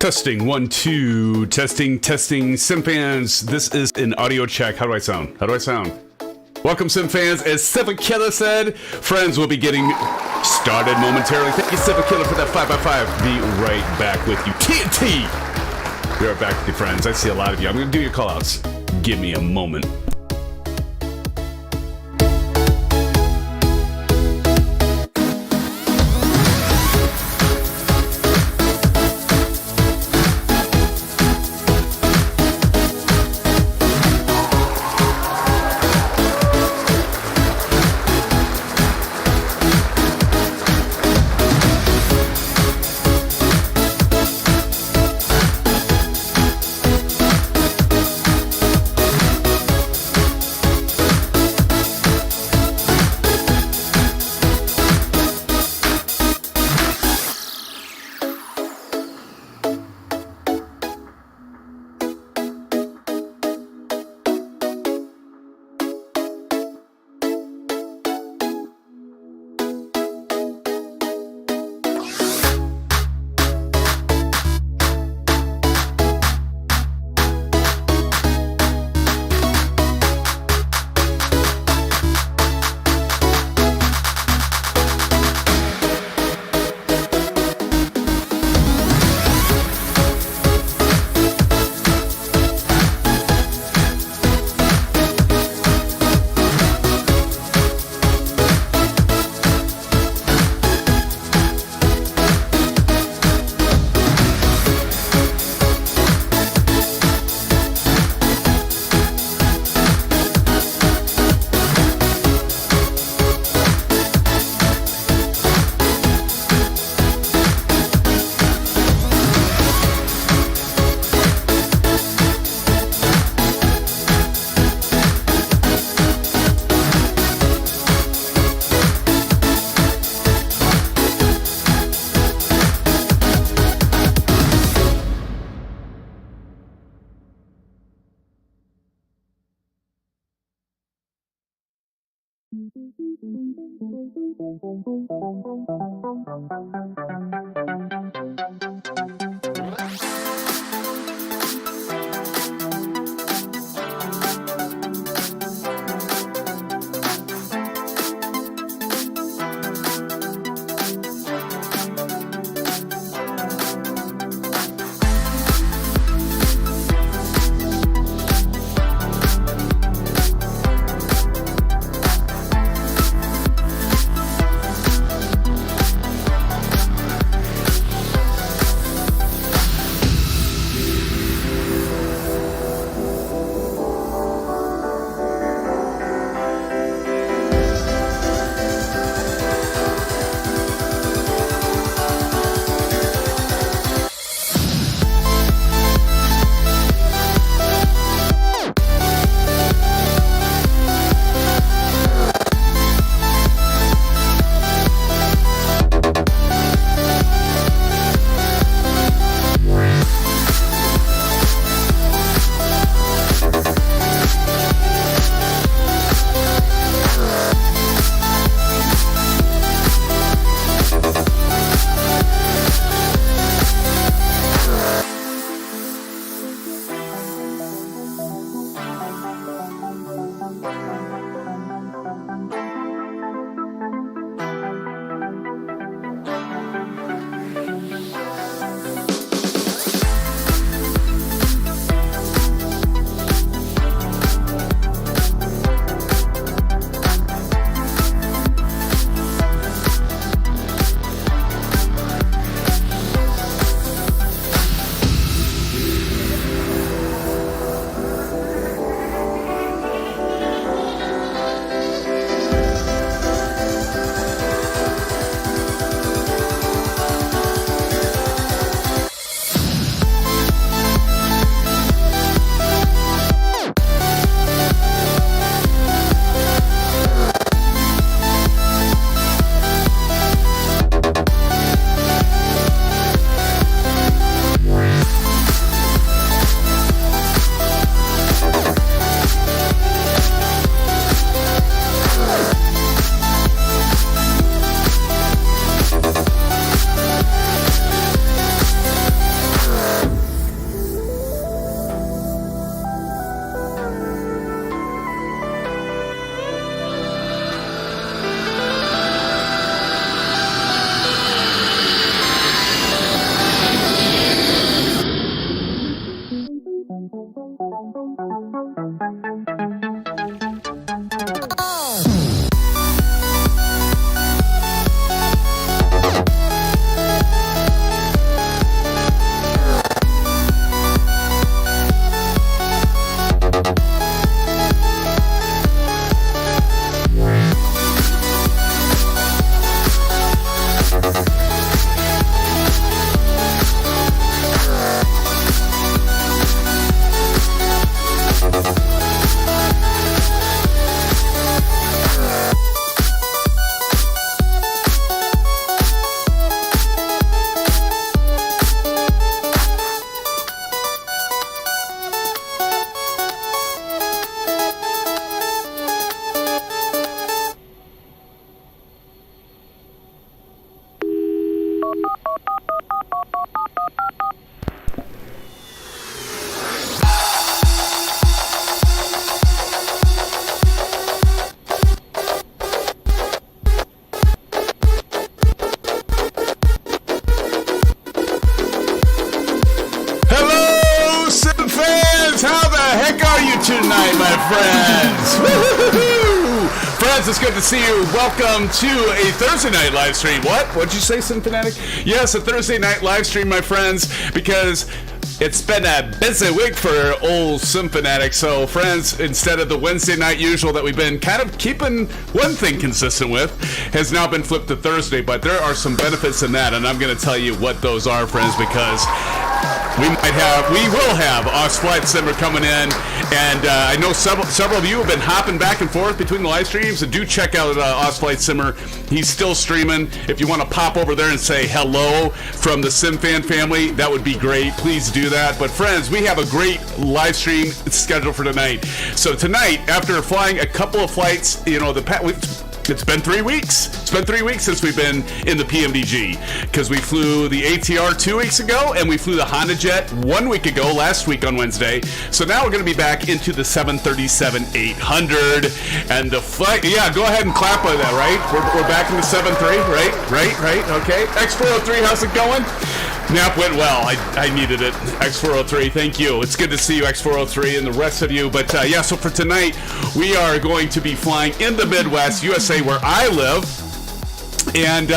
Testing, 1, 2, testing, SimFans. This is an audio check. How do I sound? Welcome, SimFans. As SimFanatic said, friends will be getting started momentarily. Thank you, SimFanatic, for that 5x5. Be right back with you. TNT! We are back with you, friends. I see a lot of you. I'm going to do your call-outs. Give me a moment. Tonight, my friends. Woo-hoo-hoo. Friends, it's good to see you. Welcome to a Thursday night live stream. What'd you say, SimFanatic? Yes, a Thursday night live stream, my friends, because it's been a busy week for old SimFanatic. So, friends, instead of the Wednesday night usual that we've been kind of keeping one thing consistent with, has now been flipped to Thursday. But there are some benefits in that, and I'm going to tell you what those are, friends, because we will have Oz Flight Simmer coming in, and I know several of you have been hopping back and forth between the live streams, and do check out Oz Flight Simmer. He's still streaming. If you want to pop over there and say hello from the SimFan family, that would be great. Please do that. But friends, we have a great live stream scheduled for tonight. So tonight, after flying a couple of flights, it's been 3 weeks. It's been 3 weeks since we've been in the PMDG, because we flew the ATR 2 weeks ago, and we flew the Honda Jet 1 week ago, last week on Wednesday. So now we're going to be back into the 737-800, and the flight. Yeah, go ahead and clap on that, right? We're back in the 7.3, right? Okay. X403, how's it going? Nap went well. I needed it. X403, thank you. It's good to see you, X403, and the rest of you. But so for tonight, we are going to be flying in the Midwest, USA, where I live. And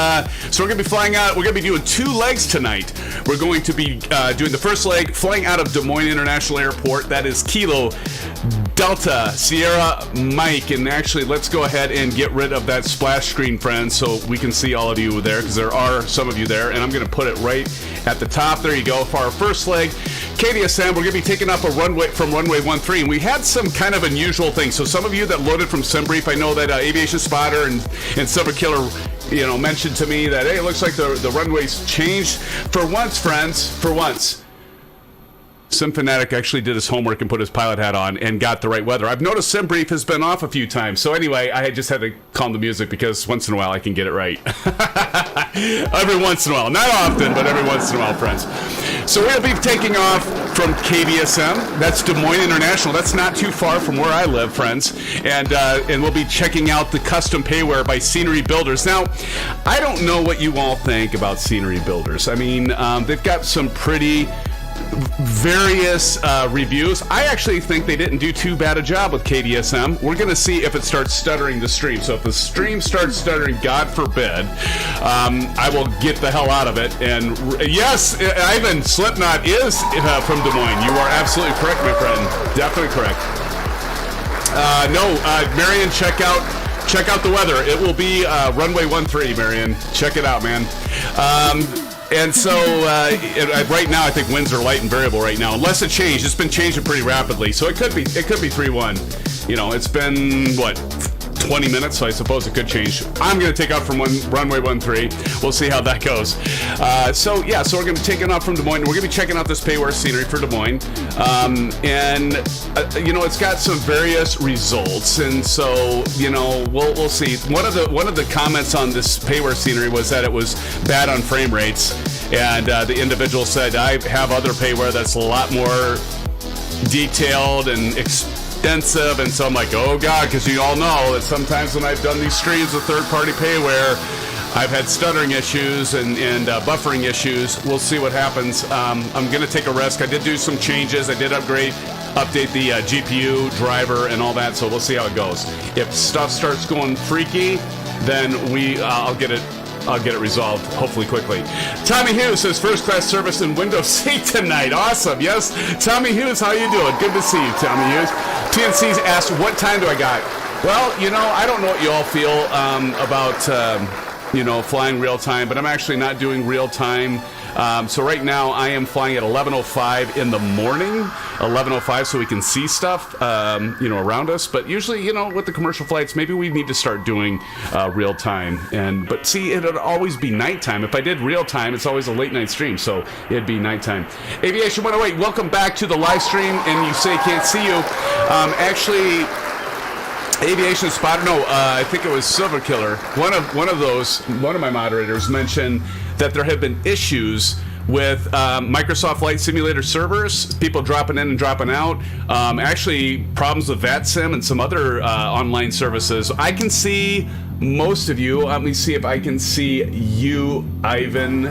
so we're going to be flying out. We're going to be doing 2 legs tonight. We're going to be doing the first leg, flying out of Des Moines International Airport. That is Kilo Delta Sierra Mike. And actually, let's go ahead and get rid of that splash screen, friends, so we can see all of you there, because there are some of you there. And I'm going to put it right at the top. There you go. For our first leg, KDSM, we're going to be taking up a runway from runway 13. And we had some kind of unusual things. So some of you that loaded from SimBrief, I know that Aviation Spotter and Silver Killer, mentioned to me that, hey, it looks like the runway's changed. For once, friends, SimFanatic actually did his homework and put his pilot hat on and got the right weather. I've noticed SimBrief has been off a few times. So anyway, I just had to calm the music, because once in a while I can get it right. Every once in a while. Not often, but every once in a while, friends. So we'll be taking off from KDSM. That's Des Moines International. That's not too far from where I live, friends. And we'll be checking out the custom payware by Scenery Builders. Now, I don't know what you all think about Scenery Builders. I mean, they've got some pretty various reviews. I actually think they didn't do too bad a job with KDSM. We're going to see if it starts stuttering the stream. So if the stream starts stuttering, God forbid, I will get the hell out of it. And yes, Ivan, Slipknot is from Des Moines. You are absolutely correct, my friend. Definitely correct. Marion, check out the weather. It will be runway 13, Marion. Check it out, man. And so right now, I think winds are light and variable right now, unless it changed. It's been changing pretty rapidly, so it could be 3-1. It's been 20 minutes, so I suppose it could change. I'm going to take off from runway 13. We'll see how that goes. So we're going to be taking off from Des Moines. We're going to be checking out this payware scenery for Des Moines. It's got some various results, and so, we'll see. One of the comments on this payware scenery was that it was bad on frame rates, and the individual said, I have other payware that's a lot more detailed and extensive, and so I'm like, oh god, because you all know that sometimes when I've done these streams with third-party payware, I've had stuttering issues and buffering issues. We'll see what happens. I'm going to take a risk. I did do some changes. I did upgrade update the GPU driver and all that. So we'll see how it goes. If stuff starts going freaky, then I'll get it resolved, hopefully quickly. Tommy Hughes says first class service in window seat tonight. Awesome. Yes. Tommy Hughes, how you doing? Good to see you, Tommy Hughes. TNC's asked, what time do I got? Well, I don't know what you all feel about, flying real time, but I'm actually not doing real time. So right now I am flying at 11:05 in the morning, 11:05, so we can see stuff, around us. But usually, with the commercial flights, maybe we need to start doing real time. But see, it'd always be nighttime. If I did real time, it's always a late night stream, so it'd be nighttime. Aviation 108, welcome back to the live stream. And you say can't see you. Actually, Aviation Spotter. No, I think it was Silver Killer. One of my moderators mentioned that there have been issues with Microsoft Flight Simulator servers, people dropping in and dropping out. Actually, problems with VATSIM and some other online services. I can see most of you. Let me see if I can see you, Ivan.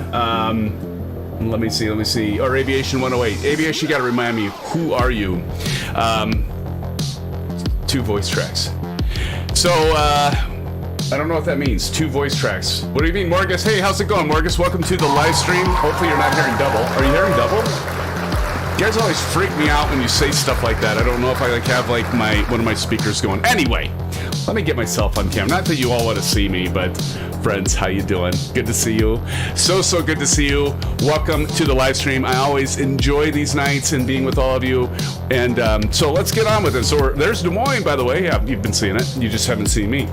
Let me see. Or Aviation 108. Aviation, you got to remind me, who are you? 2 voice tracks. So, I don't know what that means. 2 voice tracks. What do you mean, Morgus? Hey, how's it going, Morgus? Welcome to the live stream. Hopefully you're not hearing double. Are you hearing double? You guys always freak me out when you say stuff like that. I don't know if I have one of my speakers going. Anyway, let me get myself on camera. Not that you all want to see me, but friends, how you doing? Good to see you. So good to see you. Welcome to the live stream. I always enjoy these nights and being with all of you. And so let's get on with it. So there's Des Moines, by the way. Yeah, you've been seeing it. You just haven't seen me.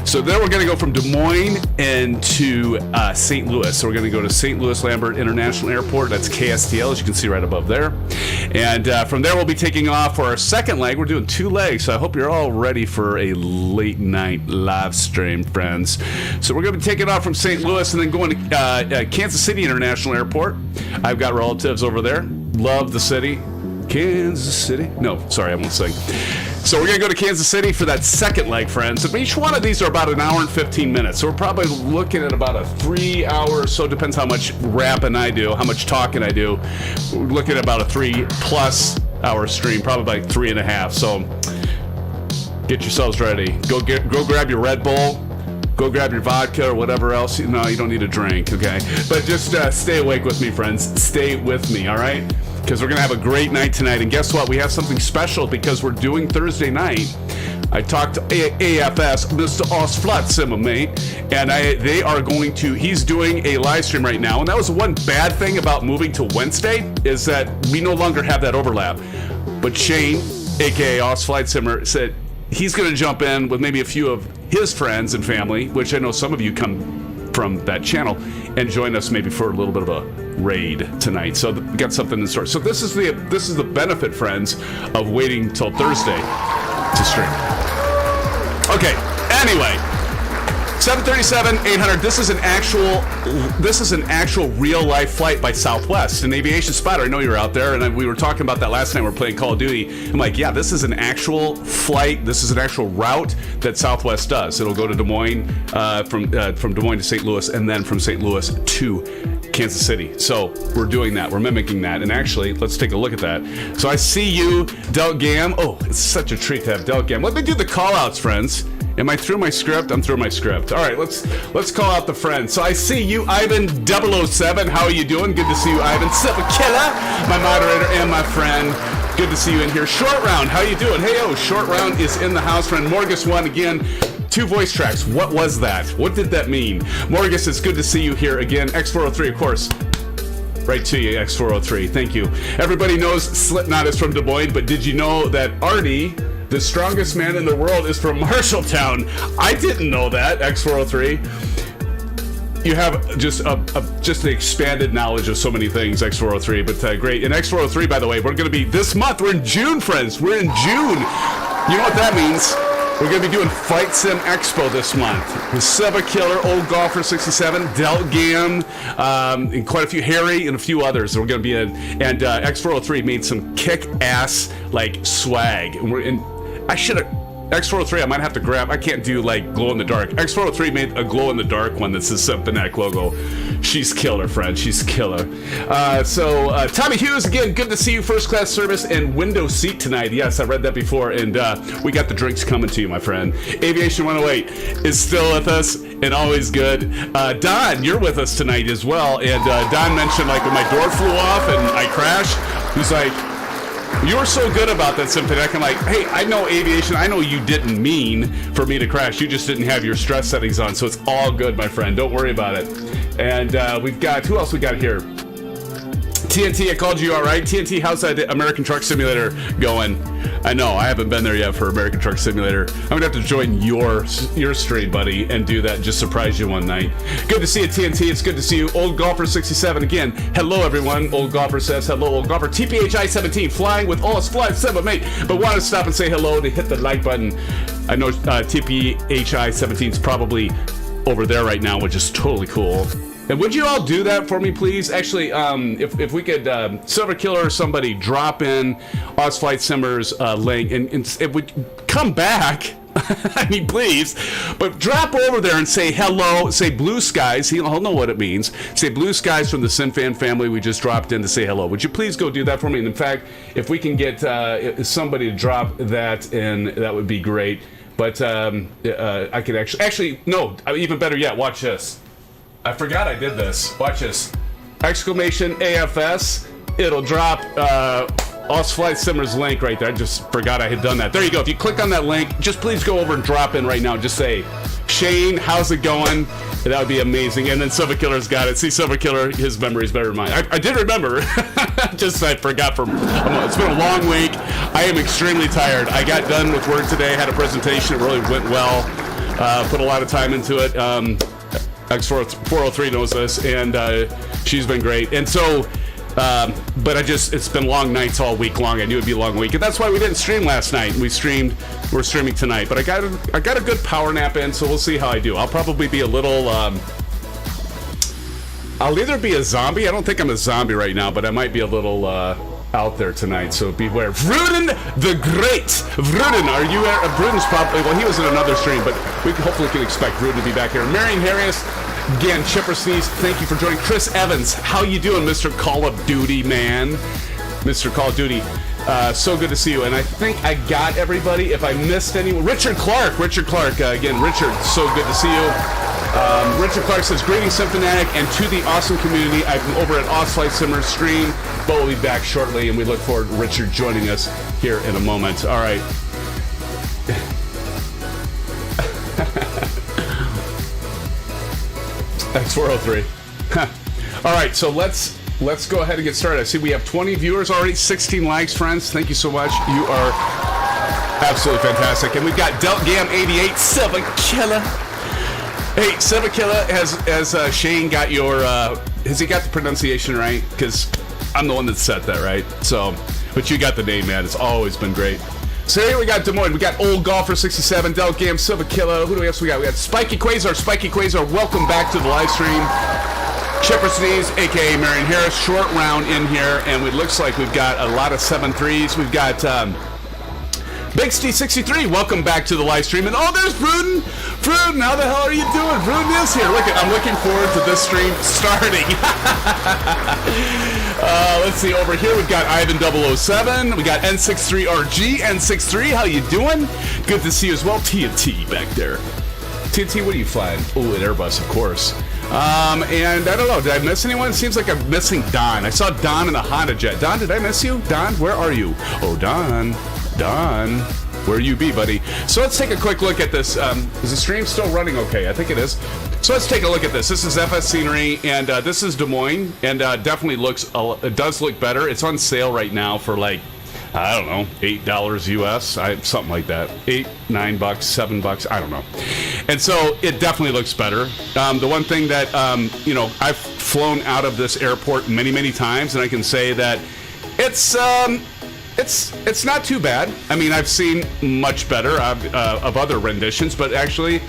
So then we're going to go from Des Moines into St. Louis. So we're going to go to St. Louis Lambert International Airport. That's KSTL, as you can see right above there. And from there, we'll be taking off for our second leg. We're doing 2 legs, so I hope you're all ready for a late night live stream, friends. So we're going to be taking off from St. Louis and then going to Kansas City International Airport. I've got relatives over there. Love the city. Kansas City. No, sorry, I won't sing. So we're going to go to Kansas City for that second leg, friends. And each one of these are about an hour and 15 minutes. So we're probably looking at about a 3 hour, so it depends how much rapping I do, how much talking I do. We're looking at about a 3+ hour stream, probably like 3.5. So get yourselves ready. Go grab your Red Bull. Go grab your vodka or whatever else. No, you don't need a drink, okay? But just stay awake with me, friends. Stay with me, all right? Because we're going to have a great night tonight. And guess what? We have something special because we're doing Thursday night. I talked to AFS, Mr. Osflat, mate, and he's doing a live stream right now. And that was one bad thing about moving to Wednesday is that we no longer have that overlap. But Shane, a.k.a. Osflight Simmer, said he's going to jump in with maybe a few of his friends and family, which I know some of you come from that channel, and join us maybe for a little bit of a raid tonight. So we got something in store. So this is the benefit, friends, of waiting till Thursday to stream. Okay. Anyway, 737-800. This is an actual real life flight by Southwest, an aviation spotter. I know you're out there, and we were talking about that last night. We were playing Call of Duty. I'm like, yeah, this is an actual flight. This is an actual route that Southwest does. It'll go to Des Moines, from Des Moines to St. Louis, and then from St. Louis to Kansas City. So we're doing that. We're mimicking that. And actually, let's take a look at that. So I see you, Del Gam. Oh, it's such a treat to have Del Gam. Let me do the call outs, friends. Am I through my script? I'm through my script. All right, let's call out the friends. So I see you, Ivan 007. How are you doing? Good to see you, Ivan. Killer, my moderator and my friend. Good to see you in here. Short Round, how you doing? Hey, Short Round is in the house. Friend Morgus 1 again. 2 voice tracks. What was that? What did that mean? Morgus, it's good to see you here again. X403, of course. Right to you, X403. Thank you. Everybody knows Slipknot is from Des Moines, but did you know that Artie, the strongest man in the world, is from Marshalltown? I didn't know that, X403. You have just the expanded knowledge of so many things, X403, but great. And X403, by the way, we're going to be this month. We're in June, friends. We're in June. You know what that means? We're going to be doing Flight Sim Expo this month with Seba Killer, Old Golfer 67, Del Gam, and quite a few, Harry, and a few others. We're going to be in, and X403 made some kick-ass like swag. And I should have X403, I might have to grab. I can't do like glow in the dark. X403 made a glow in the dark one that's the SimFanatic logo. She's killer, friend. She's killer. So Tommy Hughes, again, good to see you. First class service and window seat tonight. Yes, I read that before, and we got the drinks coming to you, my friend. Aviation 108 is still with us and always good. Don, you're with us tonight as well, and Don mentioned like when my door flew off and I crashed, he's like, you were so good about that, SimFanatic. I'm like, hey, I know aviation. I know you didn't mean for me to crash. You just didn't have your stress settings on, so it's all good, my friend. Don't worry about it. And we've got, who else we got here? TNT, I called you all right. TNT, how's that American Truck Simulator going? I know, I haven't been there yet for American Truck Simulator. I'm gonna have to join your stream, buddy, and do that, just surprise you one night. Good to see you, TNT. It's good to see you. Old Golfer 67, again, hello, everyone. Old Golfer says, hello, Old Golfer. TPHI 17, flying with all flight 7, mate. But want to stop and say hello to hit the like button. I know TPHI 17 is probably over there right now, which is totally cool. And would you all do that for me, please? Actually, if we could, Silver Killer or somebody, drop in Oz Flight Simmer's link, and it would come back. I mean, please, but drop over there and say hello, say blue skies. He'll know what it means. Say blue skies from the SimFan family. We just dropped in to say hello. Would you please go do that for me? And in fact, if we can get somebody to drop that in, that would be great. But I could actually, no, even better yet, watch this. I forgot I did this. Watch this. Exclamation AFS. It'll drop Oz Flight Simmer's link right there. I just forgot I had done that. There you go. If you click on that link, just please go over and drop in right now. Just say, Shane, how's it going? That would be amazing. And then Silver Killer's got it. See, Silver Killer, his memory's better than mine. I did remember. I forgot it's been a long week. I am extremely tired. I got done with work today. Had a presentation. It really went well. Put a lot of time into it. X403 knows this, and she's been great. And so, but it's been long nights all week long. I knew it'd be a long week, and that's why we didn't stream last night. We're streaming tonight, but I got a good power nap in, so we'll see how I do. I'll probably be a little, I'll either be a zombie. I don't think I'm a zombie right now, but I might be a little, out there tonight, so beware. Vruden the Great. Vruden, are you at Vruden's probably, well, he was in another stream, but we hopefully can expect Vruden to be back here. Marion Harris, again, Chipper Sneeze, thank you for joining. Chris Evans, how you doing, Mr. Call of Duty, man? Mr. Call of Duty, so good to see you, and I think I got everybody. If I missed anyone, Richard Clark, again, Richard, so good to see you. Richard Clark says, greetings, SimFanatic, and to the awesome community. I'm over at Oz Flight Simmer's stream, but we'll be back shortly, and we look forward to Richard joining us here in a moment. All right. X403. All right, so let's go ahead and get started. I see we have 20 viewers already, 16 likes, friends. Thank you so much. You are absolutely fantastic. And we've got DeltGam88, Silver Killer. Hey, Silver Killer, has Shane got your, has he got the pronunciation right? Because I'm the one that said that, right? So, but you got the name, man. It's always been great. So here we got Des Moines. We got Old Golfer 67, DeltGam, Silver Killer. Who do we else we got? We got Spiky Quasar. Welcome back to the live stream. Chipper Sneeze, aka Marion Harris, short round in here, and it looks like we've got a lot of 7.3s. We've got Big Steve 63, welcome back to the live stream. And oh, there's Vruden. Vruden, how the hell are you doing? Vruden is here. Look, I'm looking forward to this stream starting. Let's see, over here we've got Ivan 007. We got N63RG. N63, how you doing? Good to see you as well. TNT back there. TNT, what are you flying? Oh, an Airbus, of course. And I don't know, did I miss anyone? Seems like I'm missing Don. I saw Don in a Honda Jet. Don, did I miss you? Don, where are you? Oh, Don, where you be, buddy? So let's take a quick look at this. Is the stream still running okay? I think it is. So let's take a look at this. This is FS scenery, and this is Des Moines, and definitely it does look better. It's on sale right now for like, I don't know, $8 US, something like that. $8, $9, $7, I don't know. And so it definitely looks better. The one thing that, you know, I've flown out of this airport many, many times, and I can say that it's not too bad. I mean, I've seen much better of other renditions, but actually,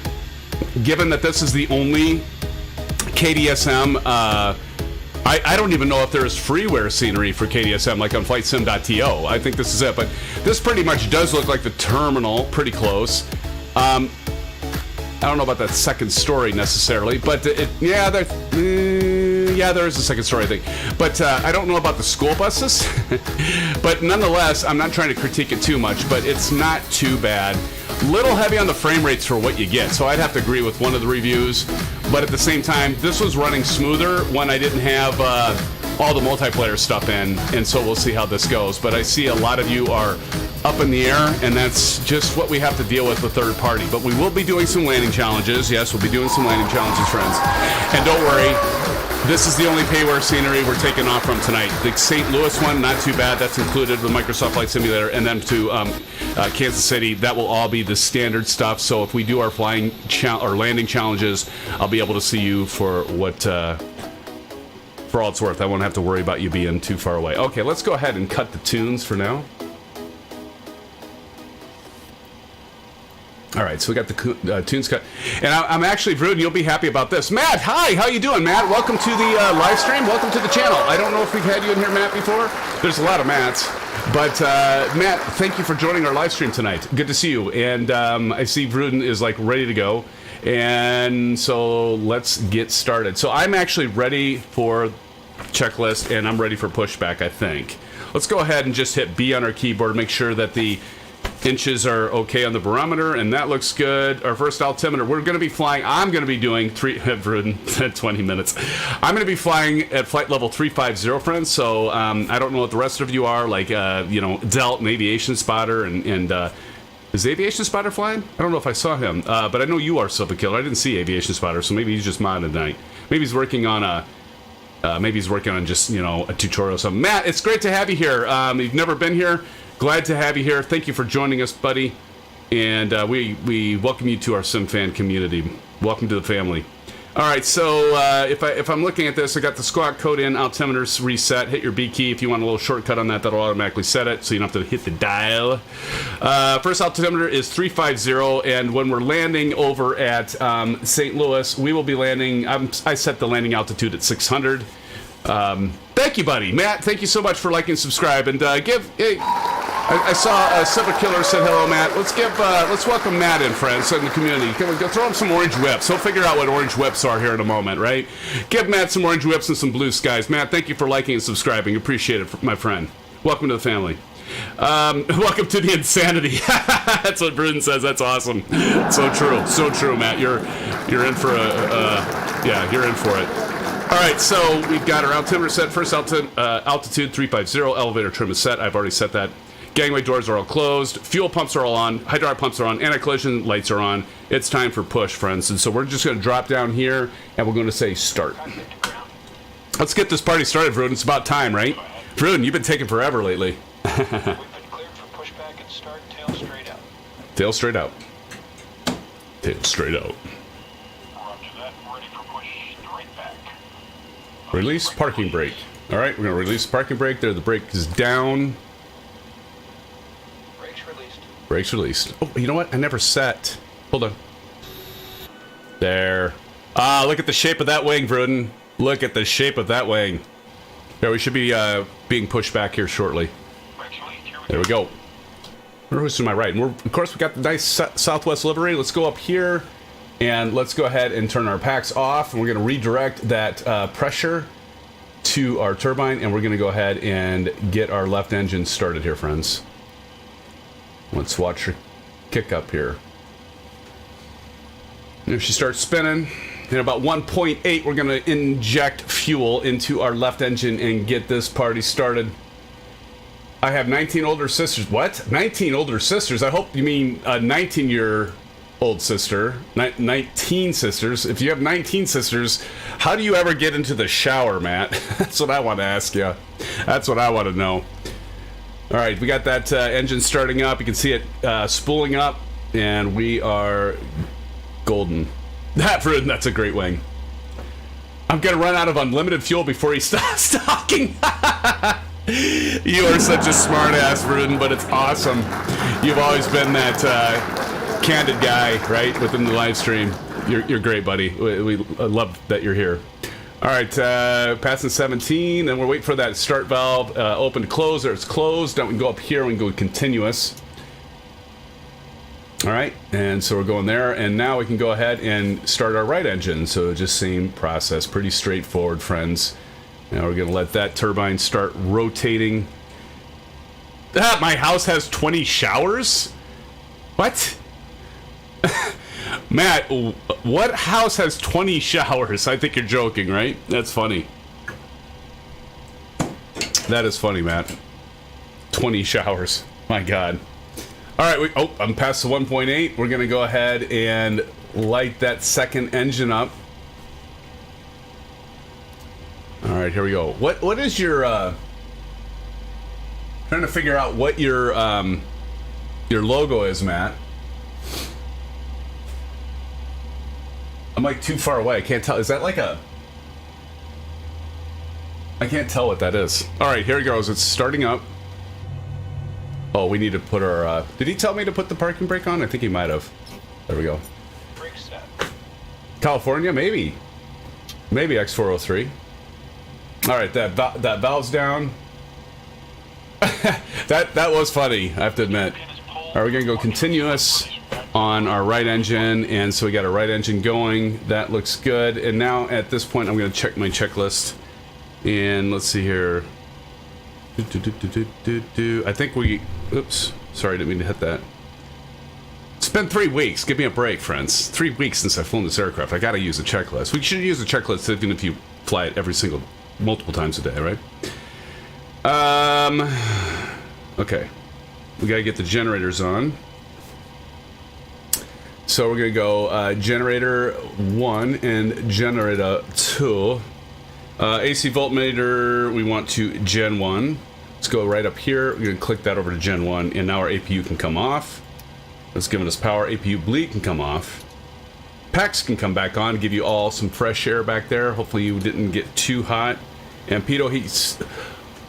given that this is the only KDSM I don't even know if there is freeware scenery for KDSM, like on flightsim.to. I think this is it, but this pretty much does look like the terminal, pretty close. I don't know about that second story necessarily, but yeah, there is a second story, I think. But I don't know about the school buses. But nonetheless, I'm not trying to critique it too much, but it's not too bad. Little heavy on the frame rates for what you get, so I'd have to agree with one of the reviews. But at the same time, this was running smoother when I didn't have all the multiplayer stuff in, and so we'll see how this goes. But I see a lot of you are up in the air, and that's just what we have to deal with third party. But we will be doing some landing challenges. Yes, we'll be doing some landing challenges, friends. And don't worry, this is the only payware scenery we're taking off from tonight. The St. Louis one, not too bad. That's included with Microsoft Flight Simulator. And then to Kansas City, that will all be the standard stuff. So if we do our flying or landing challenges, I'll be able to see you for what... for all it's worth. I won't have to worry about you being too far away. Okay, let's go ahead and cut the tunes for now. All right, so we got the tunes cut. And I'm actually, Vrood, you'll be happy about this. Matt, hi, how you doing, Matt? Welcome to the live stream. Welcome to the channel. I don't know if we've had you in here, Matt, before. There's a lot of Matts. But, Matt, thank you for joining our live stream tonight. Good to see you. And I see Vrood is, like, ready to go. And so let's get started. So I'm actually ready for checklist, and I'm ready for pushback, I think. Let's go ahead and just hit B on our keyboard, make sure that the inches are okay on the barometer, and that looks good. Our first altimeter, we're going to be flying, I'm going to be doing 20 minutes. I'm going to be flying at flight level 350, friends, so I don't know what the rest of you are, like, you know, Delt and Aviation Spotter, and is Aviation Spotter flying? I don't know if I saw him, but I know you are, Silver Killer. I didn't see Aviation Spotter, so maybe he's just modded tonight. Maybe he's working on just, you know, a tutorial or something. Matt, it's great to have you here. You've never been here. Glad to have you here. Thank you for joining us, buddy. And we welcome you to our SimFan community. Welcome to the family. All right, so if I'm looking at this, I got the squawk code in, altimeters reset. Hit your B key if you want a little shortcut on that. That'll automatically set it, so you don't have to hit the dial. First altimeter is 350, and when we're landing over at St. Louis, we will be landing. I set the landing altitude at 600. Thank you, buddy. Matt, thank you so much for liking and subscribe. And I saw Silver Killer said hello, Matt. Let's welcome Matt in, friends, in the community. Can we go throw him some orange whips? He'll figure out what orange whips are here in a moment, right? Give Matt some orange whips and some blue skies. Matt, thank you for liking and subscribing. Appreciate it, my friend. Welcome to the family. Welcome to the insanity. That's what Bruden says. That's awesome. So true, Matt. You're in for you're in for it. All right, so we've got our altimeter set. First altitude 350. Elevator trim is set. I've already set that. Gangway doors are all closed. Fuel pumps are all on. Hydraulic pumps are on. Anti-collision lights are on. It's time for push, friends. And so we're just going to drop down here, and we're going to say start. Let's get this party started, Vruden. It's about time, right? Vruden, you've been taking forever lately. We've been cleared for pushback and start. Tail straight out. Tail straight out. Tail straight out. Roger that. Ready for push straight back. Release parking brake. All right, we're going to release parking brake. There, the brake is down. Brakes released. Brakes released. Oh, you know what? I never set. Hold on. There. Ah, look at the shape of that wing, Vruden. Look at the shape of that wing. Yeah, we should be being pushed back here shortly. There we go. Who's to my right? And of course, we got the nice Southwest livery. Let's go up here, and let's go ahead and turn our packs off. And we're going to redirect that pressure to our turbine, and we're going to go ahead and get our left engine started here, friends. Let's watch her kick up here. And if she starts spinning, in about 1.8, we're going to inject fuel into our left engine and get this party started. I have 19 older sisters. What? 19 older sisters? I hope you mean a 19-year-old sister. 19 sisters. If you have 19 sisters, how do you ever get into the shower, Matt? That's what I want to ask you. That's what I want to know. All right, we got that engine starting up. You can see it spooling up, and we are golden. That's a great wing. I'm going to run out of unlimited fuel before he stops talking. You are such a smart ass, Vruden, but it's awesome. You've always been that candid guy, right, within the live stream. You're great, buddy. We love that you're here. All right, passing 17, and we're waiting for that start valve open to close. There, it's closed. Now we can go up here. We can go continuous. All right, and so we're going there, and now we can go ahead and start our right engine. So just same process, pretty straightforward, friends. Now we're gonna let that turbine start rotating. Ah, my house has 20 showers? What? Matt, what house has 20 showers? I think you're joking, right? That's funny. That is funny, Matt. 20 showers. My God. All right, I'm past the 1.8. We're gonna go ahead and light that second engine up. All right, here we go. What is your trying to figure out what your logo is, Matt? I'm like too far away. I can't tell. Is that like a? I can't tell what that is. All right, here it goes. It's starting up. Oh, we need to put our. Did he tell me to put the parking brake on? I think he might have. There we go. Brake set. California, maybe. Maybe X403. All right, that valve's down. that was funny, I have to admit. All right, we're gonna go continuous on our right engine, and so we got our right engine going. That looks good. And now at this point, I'm gonna check my checklist, and let's see here. I think we. Oops, sorry, didn't mean to hit that. It's been 3 weeks. Give me a break, friends. 3 weeks since I've flown this aircraft. I gotta use a checklist. We should use a checklist even if you fly it multiple times a day, right? Okay. We gotta get the generators on. So we're gonna go generator 1 and generator 2. AC voltmeter, we want to Gen 1. Let's go right up here. We're gonna click that over to Gen 1, and now our APU can come off. It's giving us power. APU bleed can come off. PAX can come back on, give you all some fresh air back there. Hopefully you didn't get too hot. And pitot heats.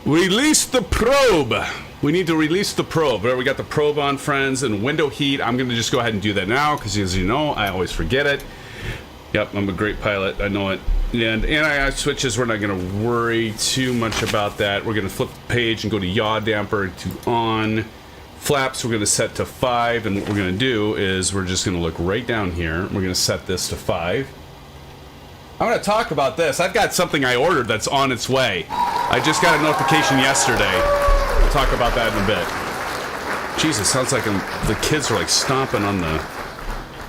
Release the probe. We need to release the probe. There, we got the probe on, friends, and window heat. I'm gonna just go ahead and do that now, because as you know, I always forget it. Yep, I'm a great pilot, I know it. And anti-ice switches, we're not gonna worry too much about that. We're gonna flip the page and go to yaw damper to on. Flaps, we're gonna set to 5, and what we're gonna do is we're just gonna look right down here. We're gonna set this to 5. I'm gonna talk about this. I've got something I ordered that's on its way. I just got a notification yesterday. We'll talk about that in a bit. Jesus, sounds like the kids are like stomping on the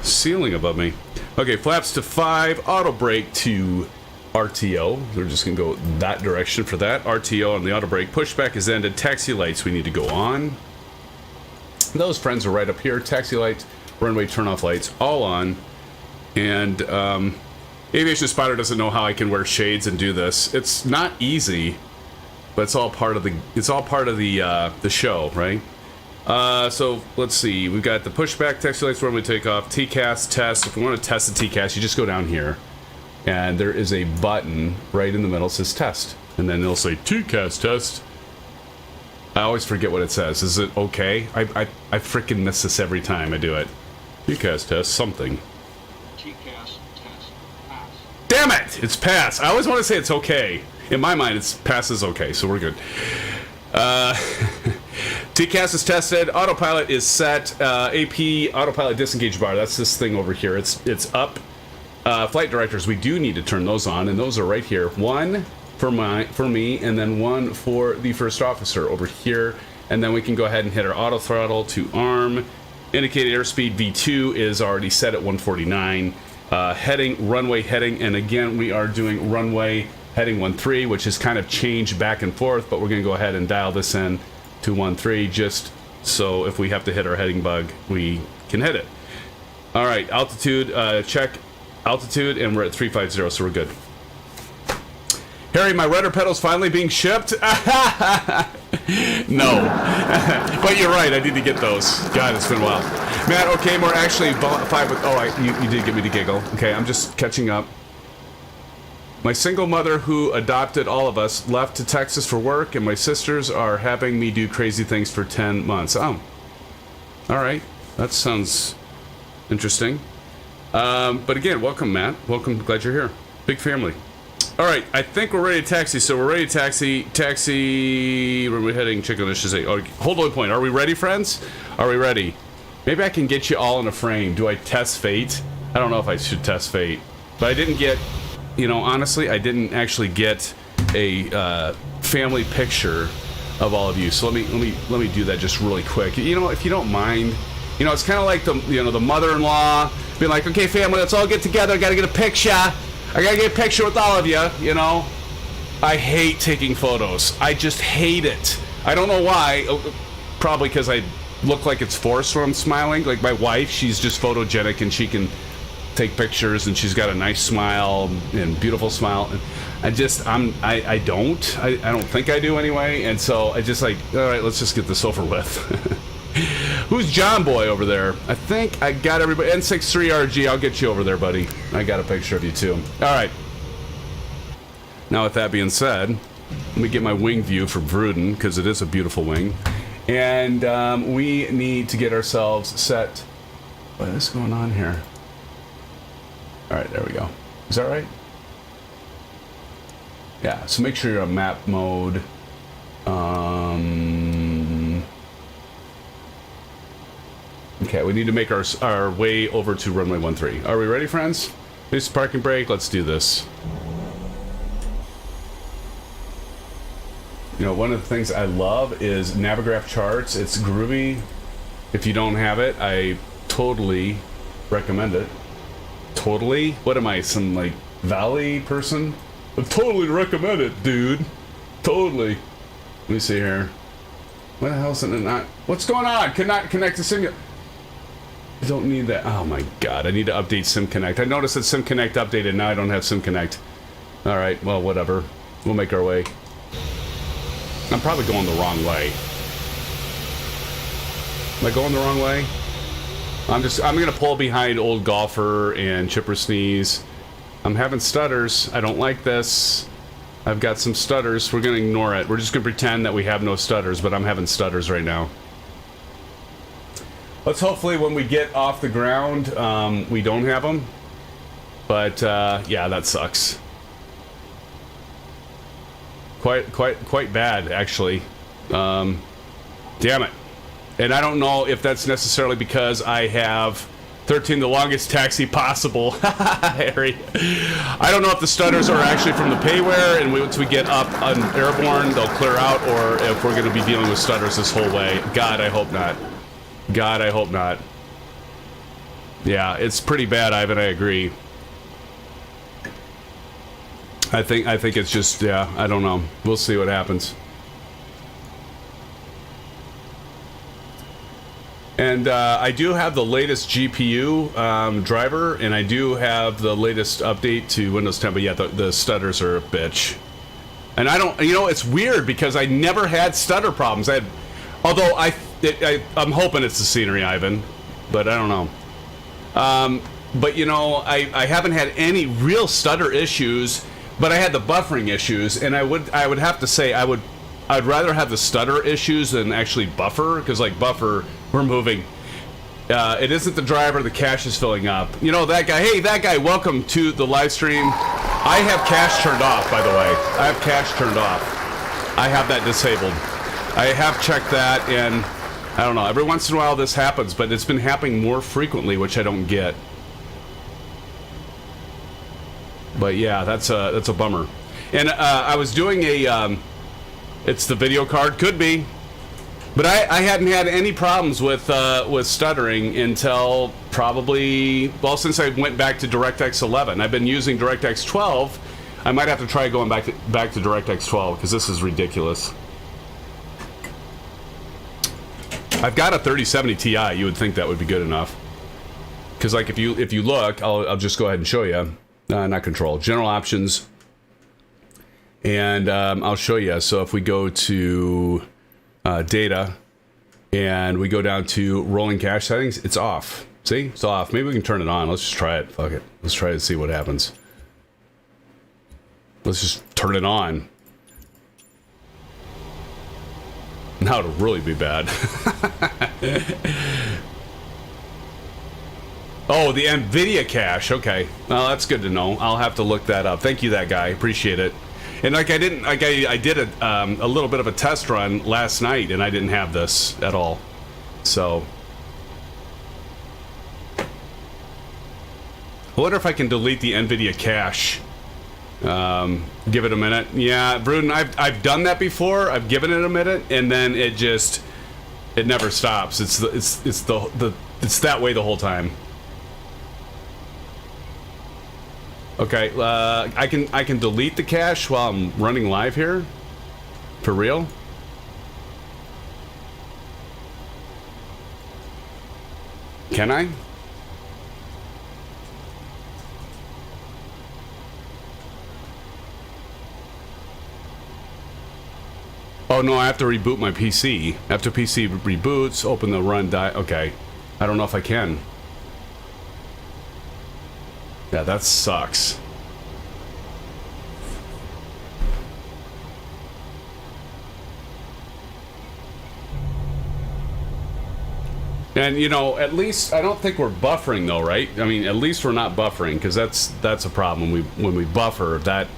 ceiling above me. Okay, flaps to 5, auto brake to RTO. We're just gonna go that direction for that. RTO on the auto brake. Pushback is ended. Taxi lights we need to go on. Those friends are right up here. Taxi lights, runway turn-off lights, all on. And Aviation Spotter doesn't know how I can wear shades and do this. It's not easy, but it's all part of the show, right? So let's see. We've got the pushback, taxi lights, runway takeoff, TCAS test. If we want to test the TCAS, you just go down here, and there is a button right in the middle that says test, and then it'll say TCAS test. I always forget what it says. Is it okay? I freaking miss this every time I do it. TCAS test something. TCAS test pass. Damn it! It's pass. I always want to say it's okay. In my mind, it's pass is okay, so we're good. TCAS is tested. Autopilot is set. AP autopilot disengage bar. That's this thing over here. It's up. Flight directors, we do need to turn those on, and those are right here. One for me, and then one for the first officer over here. And then we can go ahead and hit our auto throttle to arm. Indicated airspeed V2 is already set at 149. Heading, runway heading, and again we are doing runway heading 13, which is kind of changed back and forth, but we're going to go ahead and dial this in to 13, just so if we have to hit our heading bug, we can hit it. All right, altitude, check altitude, and we're at 350, so we're good. Harry, my rudder pedal's finally being shipped? No. But you're right, I need to get those. God, it's been a while. Matt, okay, we're actually 5 with... Oh, you did get me to giggle. Okay, I'm just catching up. My single mother who adopted all of us left to Texas for work, and my sisters are having me do crazy things for 10 months. Oh. All right. That sounds interesting. But again, welcome, Matt. Welcome. Glad you're here. Big family. All right, I think we're ready to taxi. So we're ready to taxi. Taxi. Where are we heading? Chicken dishes. Oh, hold on, point. Are we ready, friends? Are we ready? Maybe I can get you all in a frame. Do I test fate? I don't know if I should test fate, but I didn't get. You know, honestly, I didn't actually get a family picture of all of you. So let me do that just really quick. You know, if you don't mind. You know, it's kind of like the mother-in-law being like, okay, family, let's all get together. I gotta get a picture. I gotta get a picture with all of you. You know, I hate taking photos. I just hate it. I don't know why. Probably because I look like it's forced when I'm smiling. Like my wife, she's just photogenic and she can take pictures and she's got a nice smile and beautiful smile. And I don't think I do anyway. And so I just like, all right, let's just get this over with. Who's John Boy over there? I think I got everybody. N63RG, I'll get you over there, buddy. I got a picture of you, too. All right. Now, with that being said, let me get my wing view for Vruden, because it is a beautiful wing. And we need to get ourselves set. What is going on here? All right, there we go. Is that right? Yeah, so make sure you're on map mode. Okay, we need to make our way over to runway 13. Are we ready, friends? This parking brake. Let's do this. You know, one of the things I love is Navigraph charts. It's groovy. If you don't have it, I totally recommend it. Totally? What am I, some like Valley person? I totally recommend it, dude. Totally. Let me see here. What the hell is it not? What's going on? Cannot connect to simulator. I don't need that. Oh my god, I need to update SimConnect. I noticed that SimConnect updated, now I don't have SimConnect. Alright, well, whatever. We'll make our way. I'm probably going the wrong way. Am I going the wrong way? I'm gonna pull behind Old Golfer and Chipper Sneeze. I'm having stutters. I don't like this. I've got some stutters. We're gonna ignore it. We're just gonna pretend that we have no stutters, but I'm having stutters right now. Let's hopefully when we get off the ground, we don't have them. But yeah, that sucks. Quite bad, actually. Damn it. And I don't know if that's necessarily because I have 13 the longest taxi possible. Harry. I don't know if the stutters are actually from the payware, and once we get up on airborne, they'll clear out, or if we're going to be dealing with stutters this whole way. God, I hope not. God, I hope not. Yeah, it's pretty bad, Ivan, I agree. I think it's just, yeah, I don't know. We'll see what happens. And I do have the latest GPU driver, and I do have the latest update to Windows 10, but yeah, the stutters are a bitch. And I don't, you know, it's weird because I never had stutter problems. Although I'm hoping it's the scenery, Ivan, but I don't know. But you know, I haven't had any real stutter issues, but I had the buffering issues, and I would have to say I'd rather have the stutter issues than actually buffer, because like buffer, we're moving. It isn't the driver, the cache is filling up. You know, that guy, hey, that guy, welcome to the live stream. I have cache turned off, by the way. I have cache turned off. I have that disabled. I have checked that, and I don't know, every once in a while this happens, but it's been happening more frequently, which I don't get. But yeah, that's a bummer. And I was doing a, it's the video card, could be, but I hadn't had any problems with stuttering until probably, well, since I went back to DirectX 11. I've been using DirectX 12. I might have to try going back to DirectX 12 because this is ridiculous. I've got a 3070 Ti. You would think that would be good enough. Because like if you look, I'll just go ahead and show you. Not control, general options, and I'll show you. So if we go to data and we go down to rolling cache settings, it's off. See, it's off. Maybe we can turn it on. Let's just try it. Fuck it. Let's try to see what happens. Let's just turn it on. Now it'll really be bad. Oh, the NVIDIA cache. Okay. Well, that's good to know. I'll have to look that up. Thank you, that guy. Appreciate it. And like I did a little bit of a test run last night, and I didn't have this at all. So I wonder if I can delete the NVIDIA cache. Give it a minute. Yeah, Bruden, I've done that before. I've given it a minute, and then it never stops. It's that way the whole time. Okay, I can delete the cache while I'm running live here. For real? Can I? Oh no, I have to reboot my PC. After PC reboots, open the run okay. I don't know if I can. Yeah, that sucks. And you know, at least I don't think we're buffering though, right? I mean, at least we're not buffering, because that's a problem. When we buffer, that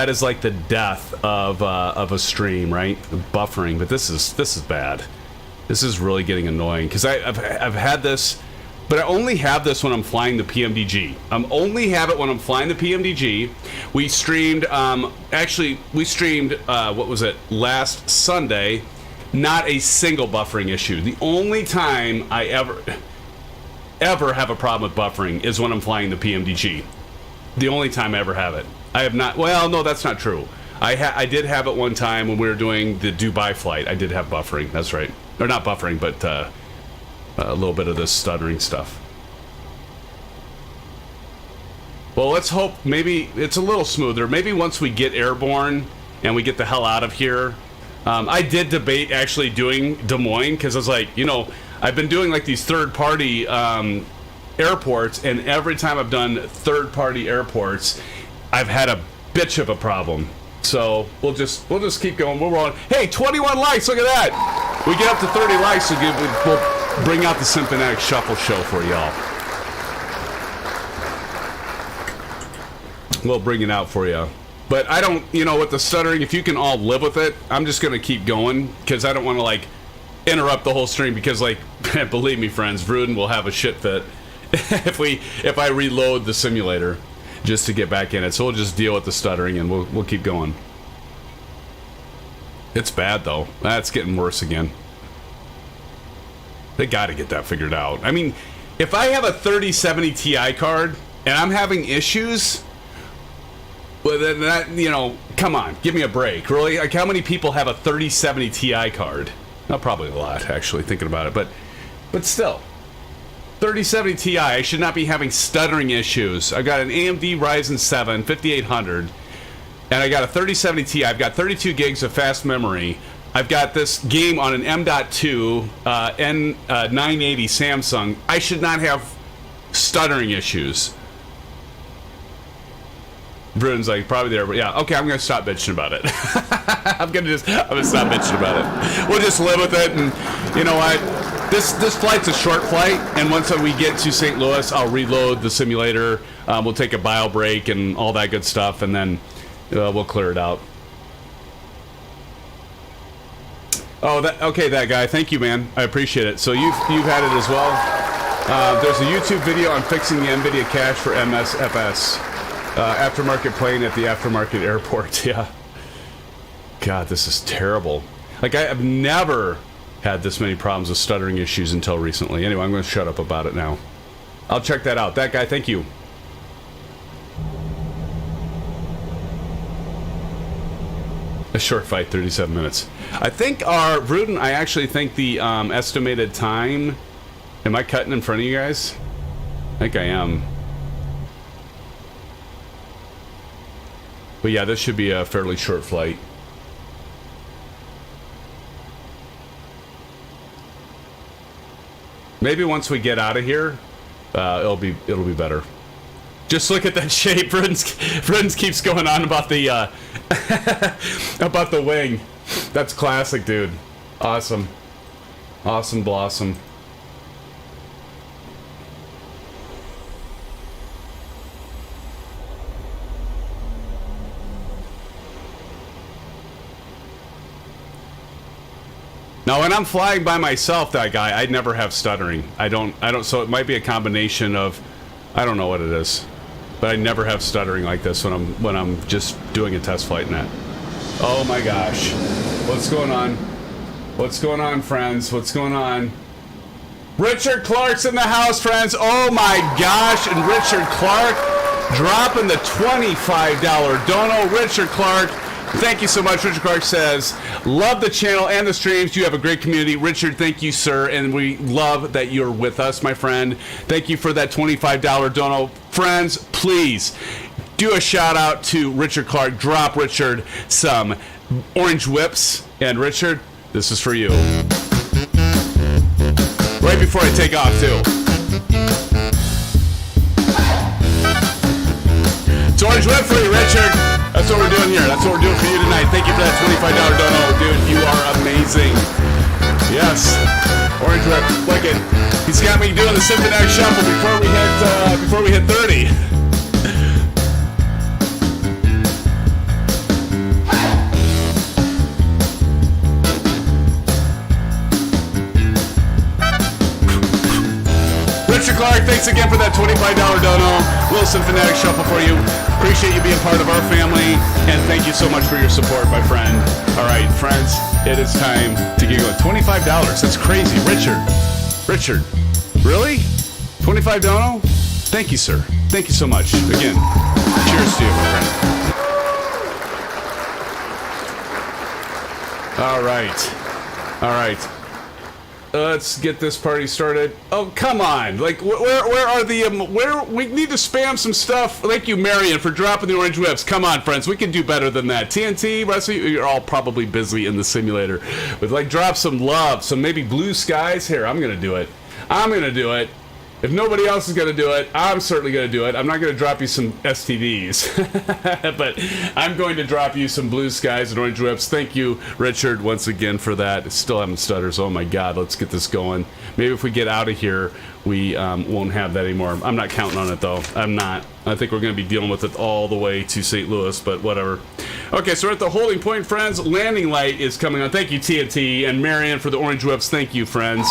is like the death of a stream, right? Buffering. But this is bad. This is really getting annoying, because I've had this, but I only have this when I'm flying the PMDG. Only have it when I'm flying the PMDG. We streamed, what was it, last Sunday. Not a single buffering issue. The only time I ever have a problem with buffering is when I'm flying the PMDG. The only time I ever have it. I have not, well, no, that's not true. I did have it one time when we were doing the Dubai flight. I did have buffering, that's right. Or not buffering, but a little bit of this stuttering stuff. Well, let's hope maybe it's a little smoother. Maybe once we get airborne and we get the hell out of here. I did debate actually doing Des Moines, because I was like, you know, I've been doing like these third-party airports, and every time I've done third-party airports, I've had a bitch of a problem. So we'll just keep going. We're rolling. Hey, 21 likes! Look at that. We get up to 30 likes, so we'll bring out the SimFanatic Shuffle Show for y'all. We'll bring it out for you. But I don't, you know, with the stuttering, if you can all live with it, I'm just going to keep going, because I don't want to, like, interrupt the whole stream, because, like, believe me, friends, Vruden will have a shit fit if I reload the simulator just to get back in it. So we'll just deal with the stuttering, and we'll keep going. It's bad, though. That's getting worse again. They got to get that figured out. I mean, if I have a 3070 Ti card, and I'm having issues... Well, then that, you know, come on, give me a break. Really? Like, how many people have a 3070 Ti card? Not probably a lot, actually, thinking about it. But still, 3070 Ti, I should not be having stuttering issues. I've got an AMD Ryzen 7 5800, and I got a 3070 Ti. I've got 32 gigs of fast memory. I've got this game on an M.2 N980 Samsung. I should not have stuttering issues. Bruden's like, probably there, but yeah, okay, I'm gonna stop bitching about it. I'm gonna stop bitching about it. We'll just live with it, and you know what? This flight's a short flight, and once we get to St. Louis, I'll reload the simulator. We'll take a bio break and all that good stuff, and then we'll clear it out. Oh, that guy. Thank you, man. I appreciate it. So you've had it as well. There's a YouTube video on fixing the NVIDIA cache for MSFS. Aftermarket plane at the aftermarket airport. Yeah. God, this is terrible. Like, I have never had this many problems with stuttering issues until recently. Anyway, I'm going to shut up about it now. I'll check that out. That guy, thank you. A short fight, 37 minutes. I think Vruden, I actually think the estimated time... Am I cutting in front of you guys? I think I am. But yeah, this should be a fairly short flight. Maybe once we get out of here, it'll be better. Just look at that shape. Friends keeps going on about the about the wing. That's classic, dude. Awesome. Awesome blossom. Now, when I'm flying by myself, that guy, I never have stuttering. I don't, so it might be a combination of, I don't know what it is, but I never have stuttering like this when I'm just doing a test flight in that. Oh my gosh. What's going on? What's going on, friends? What's going on? Richard Clark's in the house, friends. Oh my gosh. And Richard Clark dropping the $25 dono. Richard Clark, thank you so much. Richard Clark says, love the channel and the streams. You have a great community. Richard, thank you, sir. And we love that you're with us, my friend. Thank you for that $25 dono. Friends, please do a shout out to Richard Clark. Drop Richard some orange whips. And Richard, this is for you. Right before I take off, too. It's orange whip for you, Richard. That's what we're doing here. That's what we're doing for you tonight. Thank you for that $25 dono, dude. You are amazing. Yes. Orange whip. Look it. He's got me doing the SimFanatic shuffle before we hit 30. Richard Clark, thanks again for that $25 dono. SimFanatic shuffle for you. Appreciate you being part of our family, and thank you so much for your support, my friend. All right, friends, it is time to get going. $25. That's crazy, Richard, really? $25 dono? Thank you, sir. Thank you so much. Again, cheers to you, my friend. All right. Let's get this party started. Oh, come on. Like, where are the, where, we need to spam some stuff. Thank you, Marion, for dropping the orange whips. Come on, friends. We can do better than that. TNT, rest of you're all probably busy in the simulator. But, like, drop some love, some maybe blue skies. Here, I'm going to do it. If nobody else is going to do it, I'm certainly going to do it. I'm not going to drop you some STDs, but I'm going to drop you some blue skies and orange whips. Thank you, Richard, once again for that. Still having stutters. Oh, my God. Let's get this going. Maybe if we get out of here, we won't have that anymore. I'm not counting on it, though. I'm not. I think we're going to be dealing with it all the way to St. Louis, but whatever. Okay, so we're at the holding point, friends. Landing light is coming on. Thank you, TNT, and Marion for the orange whips. Thank you, friends.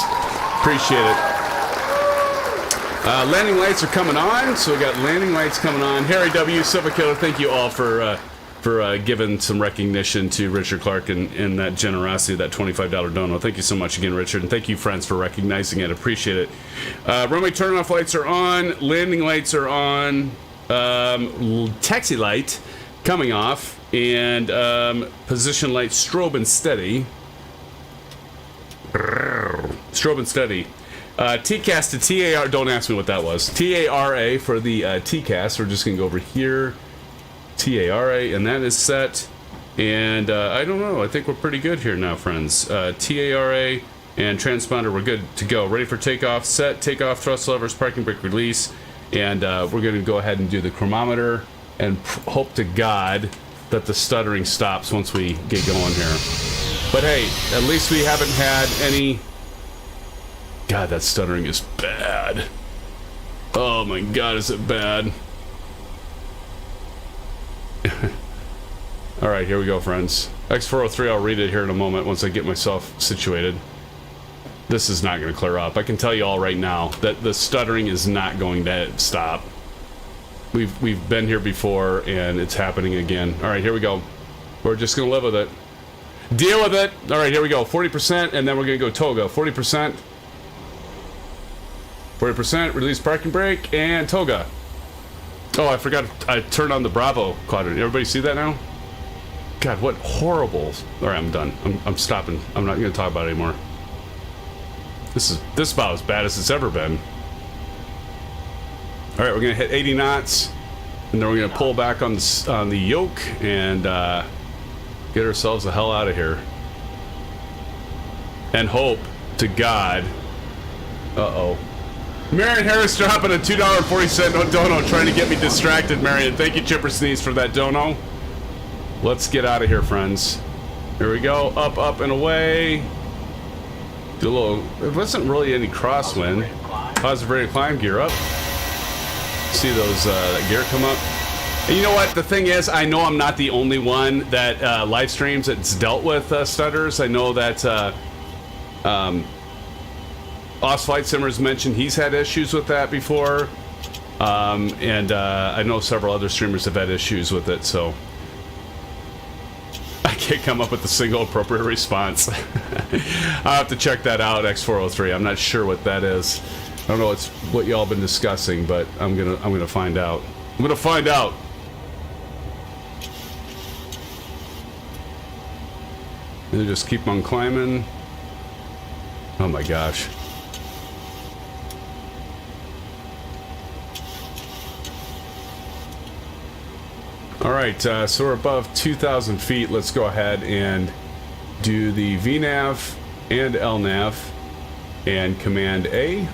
Appreciate it. Landing lights are coming on, so we got landing lights coming on. Harry W, Silver Killer, thank you all for giving some recognition to Richard Clark and that generosity, that $25 dono. Thank you so much again, Richard, and thank you, friends, for recognizing it. Appreciate it. Runway turn-off lights are on. Landing lights are on. Taxi light coming off, and position light strobe and steady. Strobe and steady. TCAS to TAR, don't ask me what that was. TARA for the TCAS. We're just going to go over here. TARA, and that is set. And I don't know. I think we're pretty good here now, friends. TARA and transponder, we're good to go. Ready for takeoff. Set, takeoff, thrust levers, parking brake release. And we're going to go ahead and do the chronometer and hope to God that the stuttering stops once we get going here. But hey, at least we haven't had any... God, that stuttering is bad. Oh my God, is it bad? Alright, here we go, friends. X403, I'll read it here in a moment once I get myself situated. This is not going to clear up. I can tell you all right now that the stuttering is not going to stop. We've been here before, and it's happening again. Alright, here we go. We're just going to live with it. Deal with it! Alright, here we go. 40%, and then we're going to go toga. 40%. 40%, release parking brake, and toga. Oh, I forgot I turned on the Bravo quadrant. Everybody see that now? God, what horrible... Alright, I'm done. I'm stopping. I'm not going to talk about it anymore. This is about as bad as it's ever been. Alright, we're going to hit 80 knots, and then we're going to pull back on the yoke, and get ourselves the hell out of here. And hope to God... Uh-oh. Marion Harris dropping a $2.40 dono, trying to get me distracted, Marion. Thank you, Chipper Sneeze, for that dono. Let's get out of here, friends. Here we go. Up, up, and away. Do a little... It wasn't really any crosswind. Positive rate of climb. Gear up. See those that gear come up. And you know what? The thing is, I know I'm not the only one that live streams that's dealt with stutters. I know that... Oz Flight Simmer's mentioned he's had issues with that before. And I know several other streamers have had issues with it, so I can't come up with a single appropriate response. I'll have to check that out, X403. I'm not sure what that is. I don't know what y'all been discussing, but I'm gonna find out. I'm gonna find out. And just keep on climbing. Oh my gosh. Alright, so we're above 2,000 feet. Let's go ahead and do the VNAV and LNAV and Command A.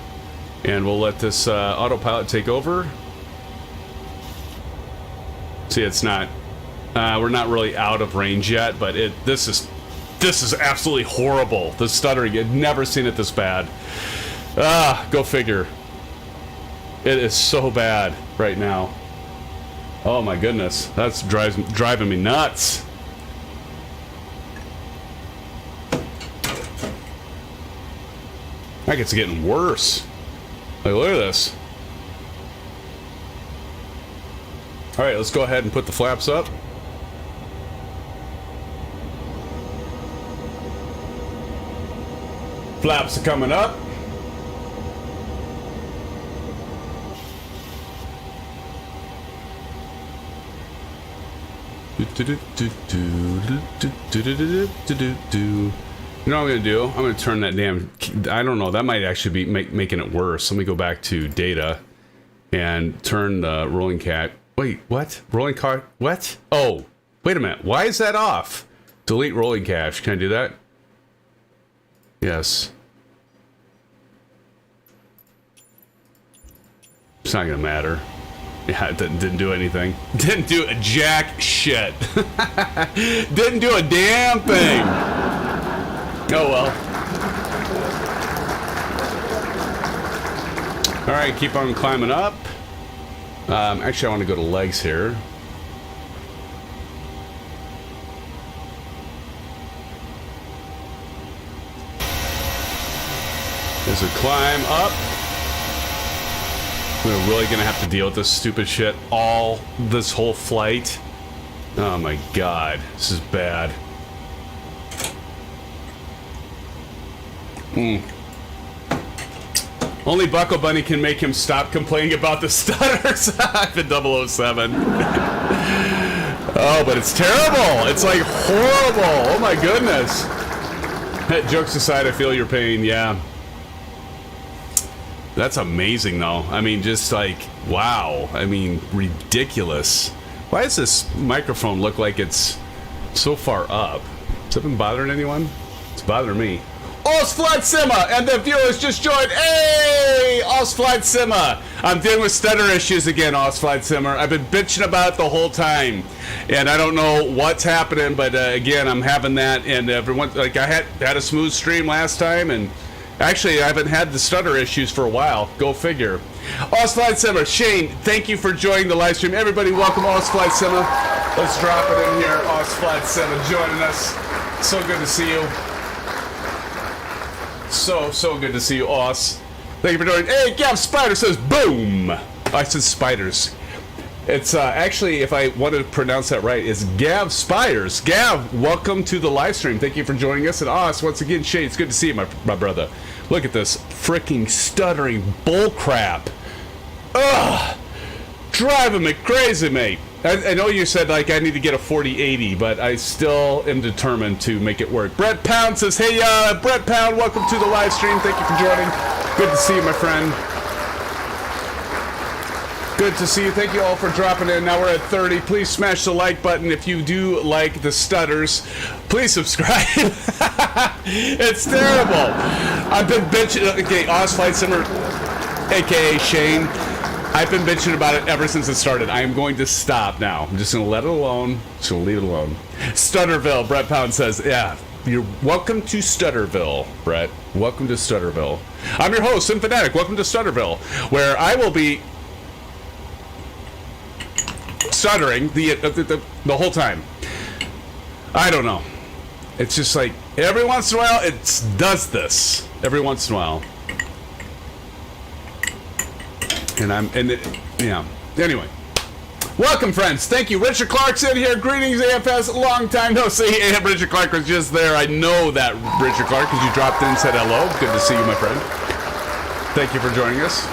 And we'll let this autopilot take over. See, it's not... we're not really out of range yet, but this is absolutely horrible. The stuttering, I've never seen it this bad. Go figure. It is so bad right now. Oh my goodness, that's driving me nuts. Like it's getting worse. Like, look at this. All right, let's go ahead and put the flaps up. Flaps are coming up. You know what I'm going to do? I'm going to turn that damn... I don't know. That might actually be making it worse. Let me go back to data and turn the rolling cat... Wait, what? Rolling car... What? Oh, wait a minute. Why is that off? Delete rolling cache. Can I do that? Yes. It's not going to matter. Yeah, it didn't do anything. Didn't do a jack shit. Didn't do a damn thing. Oh well. Alright, keep on climbing up. Actually, I want to go to legs here. There's a climb up. We're really gonna have to deal with this stupid shit this whole flight. Oh my god, this is bad. Only Buckle Bunny can make him stop complaining about the stutters. I've been 007. Oh, but it's terrible. It's like horrible. Oh my goodness. Jokes aside, I feel your pain. Yeah. That's amazing, though. I mean, just like, wow. I mean, ridiculous. Why does this microphone look like it's so far up? Has that been bothering anyone? It's bothering me. Ostflight Simma and the viewers just joined. Hey, Ostflight Simma. I'm dealing with stutter issues again, Ostflight Simma. I've been bitching about it the whole time, and I don't know what's happening, but again, I'm having that. And everyone, like, I had a smooth stream last time, and actually, I haven't had the stutter issues for a while. Go figure. Ostflight Simma, Shane, thank you for joining the live stream. Everybody, welcome Ostflight Simma. Let's drop it in here. Ostflight Simma joining us. So good to see you. So good to see you, Os. Thank you for joining. Hey, Gav Spider says boom. I said spiders. It's actually, if I want to pronounce that right, it's Gav Spiders. Gav, welcome to the live stream. Thank you for joining us. And Os, once again, Shane, it's good to see you, my brother. Look at this freaking stuttering bullcrap. Ugh, driving me crazy, mate. I know you said, like, I need to get a 4080, but I still am determined to make it work. Brett Pound says, hey, Brett Pound, welcome to the live stream. Thank you for joining. Good to see you, my friend. Good to see you. Thank you all for dropping in. Now we're at 30. Please smash the like button if you do like the stutters. Please subscribe. It's terrible. I've been bitching. Okay, Ostflight Simmer, a.k.a. Shane. I've been bitching about it ever since it started. I am going to stop now. I'm just going to let it alone. Just going to leave it alone. Stutterville, Brett Pound says, yeah, you're welcome to Stutterville, Brett. Welcome to Stutterville. I'm your host, SimFanatic. Welcome to Stutterville, where I will be stuttering the whole time. I don't know. It's just like every once in a while it does this. Every once in a while. Yeah. Anyway. Welcome, friends. Thank you. Richard Clarkson here. Greetings, AFS. Long time no see. Richard Clark was just there. I know that, Richard Clark, because you dropped in and said hello. Good to see you, my friend. Thank you for joining us.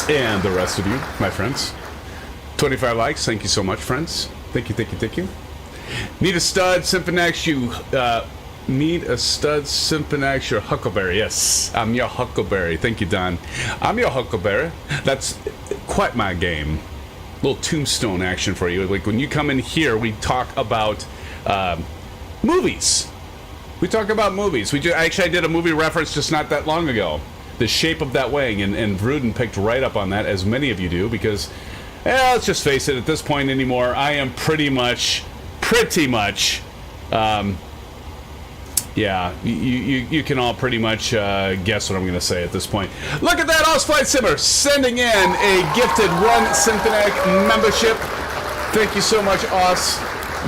And the rest of you, my friends. 25 likes. Thank you so much, friends. Thank you, thank you, thank you. Need a stud, SimFanatic, need a stud, SimFanatic, your Huckleberry. Yes, I'm your Huckleberry. Thank you, Don. I'm your Huckleberry. That's quite my game. Little tombstone action for you. Like when you come in here, we talk about movies. We talk about movies. Actually, I did a movie reference just not that long ago. The Shape of That Wing, and Vruden picked right up on that, as many of you do, because, let's just face it, at this point anymore, I am pretty much, yeah, you can all pretty much guess what I'm going to say at this point. Look at that, Osflight Simmer, sending in a gifted one SimFanatic membership. Thank you so much, Os.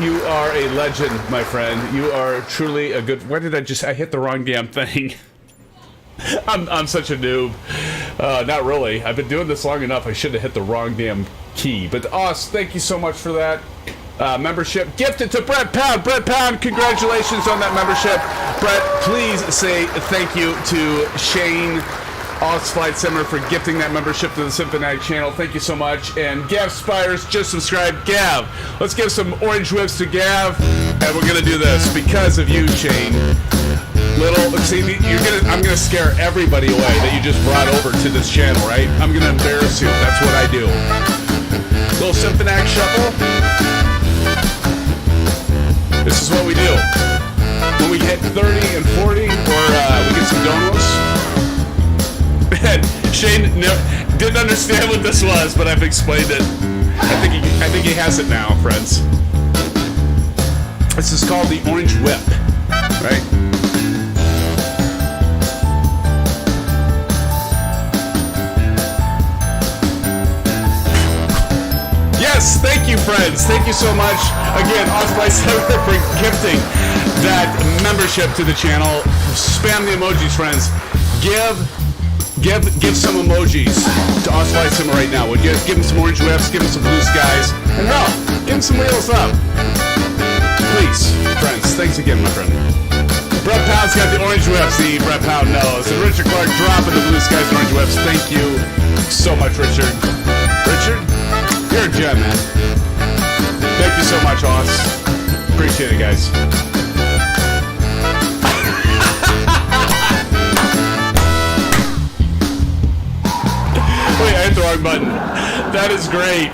You are a legend, my friend. You are truly a good... Why did I hit the wrong damn thing. I'm such a noob. Not really. I've been doing this long enough. I should have hit the wrong damn key. But Os, thank you so much for that. Membership gifted to Brett Pound. Brett Pound, congratulations on that membership. Brett, please say thank you to Shane Osflight Simmer for gifting that membership to the SimFanatic channel. Thank you so much. And Gav Spires just subscribed. Gav, let's give some orange whips to Gav. And we're gonna do this because of you, Shane. I'm gonna scare everybody away that you just brought over to this channel, right? I'm gonna embarrass you. That's what I do. Little SimFanatic shuffle. This is what we do. When we hit 30 and 40, or we get some donos. Shane didn't understand what this was, but I've explained it. I think he has it now, friends. This is called the Orange Whip, right? Yes, thank you, friends. Thank you so much. Again, Osprey Sever for gifting that membership to the channel. Spam the emojis, friends. Give some emojis to Osprey Sever right now. Would you give him some orange whips, give him some blue skies, and hell, give him some wheels up. Please, friends. Thanks again, my friend. Brett Pound's got the orange whips. The Brett Pound knows. And Richard Clark dropping the blue skies and orange whips. Thank you so much, Richard. Richard? You're a gem, man. Thank you so much, Oz. Appreciate it, guys. Wait, I hit the wrong button. That is great.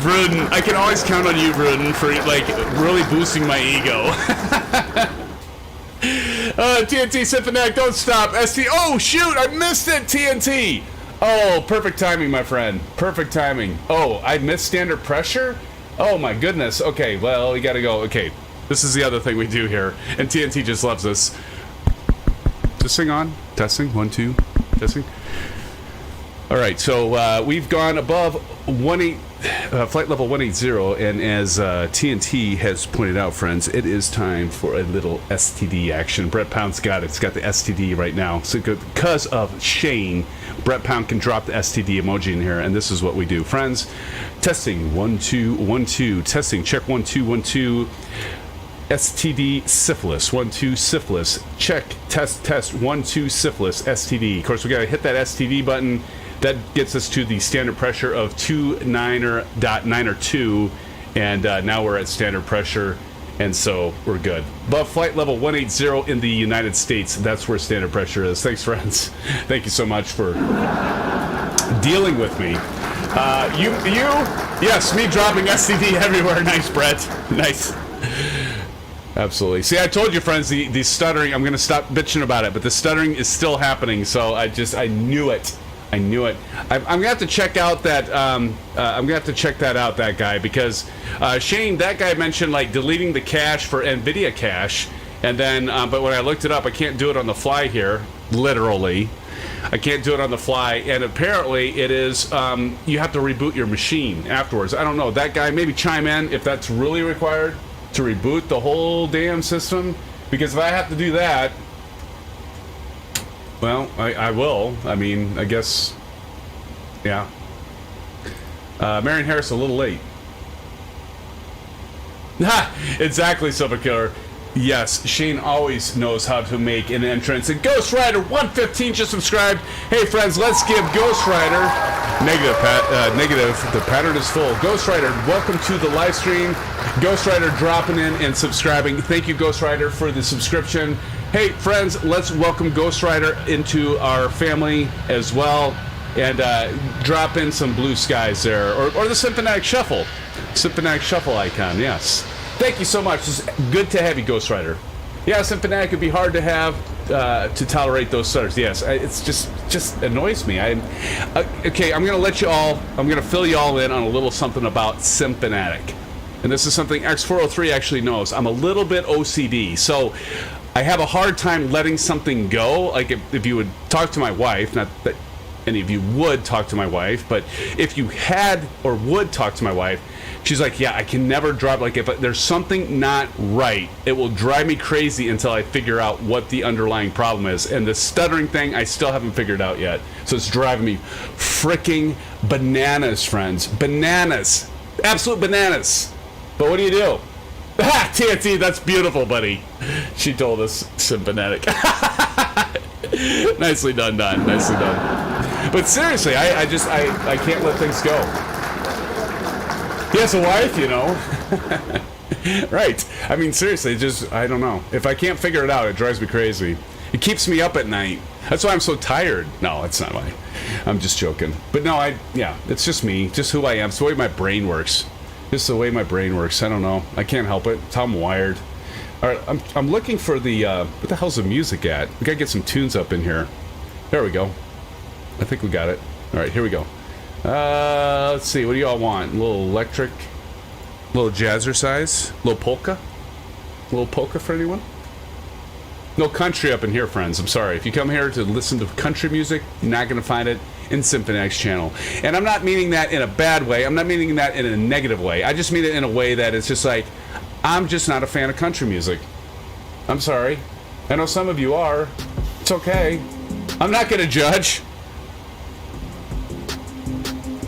Vruden, I can always count on you, Vruden, for, like, really boosting my ego. TNT SimFanatic, don't stop. Oh, shoot, I missed it, TNT. Oh, perfect timing, my friend. Perfect timing. Oh, I missed standard pressure? Oh, my goodness. Okay, well, we gotta go. Okay, this is the other thing we do here. And TNT just loves this. Testing on. Testing. 1, 2. Testing. All right, so we've gone above flight level 180, and as TNT has pointed out, friends, it is time for a little STD action. Brett Pound's got it. It's got the STD right now. So because of Shane, Brett Pound can drop the STD emoji in here, and this is what we do. Friends, testing, 1, 2, 1, 2. Testing, check, 1, 2, 1, 2. STD syphilis, 1, 2 syphilis. Check, test, 1, 2 syphilis, STD. Of course, we got to hit that STD button. That gets us to the standard pressure of 29.902, and now we're at standard pressure, and so we're good. Above flight level 180 in the United States, that's where standard pressure is. Thanks, friends. Thank you so much for dealing with me. Yes, me dropping STD everywhere. Nice, Brett. Nice. Absolutely. See, I told you, friends, the stuttering, I'm going to stop bitching about it, but the stuttering is still happening, so I knew it. I knew it. I'm gonna have to check out that. I'm gonna have to check that out. That guy, because Shane, that guy mentioned like deleting the cache for NVIDIA cache, and then but when I looked it up, I can't do it on the fly here. Literally, I can't do it on the fly, and apparently it is. You have to reboot your machine afterwards. I don't know. That guy, maybe chime in if that's really required. to reboot the whole damn system? Because if I have to do that, well, I will. I mean, I guess, yeah. Marion Harris a little late. Ha! Exactly, Silver Killer. Yes, Shane always knows how to make an entrance. And Ghost Rider 115 just subscribed. Hey friends, let's give Ghost Rider negative. The pattern is full. Ghost Rider, welcome to the live stream. Ghost Rider dropping in and subscribing. Thank you, Ghost Rider, for the subscription. Hey friends, let's welcome Ghost Rider into our family as well, and drop in some blue skies there, or the SimFanatic Shuffle. SimFanatic Shuffle icon, yes. Thank you so much. It's good to have you, Ghost Rider. Yeah, SimFanatic would be hard to have to tolerate those stutters. Yes, it's just annoys me. Okay, I'm gonna fill you all in on a little something about SimFanatic, and this is something X403 actually knows. I'm a little bit OCD, so I have a hard time letting something go. Like if you would talk to my wife, not that any of you would talk to my wife, but if you had or would talk to my wife, she's like, yeah, I can never drop, like if there's something not right, it will drive me crazy until I figure out what the underlying problem is. And the stuttering thing, I still haven't figured out yet. So it's driving me freaking bananas, friends. Bananas. Absolute bananas. But what do you do? Ha! TNT, that's beautiful, buddy. She told us, SimFanatic. Nicely done, Don. Nicely done. But seriously, I can't let things go. He has a wife, you know. Right. I mean, seriously, I don't know. If I can't figure it out, it drives me crazy. It keeps me up at night. That's why I'm so tired. No, that's not why. I'm just joking. But no, it's just me. Just who I am. It's the way my brain works. Just the way my brain works. I don't know. I can't help it. It's how I'm wired. All right, I'm looking for the, what the hell's the music at? We gotta get some tunes up in here. There we go. I think we got it. All right, here we go. Let's see. What do y'all want? A little electric, a little jazzercise, a little polka? A little polka for anyone? No country up in here, friends. I'm sorry. If you come here to listen to country music, you're not going to find it in SimFanatic's channel. And I'm not meaning that in a bad way. I'm not meaning that in a negative way. I just mean it in a way that it's just like, I'm just not a fan of country music. I'm sorry. I know some of you are. It's okay. I'm not going to judge.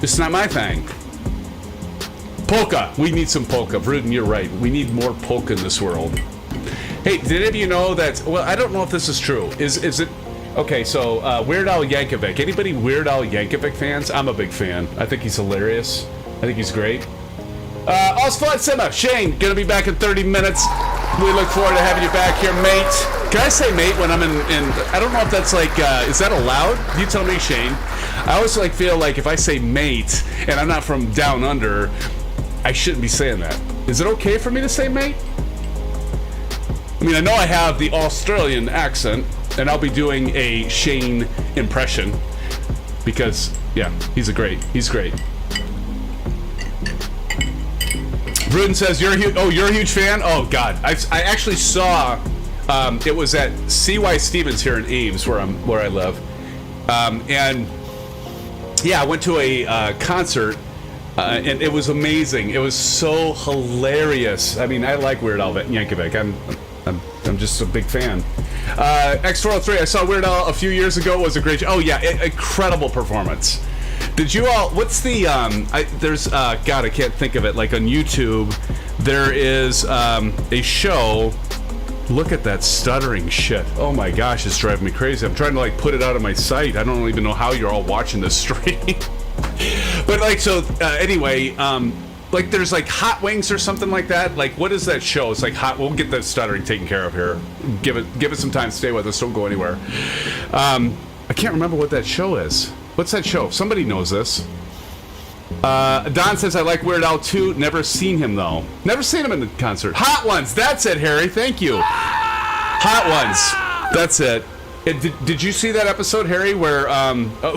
It's not my thing. Polka. We need some polka. Vruden, you're right. We need more polka in this world. Hey, did any of you know that... Well, I don't know if this is true. Is it... Okay, so Weird Al Yankovic. Anybody Weird Al Yankovic fans? I'm a big fan. I think he's hilarious. I think he's great. Osflat Sima. Shane, gonna be back in 30 minutes. We look forward to having you back here, mate. Can I say mate when I'm in I don't know if that's like, is that allowed? You tell me, Shane. I always feel like if I say mate, and I'm not from down under, I shouldn't be saying that. Is it okay for me to say mate? I mean, I know I have the Australian accent, and I'll be doing a Shane impression, because, yeah, he's great. Vruden says, you're a huge fan? Oh, God. I actually saw, it was at CY Stevens here in Ames, where I live. And, yeah, I went to a concert, and it was amazing. It was so hilarious. I mean, I like Weird Al Yankovic. I'm just a big fan. X403, I saw Weird Al a few years ago. It was a great... Oh, yeah, incredible performance. Did you all... What's the... there's... God, I can't think of it. Like, on YouTube, there is a show... Look at that stuttering shit. Oh, my gosh, it's driving me crazy. I'm trying to, put it out of my sight. I don't even know how you're all watching this stream. But, anyway... there's Hot Wings or something like that. What is that show? It's hot. We'll get the stuttering taken care of here. Give it some time. Stay with us. Don't go anywhere. I can't remember what that show is. What's that show? Somebody knows this. Don says, I like Weird Al too. Never seen him, though. Never seen him in the concert. Hot Ones. That's it, Harry. Thank you. Hot Ones. That's it. Did you see that episode, Harry, where...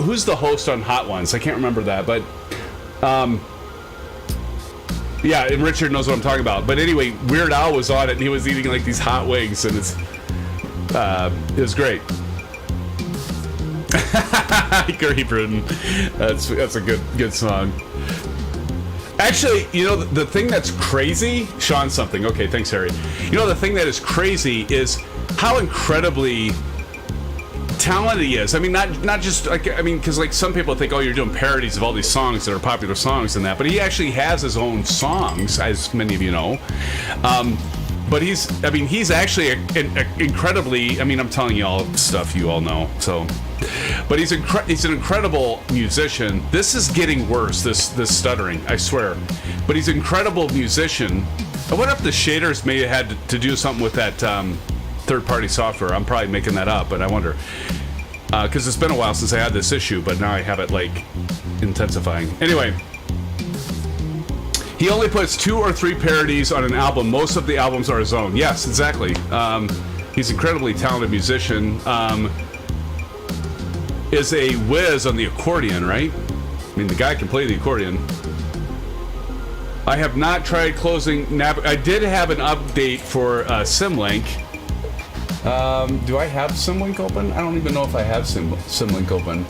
who's the host on Hot Ones? I can't remember that, but... yeah, and Richard knows what I'm talking about. But anyway, Weird Al was on it, and he was eating these hot wings, and it was great. Curry Pruden. That's a good song. Actually, you know, the thing that's crazy, Sean something. Okay, thanks, Harry. You know, the thing that is crazy is how incredibly talented he is. I mean, not just like, I mean, because like some people think, oh, you're doing parodies of all these songs that are popular songs and that, but he actually has his own songs, as many of you know. But he's actually incredibly, I mean, I'm telling you all stuff you all know, so. But he's an incredible musician. This is getting worse, this stuttering, I swear. But he's an incredible musician. I wonder if the shaders may have had to do something with that third-party software. I'm probably making that up, but I wonder. Because it's been a while since I had this issue, but now I have it, like, intensifying. Anyway. He only puts 2 or 3 parodies on an album. Most of the albums are his own. Yes, exactly. He's an incredibly talented musician. Is a whiz on the accordion, right? I mean, the guy can play the accordion. I have not tried closing I did have an update for SimLink. Do I have SimLink open? I don't even know if I have SimLink open.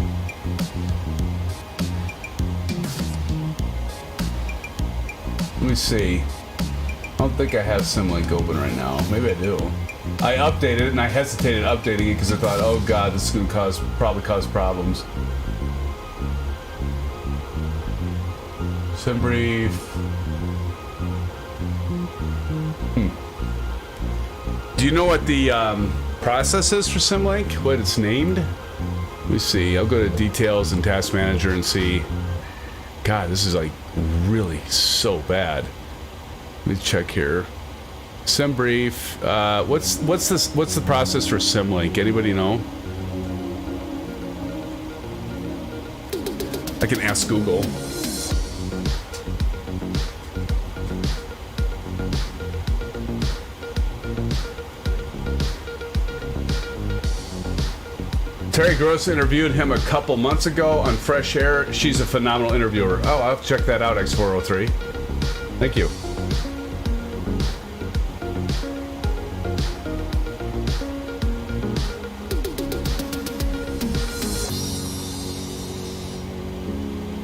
Let me see. I don't think I have SimLink open right now. Maybe I do. I updated it and I hesitated updating it because I thought, oh god, this is going to probably cause problems. SimBrief. Do you know what the process is for SimLink? What it's named? Let me see. I'll go to details and task manager and see. God, this is like really so bad. Let me check here. SimBrief. What's the process for SimLink? Anybody know? I can ask Google. Terry Gross interviewed him a couple months ago on Fresh Air. She's a phenomenal interviewer. Oh, I'll check that out, X403. Thank you.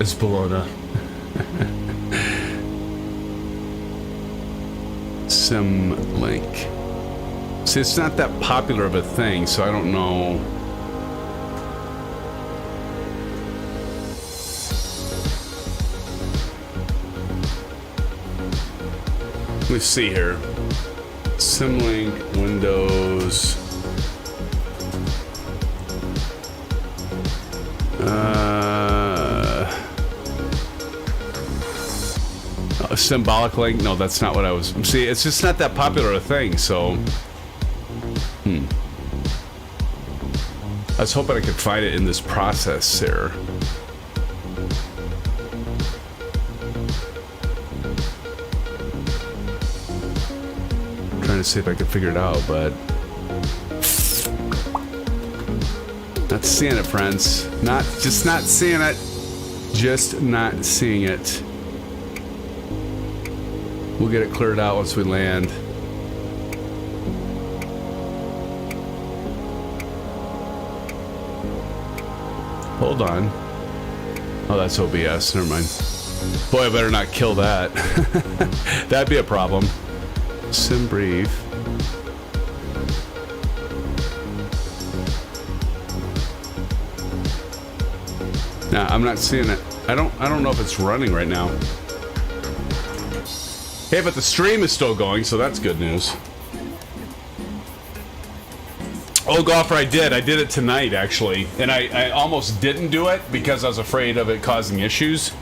It's Bologna. SimLink. See, it's not that popular of a thing, so I don't know. Let me see here. SimLink, Windows. A symbolic link? No, that's not what I was. See, it's just not that popular a thing, so. I was hoping I could find it in this process here. Trying to see if I can figure it out, but not seeing it, friends. Just not seeing it. Just not seeing it. We'll get it cleared out once we land. Hold on. Oh, that's OBS. Never mind. Boy, I better not kill that. That'd be a problem. SimBrief. Nah, I'm not seeing it. I don't know if it's running right now. Hey, but the stream is still going, so that's good news. Oh, Golfer, I did it tonight, actually. And I almost didn't do it because I was afraid of it causing issues.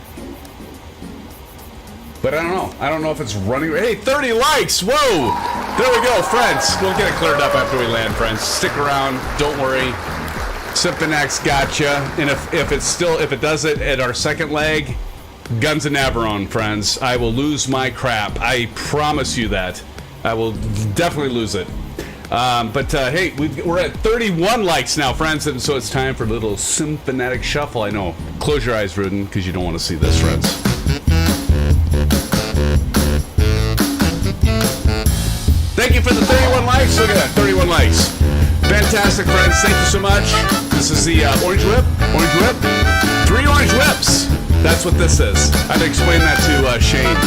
But I don't know. I don't know if it's running. Hey, 30 likes! Whoa! There we go, friends. We'll get it cleared up after we land, friends. Stick around. Don't worry. SimFanatic gotcha. And if it does it at our second leg, Guns and Navarone, friends. I will lose my crap. I promise you that. I will definitely lose it. Hey, we're at 31 likes now, friends, and so it's time for a little SimFanatic shuffle. I know. Close your eyes, Rudin, because you don't want to see this, friends. Thank you for the 31 likes. Look at that, 31 likes. Fantastic, friends. Thank you so much. This is the Orange Whip. Orange Whip. 3 orange whips. That's what this is. I've explained that to Shane.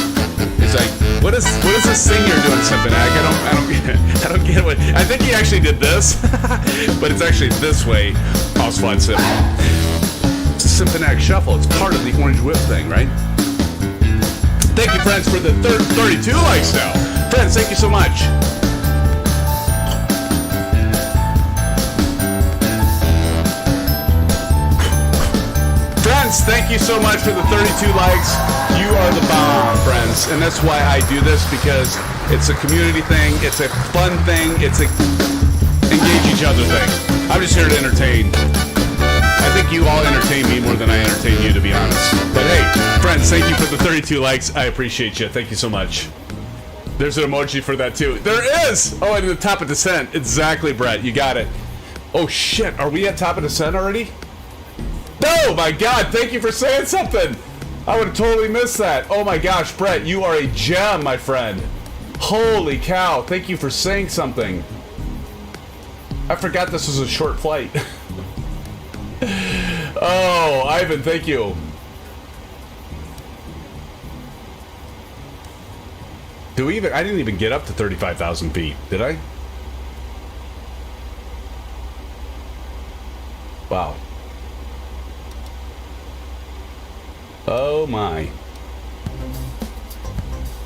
He's like, what is this thing you're doing, SimFanatic? I don't get what. I think he actually did this, but it's actually this way. Oswald Sim. It's a SimFanatic shuffle. It's part of the Orange Whip thing, right? Thank you, friends, for the 32 likes now. Friends, thank you so much. Friends, thank you so much for the 32 likes. You are the bomb, friends. And that's why I do this, because it's a community thing. It's a fun thing. It's a engage each other thing. I'm just here to entertain. I think you all entertain me more than I entertain you, to be honest. But hey, friends, thank you for the 32 likes. I appreciate you. Thank you so much. There's an emoji for that, too. There is! Oh, at the top of descent. Exactly, Brett. You got it. Oh, shit. Are we at top of descent already? Oh my God, thank you for saying something. I would have totally missed that. Oh my gosh, Brett, you are a gem, my friend. Holy cow, thank you for saying something. I forgot this was a short flight. Oh, Ivan, thank you. I didn't even get up to 35,000 feet, did I? Wow. Oh my.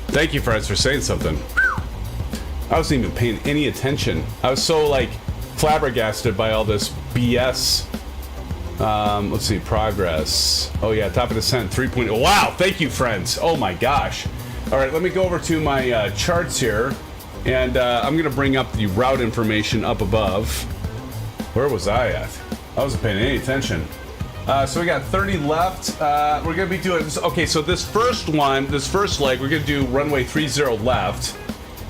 Thank you, friends, for saying something. I wasn't even paying any attention. I was so, like, flabbergasted by all this BS. Let's see, progress. Oh yeah, top of descent, 3.0. Wow, thank you, friends. Oh my gosh. All right, let me go over to my charts here. And I'm going to bring up the route information up above. Where was I at? I wasn't paying any attention. So we got 30 left. We're going to be doing... Okay, so this first leg, we're going to do runway 30 left.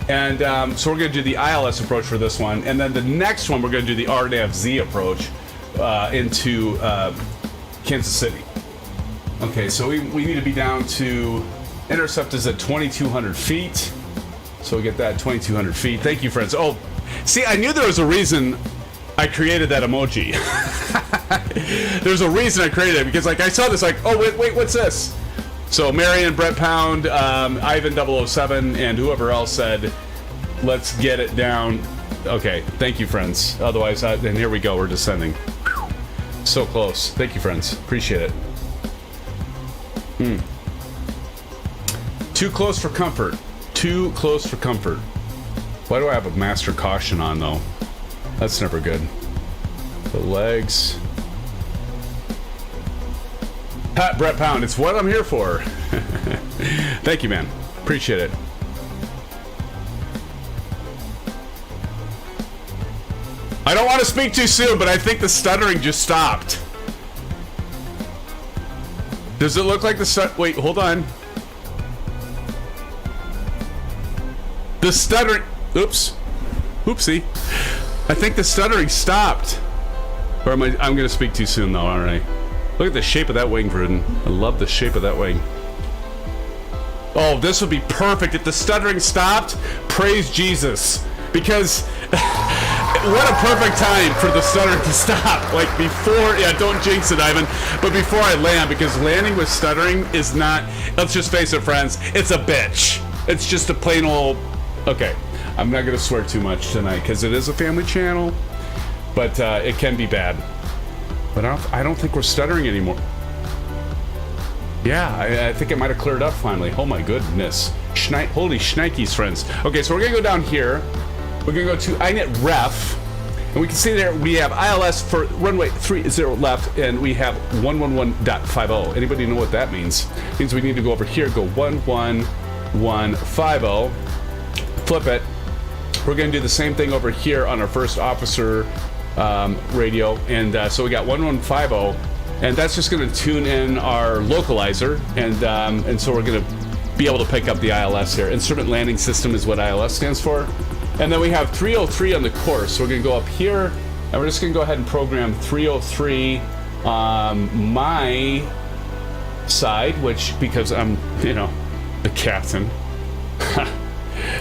And so we're going to do the ILS approach for this one. And then the next one, we're going to do the RNAV-Z approach into Kansas City. Okay, so we need to be down to... Intercept is at 2,200 feet. So we get that 2,200 feet. Thank you, friends. Oh, see, I knew there was a reason I created that emoji. There's a reason I created it, because like I saw this, like, oh wait, what's this? So Marion, Brett Pound, Ivan 007, and whoever else said, let's get it down. Okay, thank you, friends. Otherwise, then here we go, we're descending. So close. Thank you, friends. Appreciate it. Too close for comfort. Too close for comfort. Why do I have a master caution on, though? That's never good. The legs. Pat Brett Pound, it's what I'm here for. Thank you, man. Appreciate it. I don't want to speak too soon, but I think the stuttering just stopped. Does it look like the wait, hold on. The stuttering... Oops. Oopsie. I think the stuttering stopped. Or am I'm going to speak too soon, though, aren't I? Look at the shape of that wing, Vruden. I love the shape of that wing. Oh, this would be perfect if the stuttering stopped. Praise Jesus. Because what a perfect time for the stuttering to stop. Like before... Yeah, don't jinx it, Ivan. But before I land, because landing with stuttering is not... Let's just face it, friends. It's a bitch. It's just a plain old... Okay. I'm not going to swear too much tonight because it is a family channel, but it can be bad. But I don't think we're stuttering anymore. Yeah, I think it might have cleared up finally. Oh my goodness. Holy shnikes, friends. Okay, so we're going to go down here. We're going to go to INET ref. And we can see there we have ILS for runway 30 left, and we have 111.50. Anybody know what that means? It means we need to go over here, go 11150. Flip it. We're going to do the same thing over here on our first officer radio, and so we got 1150, and that's just going to tune in our localizer, and so we're going to be able to pick up the ILS here. Instrument Landing System is what ILS stands for, and then we have 303 on the course. So we're going to go up here, and we're just going to go ahead and program 303 my side, which because I'm the captain.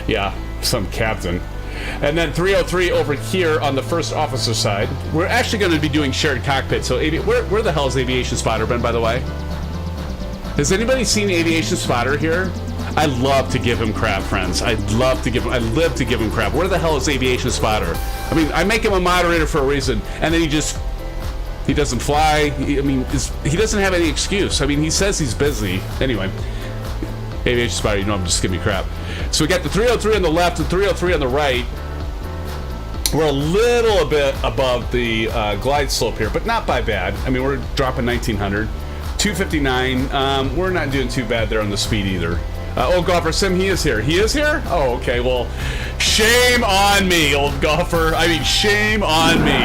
Yeah, some captain. And then 303 over here on the first officer side. We're actually going to be doing shared cockpit. So where the hell is Aviation Spotter been, by the way? Has anybody seen Aviation Spotter here? I love to give him crap, friends. I live to give him crap. Where the hell is Aviation Spotter? I mean, I make him a moderator for a reason, and then he doesn't fly. He doesn't have any excuse. I mean, he says he's busy. Anyway, Aviation Spotter, I'm just giving me crap. So we got the 303 on the left and 303 on the right. We're a little bit above the glide slope here, but not by bad. I mean, we're dropping 1900. 259. We're not doing too bad there on the speed either. Old golfer Sim, he is here. He is here? Oh, okay. Well, shame on me, old golfer. I mean, shame on me.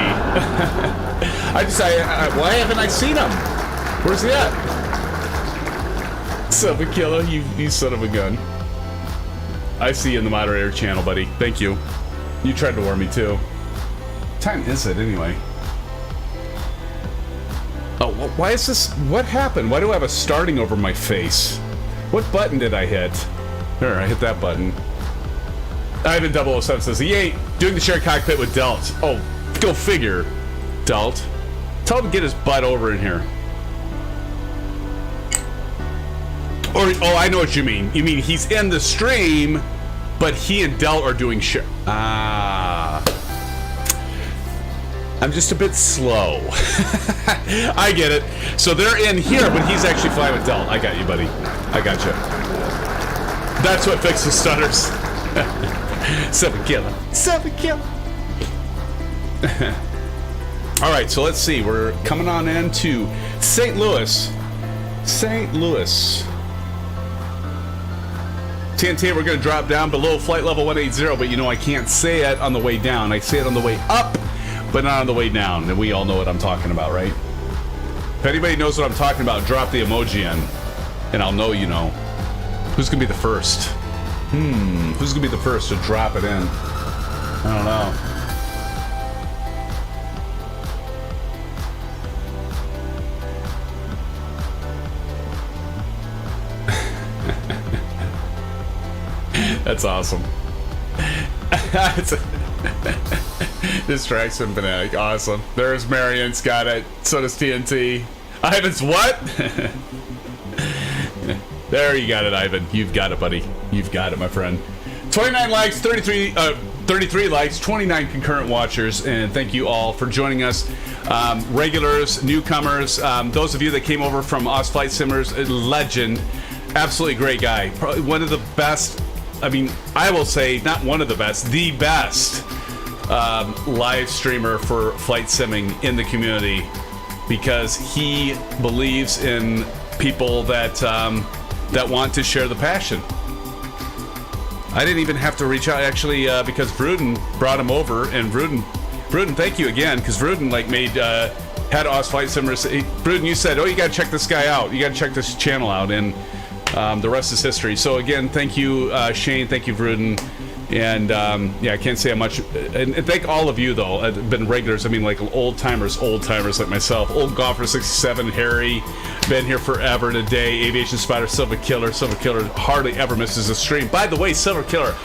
Why haven't I seen him? Where's he at? Son of a killer, you son of a gun. I see you in the moderator channel, buddy. Thank you. You tried to warn me too. What time is it anyway? Oh, why is this? What happened? Why do I have a starting over my face? What button did I hit? There, I hit that button. Ivan 007 says, yay, doing the shared cockpit with Delt. Oh, go figure, Delt. Tell him to get his butt over in here. Or, oh, I know what you mean. You mean he's in the stream, but he and Delt are doing share. Ah. I'm just a bit slow. I get it. So they're in here, but he's actually flying with Delt. I got you, buddy. I got you. That's what fixes stutters. 7 killer. 7 killer. All right, so let's see. We're coming on into St. Louis. St. Louis. TNT, we're going to drop down below flight level 180, but I can't say it on the way down. I say it on the way up, but not on the way down. And we all know what I'm talking about, right? If anybody knows what I'm talking about, drop the emoji in, and I'll know you know. Who's going to be the first? Who's going to be the first to drop it in? I don't know. That's awesome. Distraction fanatic, awesome. There's Marion's got it. So does TNT. Ivan's what? There, you got it, Ivan. You've got it, buddy. You've got it, my friend. 29 likes, 33 likes, 29 concurrent watchers, and thank you all for joining us. Regulars, newcomers, those of you that came over from Oz Flight Simmers, legend, absolutely great guy. Probably one of the best. I mean, I will say, not one of the best, the best live streamer for flight simming in the community, because he believes in people that that want to share the passion. I didn't even have to reach out, actually, because Vruden brought him over, and Vruden, thank you again, because Vruden had Oz Flight Simmers. Vruden, you said, oh, you got to check this guy out. You got to check this channel out, and the rest is history. So again, thank you, Shane. Thank you, Vruden. And yeah, I can't say how much. And thank all of you, though. I've been regulars. I mean, like old timers like myself. Old Golfer 67, Harry, been here forever today. Aviation Spider, Silver Killer hardly ever misses a stream. By the way, Silver Killer,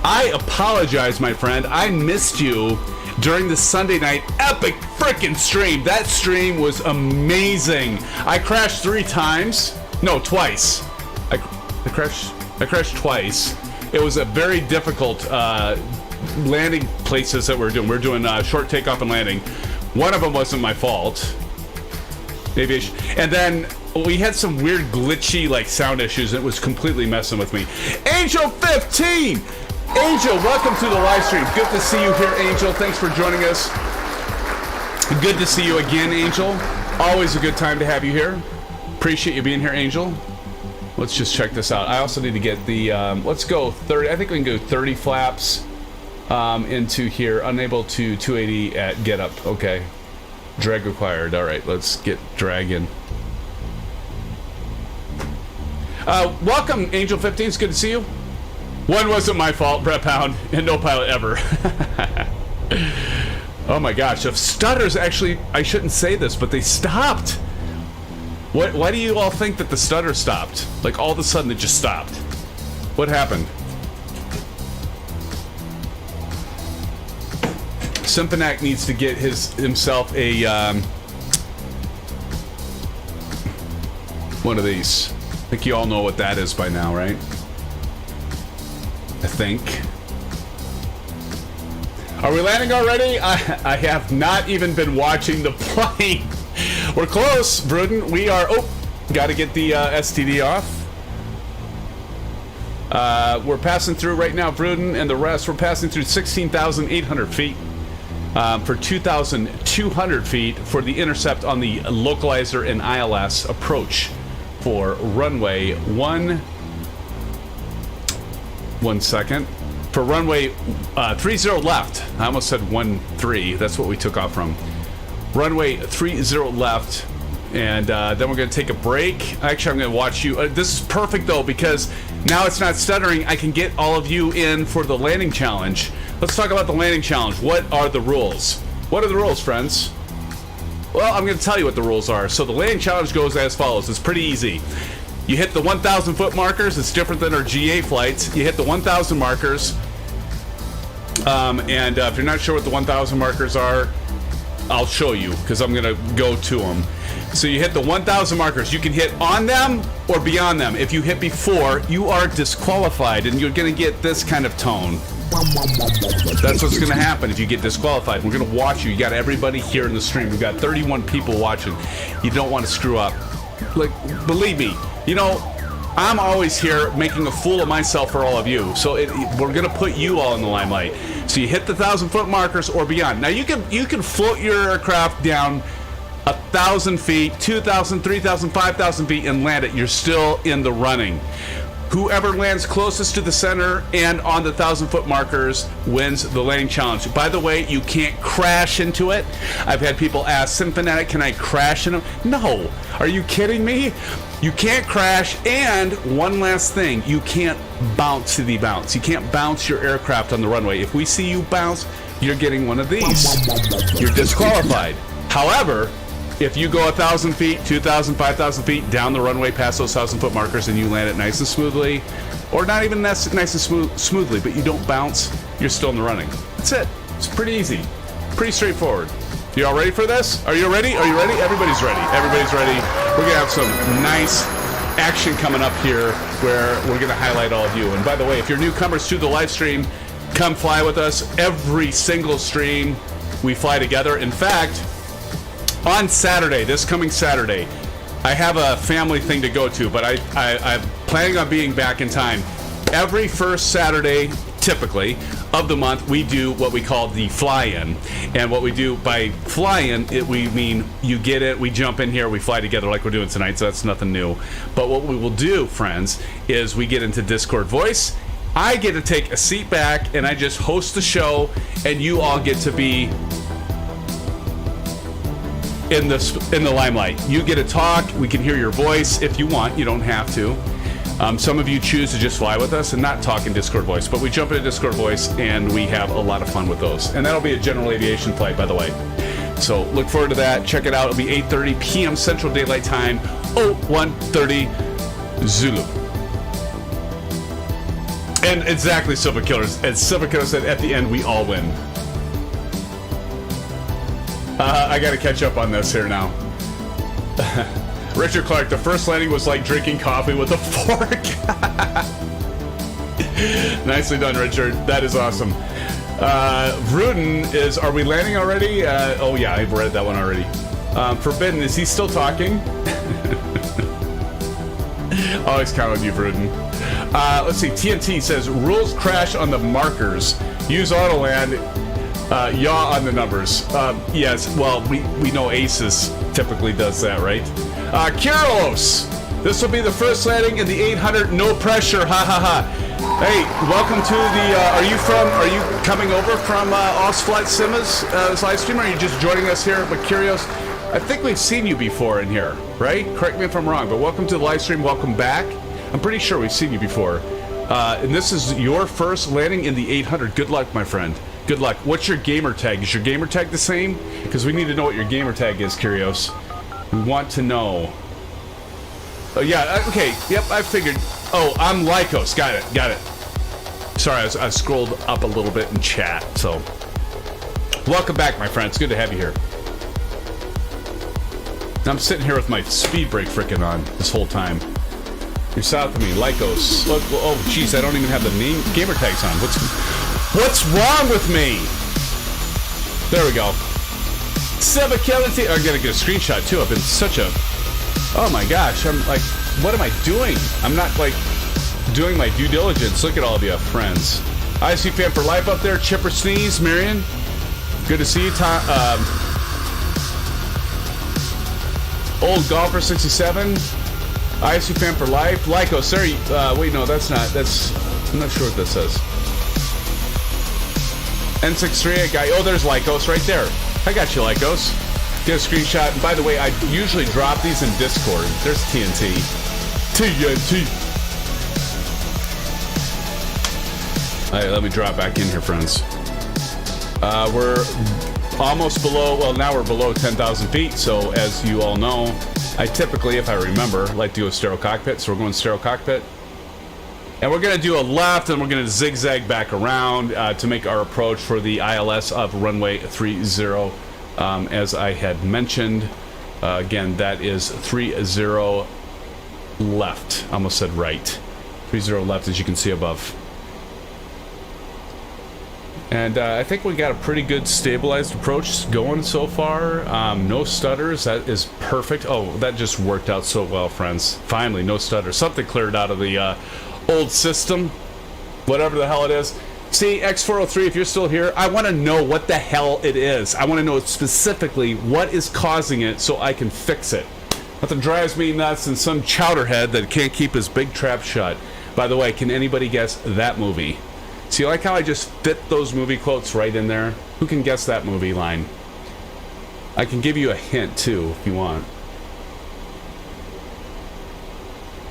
I apologize, my friend. I missed you during the Sunday night epic freaking stream. That stream was amazing. I crashed 3 times. No, twice. I crashed twice. It was a very difficult landing places that we're doing. We're doing short takeoff and landing. One of them wasn't my fault. Aviation. And then we had some weird glitchy sound issues. It was completely messing with me. Angel 15! Angel, welcome to the live stream. Good to see you here, Angel. Thanks for joining us. Good to see you again, Angel. Always a good time to have you here. Appreciate you being here, Angel. Let's just check this out. I also need to get the, let's go 30, I think we can go 30 flaps into here. Unable to 280 at get up. Okay. Drag required. All right, let's get drag in. Welcome, Angel 15. It's good to see you. One wasn't my fault, Brett Pound, and no pilot ever. Oh my gosh, if stutters actually, I shouldn't say this, but they stopped. Why do you all think that the stutter stopped? Like all of a sudden it just stopped. What happened? SimFanatic needs to get himself a one of these. think you all know what that is by now, right? I think. Are we landing already? I have not even been watching the plane. We're close, Bruden. We are... Oh, got to get the STD off. We're passing through right now, Bruden, and the rest. We're passing through 16,800 feet for 2,200 feet for the intercept on the localizer and ILS approach for runway 1 second. For runway 30 left. I almost said 13. That's what we took off from. Runway 30 left. And then we're going to take a break. Actually, I'm going to watch you. This is perfect, though, because now it's not stuttering. I can get all of you in for the landing challenge. Let's talk about the landing challenge. What are the rules? What are the rules, friends? Well, I'm going to tell you what the rules are. So the landing challenge goes as follows. It's pretty easy. You hit the 1,000 foot markers. It's different than our GA flights. You hit the 1,000 markers. And if you're not sure what the 1,000 markers are, I'll show you because I'm going to go to them. So you hit the 1,000 markers. You can hit on them or beyond them. If you hit before, you are disqualified, and you're going to get this kind of tone. That's what's going to happen if you get disqualified. We're going to watch you. You got everybody here in the stream. We've got 31 people watching. You don't want to screw up. Like, believe me, you know, I'm always here making a fool of myself for all of you. So we're going to put you all in the limelight. So you hit the 1,000 foot markers or beyond. Now you can float your aircraft down 1,000 feet, 2,000, 3,000, 5,000 feet and land it. You're still in the running. Whoever lands closest to the center and on the 1,000 foot markers wins the landing challenge. By the way, you can't crash into it. I've had people ask, SimFanatic, can I crash in them? No. Are you kidding me? You can't crash. And one last thing, you can't bounce to the bounce. You can't bounce your aircraft on the runway. If we see you bounce, you're getting one of these. You're disqualified. However, if you go 1,000 feet, 2,000, 5,000 feet down the runway past those 1,000 foot markers and you land it nice and smoothly, or not even nice and smoothly, but you don't bounce, you're still in the running. That's it. It's pretty easy. Pretty straightforward. You all ready for this? Are you ready? Are you ready? Everybody's ready. Everybody's ready. We're going to have some nice action coming up here where we're going to highlight all of you. And by the way, if you're newcomers to the live stream, come fly with us. Every single stream we fly together. In fact, on Saturday, this coming Saturday, I have a family thing to go to, but I'm planning on being back in time. Every first Saturday, typically, of the month, we do what we call the fly-in. And what we do by fly-in, we mean you get it, we jump in here, we fly together like we're doing tonight, so that's nothing new. But what we will do, friends, is we get into Discord voice. I get to take a seat back, and I just host the show, and you all get to be in the limelight. You get to talk. We can hear your voice if you want. You don't have to. Some of you choose to just fly with us and not talk in Discord voice, but we jump into Discord voice and we have a lot of fun with those. And that'll be a general aviation flight, by the way. So look forward to that. Check it out. It'll be 8:30 p.m. Central Daylight Time, 0130 Zulu. And exactly, Silver Killers. As Silver Killer said, at the end, we all win. I got to catch up on this here now. Richard Clark, the first landing was like drinking coffee with a fork. Nicely done, Richard. That is awesome. Vruden is, are we landing already? Oh yeah, I've read that one already. Forbidden, is he still talking? Always count on you, Vruden. Let's see, TNT says, rules crash on the markers. Use Autoland. Yaw on the numbers. Yes, well, we know ACES typically does that, right? Kyros, this will be the first landing in the 800, no pressure, ha ha ha. Hey, welcome to the, are you coming over from Oz Flight Simas live stream, or are you just joining us here? But Kyros, I think we've seen you before in here, right? Correct me if I'm wrong, but welcome to the live stream, welcome back. I'm pretty sure we've seen you before. And this is your first landing in the 800. Good luck, my friend. Good luck. What's your gamer tag? Is your gamer tag the same? Because we need to know what your gamer tag is, Kyrios. We want to know. Oh, yeah. Okay. Yep, I figured. Oh, I'm Lycos. Got it. Got it. Sorry, I scrolled up a little bit in chat. So, welcome back, my friend. It's good to have you here. I'm sitting here with my speed brake frickin' on this whole time. You're south of me. Lycos. Look, oh, jeez, I don't even have the name gamer tags on. What's wrong with me? There we go. Sevakility. I'm gonna get a screenshot too. I've been such a. Oh my gosh. I'm like, what am I doing? I'm not like doing my due diligence. Look at all of you friends. IC fan for life up there. Chipper Sneeze, Marion. Good to see you. Old Golfer 67. IC fan for life. Lycos. Sorry. Wait, no, that's not. That's. I'm not sure what this says. N63, I got you. Oh, there's Lycos right there. I got you, Lycos. Get a screenshot. And by the way, I usually drop these in Discord. There's TNT. TNT. All right, let me drop back in here, friends. We're almost below, well, now we're below 10,000 feet. So as you all know, I typically, if I remember, like to go stereo cockpit. So we're going stereo cockpit. And we're going to do a left, and we're going to zigzag back around to make our approach for the ILS of runway 30. As I had mentioned, again, that is 30 left. I almost said right. 30 left, as you can see above. And I think we got a pretty good stabilized approach going so far. No stutters. That is perfect. Oh, that just worked out so well, friends. Finally, no stutters. Something cleared out of the old system, whatever the hell it is. See, X403, if you're still here, I want to know what the hell it is. I want to know specifically what is causing it so I can fix it. Nothing drives me nuts than some chowderhead that can't keep his big trap shut. By the way, can anybody guess that movie? See, like how I just fit those movie quotes right in there? Who can guess that movie line? I can give you a hint, too, if you want.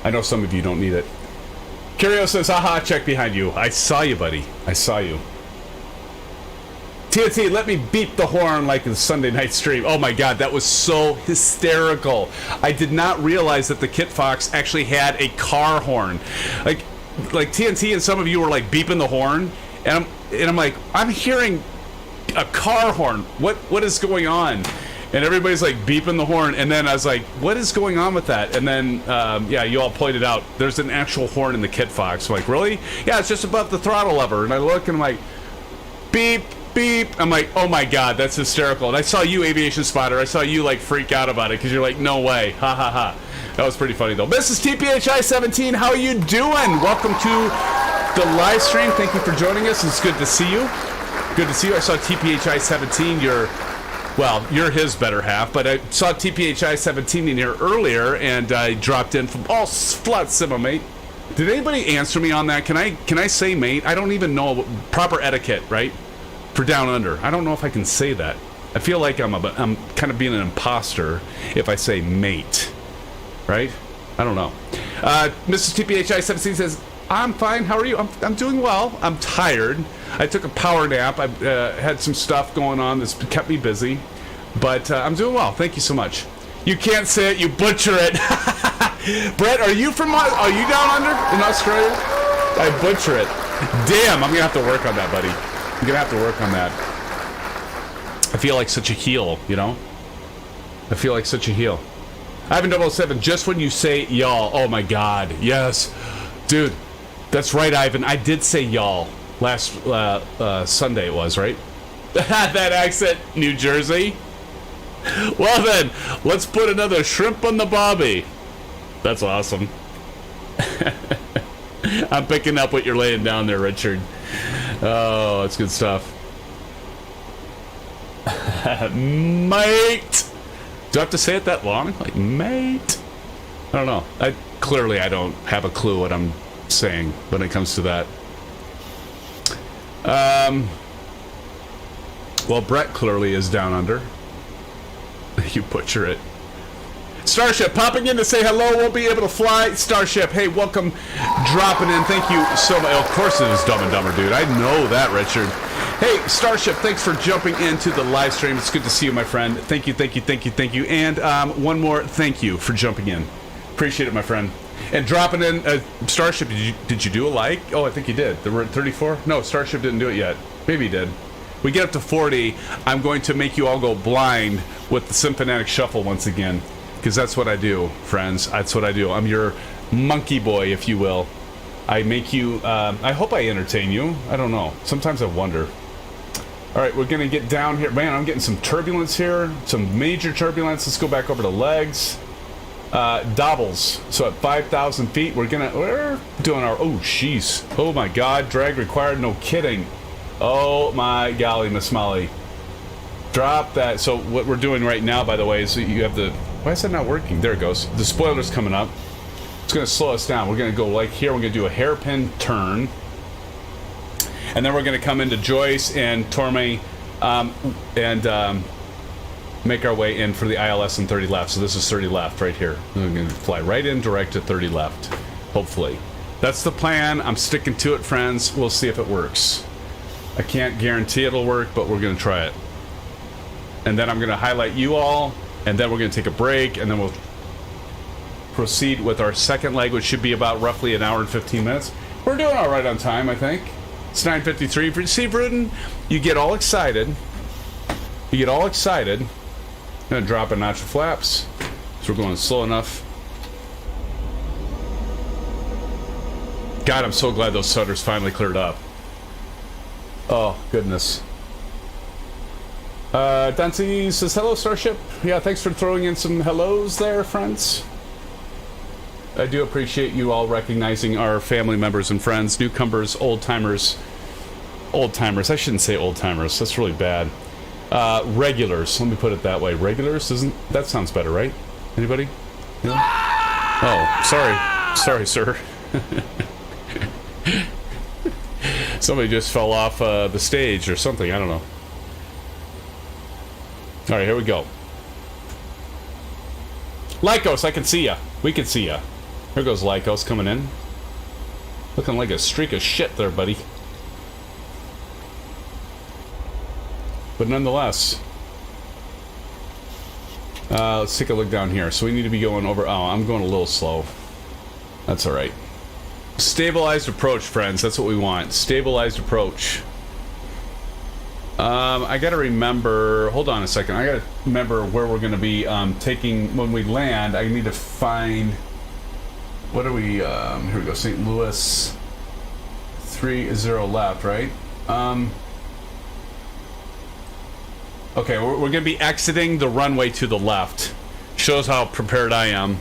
I know some of you don't need it. Curio says, haha, check behind you. I saw you, buddy. I saw you. TNT, let me beat the horn like the Sunday night stream. Oh my god, that was so hysterical. I did not realize that the Kit Fox actually had a car horn. Like TNT and some of you were like beeping the horn, and I'm like, I'm hearing a car horn. What is going on? And everybody's like beeping the horn, and then I was like, what is going on with that? And then, yeah, you all pointed out, there's an actual horn in the Kit Fox. I'm like, really? Yeah, it's just above the throttle lever. And I look, and I'm like, beep, beep. I'm like, oh my god, that's hysterical. And I saw you, Aviation Spotter, I saw you like freak out about it, because you're like, no way, ha ha ha. That was pretty funny, though. Mrs. TPHI17, how are you doing? Welcome to the live stream. Thank you for joining us. It's good to see you. Good to see you. I saw TPHI17, you're his better half, but I saw TPHI17 in here earlier, and I dropped in from flat sima, mate. Did anybody answer me on that? Can I say mate? I don't even know proper etiquette, right? For down under. I don't know if I can say that. I feel like I'm kind of being an imposter if I say mate, right? I don't know. Mrs. TPHI17 says, I'm fine. How are you? I'm doing well. I'm tired. I took a power nap. I had some stuff going on that's kept me busy, but I'm doing well. Thank you so much. You can't say it. You butcher it. Brett, are you down under in Australia? I butcher it. Damn, I'm gonna have to work on that, buddy. I'm gonna have to work on that. I feel like such a heel, you know? I feel like such a heel. Ivan 007, just when you say y'all, oh my god, yes. Dude, that's right, Ivan. I did say y'all last Sunday it was, right? That accent, New Jersey. Well then, let's put another shrimp on the bobby. That's awesome. I'm picking up what you're laying down there, Richard. Oh, that's good stuff. Mate! Do I have to say it that long? Like, mate? I don't know. Clearly I don't have a clue what I'm saying when it comes to that. Well, Brett clearly is down under. You butcher it. Starship popping in to say hello. Won't be able to fly. Starship, hey, welcome. Dropping in. Thank you so much. Of course it is Dumb and Dumber, dude. I know that, Richard. Hey, Starship, thanks for jumping into the live stream. It's good to see you, my friend. Thank you, thank you, thank you, thank you. And one more thank you for jumping in. Appreciate it, my friend. And dropping in, Starship, did you do a like? Oh, I think you did. We're at 34? No, Starship didn't do it yet. Maybe he did. We get up to 40, I'm going to make you all go blind with the SimFanatic Shuffle once again. Because that's what I do, friends. That's what I do. I'm your monkey boy, if you will. I make you, I hope I entertain you. I don't know. Sometimes I wonder. All right, we're going to get down here. Man, I'm getting some turbulence here. Some major turbulence. Let's go back over to legs. Doubles. So at 5,000 feet, we're doing our, oh, jeez. Oh, my God. Drag required. No kidding. Oh, my golly, Miss Molly. Drop that. So what we're doing right now, by the way, is you have the, why is that not working? There it goes. The spoiler's coming up. It's going to slow us down. We're going to go like here. We're going to do a hairpin turn. And then we're going to come into Joyce and Torme and make our way in for the ILS and 30 left. So this is 30 left right here. We're going to fly right in direct to 30 left, hopefully. That's the plan. I'm sticking to it, friends. We'll see if it works. I can't guarantee it'll work, but we're going to try it. And then I'm going to highlight you all, and then we're going to take a break, and then we'll proceed with our second leg, which should be about roughly an hour and 15 minutes. We're doing all right on time, I think. It's 9:53. See, Bruden, you get all excited. You get all excited. I'm going to drop a notch of flaps. So we're going slow enough. God, I'm so glad those stutters finally cleared up. Oh, goodness. Dancy says, hello, Starship. Yeah, thanks for throwing in some hellos there, friends. I do appreciate you all recognizing our family members and friends, newcomers, old-timers. Old-timers. I shouldn't say old-timers. That's really bad. Regulars. Let me put it that way. Regulars? That sounds better, right? Anybody? No? Oh, sorry. Sorry, sir. Somebody just fell off the stage or something. I don't know. All right, here we go. Lycos, I can see ya. We can see ya. Here goes Lycos coming in. Looking like a streak of shit there, buddy. But nonetheless. Let's take a look down here. So we need to be going over... Oh, I'm going a little slow. That's all right. Stabilized approach, friends. That's what we want. Stabilized approach. I gotta remember... Hold on a second. I gotta remember where we're going to be taking... When we land, I need to find... What are we... here we go. St. Louis. 30 left, right? Okay, we're going to be exiting the runway to the left. Shows how prepared I am.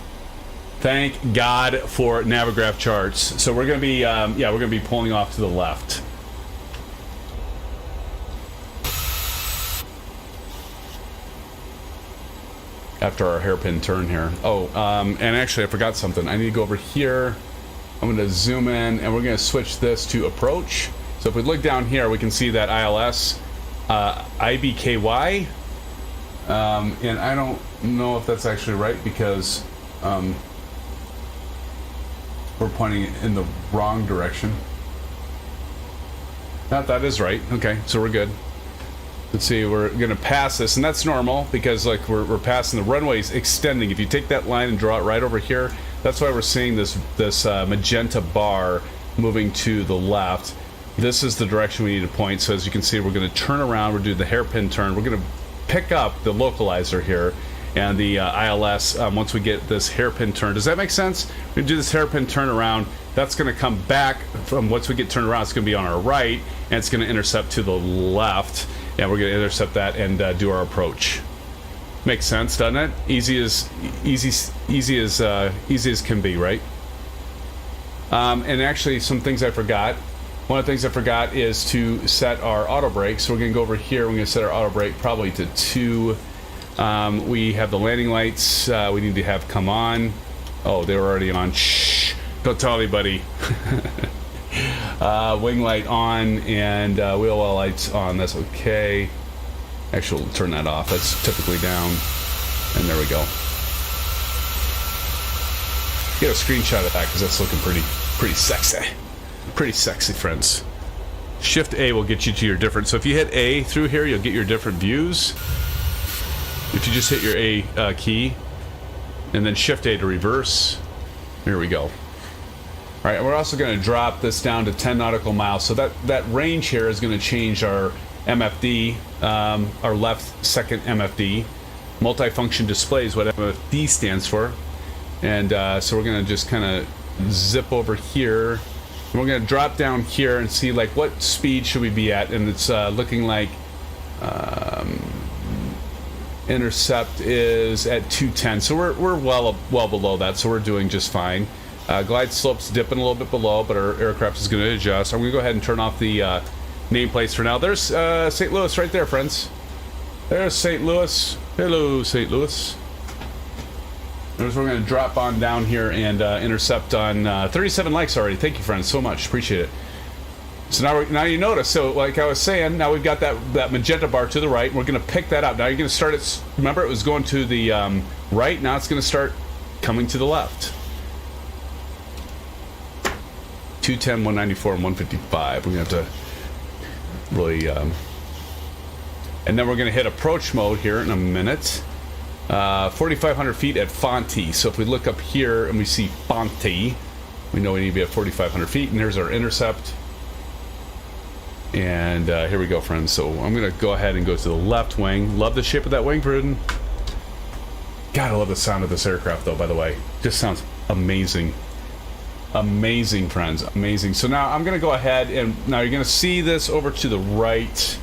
Thank God for Navigraph charts. So we're going to be... yeah, we're going to be pulling off to the left. After our hairpin turn here. Oh, and actually I forgot something. I need to go over here. I'm going to zoom in and we're going to switch this to approach. So if we look down here, we can see that ILS, IBKY. And I don't know if that's actually right because we're pointing in the wrong direction. That is right. Okay, so we're good. Let's see, we're going to pass this, and that's normal because like we're passing the runways extending. If you take that line and draw it right over here, that's why we're seeing this magenta bar moving to the left. This is the direction we need to point. So as you can see, we're going to turn around. We're doing the hairpin turn. We're going to pick up the localizer here and the ILS once we get this hairpin turn. Does that make sense? We're going to do this hairpin turn around. That's going to come back from once we get turned around. It's going to be on our right, and it's going to intercept to the left. And we're going to intercept that and do our approach. Makes sense, doesn't it? Easy as can be, right? And actually, some things I forgot. One of the things I forgot is to set our auto brake. So we're going to go over here. We're going to set our auto brake probably to 2. We have the landing lights. We need to have come on. Oh, they were already on. Shh! Don't tell anybody. Wing light on and wheel well lights on. That's okay. Actually, we'll turn that off. That's typically down. And there we go. Get a screenshot of that because that's looking pretty sexy. Pretty sexy, friends. Shift A will get you to your different. So if you hit A through here, you'll get your different views. If you just hit your A key and then Shift A to reverse. Here we go. All right, we're also going to drop this down to 10 nautical miles. So that range here is going to change our MFD, our left second MFD. Multifunction display is what MFD stands for. And so we're going to just kind of zip over here. And we're going to drop down here and see like what speed should we be at, and it's looking like intercept is at 210, so we're well below that, so we're doing just fine. Glide slope's dipping a little bit below, but our aircraft is going to adjust. I'm going to go ahead and turn off the nameplates for now. There's St. Louis right there, friends. There's St. Louis. Hello, St. Louis. There's where we're going to drop on down here and intercept on 37 likes already. Thank you, friends, so much. Appreciate it. So now you notice, so like I was saying, now we've got that magenta bar to the right, and we're going to pick that up. Now you're going to start it, remember it was going to the right, now it's going to start coming to the left. 210, 194, and 155. We're going to have to really... and then we're going to hit approach mode here in a minute. 4,500 feet at Fonte. So if we look up here and we see Fonte, we know we need to be at 4,500 feet, and here's our intercept. And here we go, friends. So I'm going to go ahead and go to the left wing. Love the shape of that wing, Pruden. God, I love the sound of this aircraft, though, by the way. Just sounds amazing. Amazing, friends. Amazing. So now I'm going to go ahead, and now you're going to see this over to the right.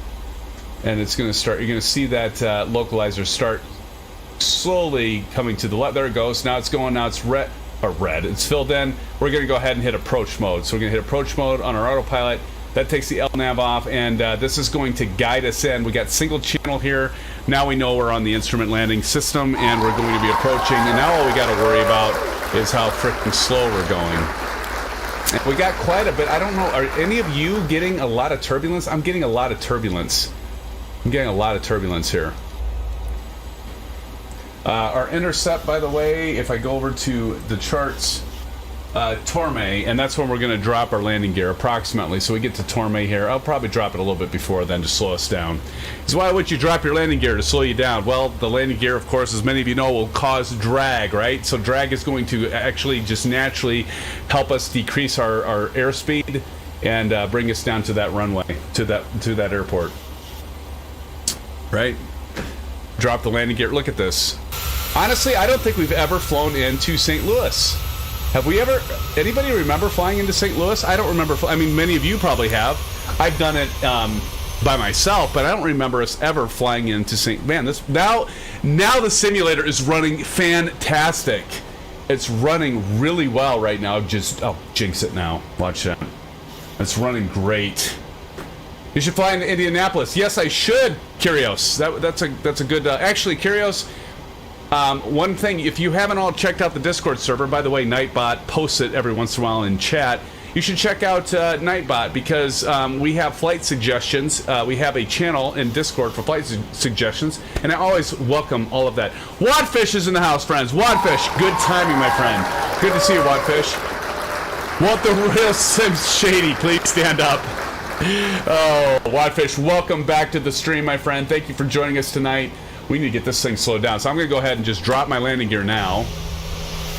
And it's going to start, you're going to see that localizer start slowly coming to the left. There it goes. Now it's going, now it's red. It's filled in. We're going to go ahead and hit approach mode. So we're going to hit approach mode on our autopilot. That takes the LNAV off, and this is going to guide us in. We got single channel here. Now we know we're on the instrument landing system, and we're going to be approaching. And now all we got to worry about is how freaking slow we're going. And we got quite a bit. I don't know. Are any of you getting a lot of turbulence? I'm getting a lot of turbulence. I'm getting a lot of turbulence here. Our intercept, by the way, if I go over to the charts, Torme, and that's when we're going to drop our landing gear approximately. So we get to Torme here. I'll probably drop it a little bit before then to slow us down. So why would you drop your landing gear to slow you down? Well, the landing gear, of course, as many of you know, will cause drag, right? So drag is going to actually just naturally help us decrease our airspeed and bring us down to that runway, to that airport, right? Drop the landing gear. Look at this. Honestly, I don't think we've ever flown into St. Louis. Have we ever, anybody remember flying into St. Louis? I don't remember, I mean, many of you probably have. I've done it by myself, but I don't remember us ever flying into St. Man, this, now the simulator is running fantastic. It's running really well right now. Just, oh, jinx it now. Watch that. It's running great. You should fly into Indianapolis. Yes, I should, Kyrios. That's a good, actually, Kyrios, one thing, if you haven't all checked out the Discord server, by the way, Nightbot posts it every once in a while in chat. You should check out Nightbot because we have flight suggestions. We have a channel in Discord for flight suggestions, and I always welcome all of that. Wadfish is in the house, friends. Wadfish, good timing, my friend. Good to see you, Wadfish. Want the real Sim Shady, please stand up. Oh, Wadfish, welcome back to the stream, my friend. Thank you for joining us tonight. We need to get this thing slowed down. So I'm going to go ahead and just drop my landing gear now.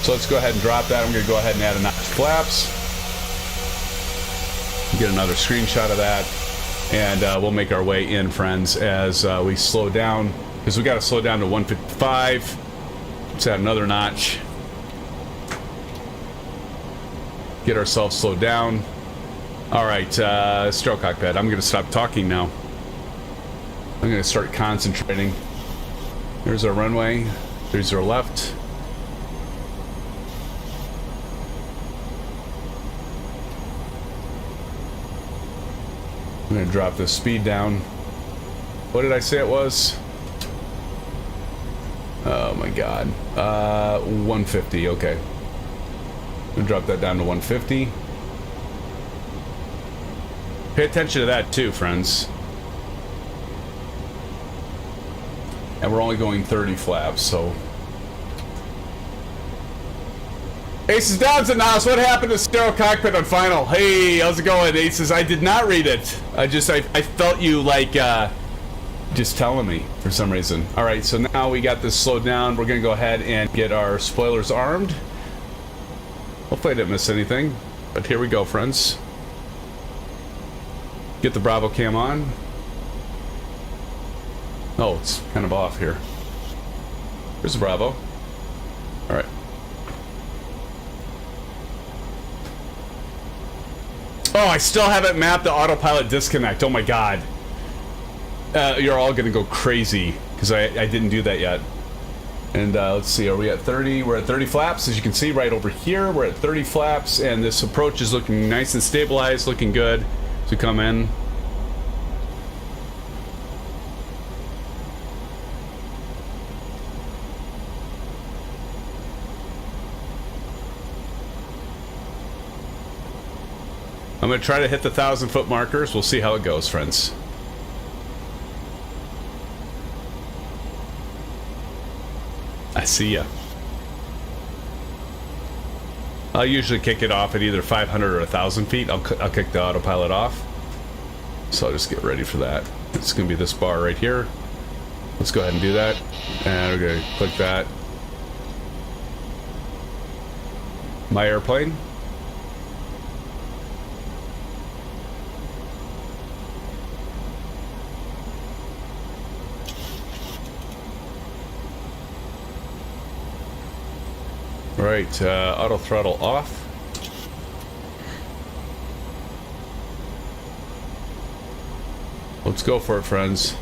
So let's go ahead and drop that. I'm going to go ahead and add a notch flaps. Get another screenshot of that. And we'll make our way in, friends, as we slow down. Because we got to slow down to 155. Let's add another notch. Get ourselves slowed down. All right, stroke cockpit. I'm going to stop talking now. I'm going to start concentrating. There's our runway. There's our left. I'm going to drop the speed down. What did I say it was? Oh my god. 150, okay. I'm going to drop that down to 150. Pay attention to that too, friends. And we're only going 30 flaps, so. Aces Downs in the house. What happened to Stereo Cockpit on final? Hey, how's it going, Aces? I did not read it. I felt you like just telling me for some reason. All right, so now we got this slowed down. We're gonna go ahead and get our spoilers armed. Hopefully I didn't miss anything, but here we go, friends. Get the Bravo cam on. Oh, it's kind of off here. Here's the Bravo. All right. Oh, I still haven't mapped the autopilot disconnect. Oh my god. You're all gonna go crazy because I didn't do that yet. And let's see, are we at 30? We're at 30 flaps. As you can see right over here, we're at 30 flaps, and this approach is looking nice and stabilized, looking good to come in. I'm going to try to hit the 1,000-foot markers. We'll see how it goes, friends. I see ya. I'll usually kick it off at either 500 or 1,000 feet. I'll kick the autopilot off. So I'll just get ready for that. It's going to be this bar right here. Let's go ahead and do that. And we're going to click that. My airplane. Right, auto throttle off. Let's go for it, friends.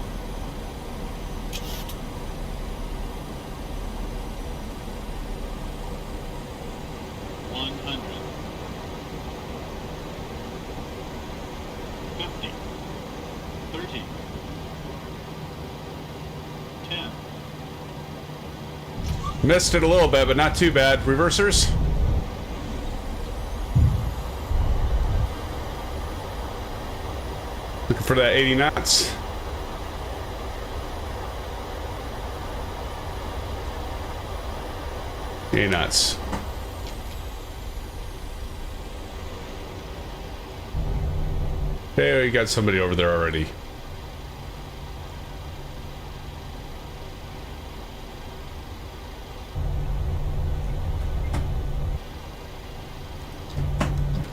Missed it a little bit, but not too bad. Reversers. Looking for that 80 knots. Hey, knots. Hey, we got somebody over there already.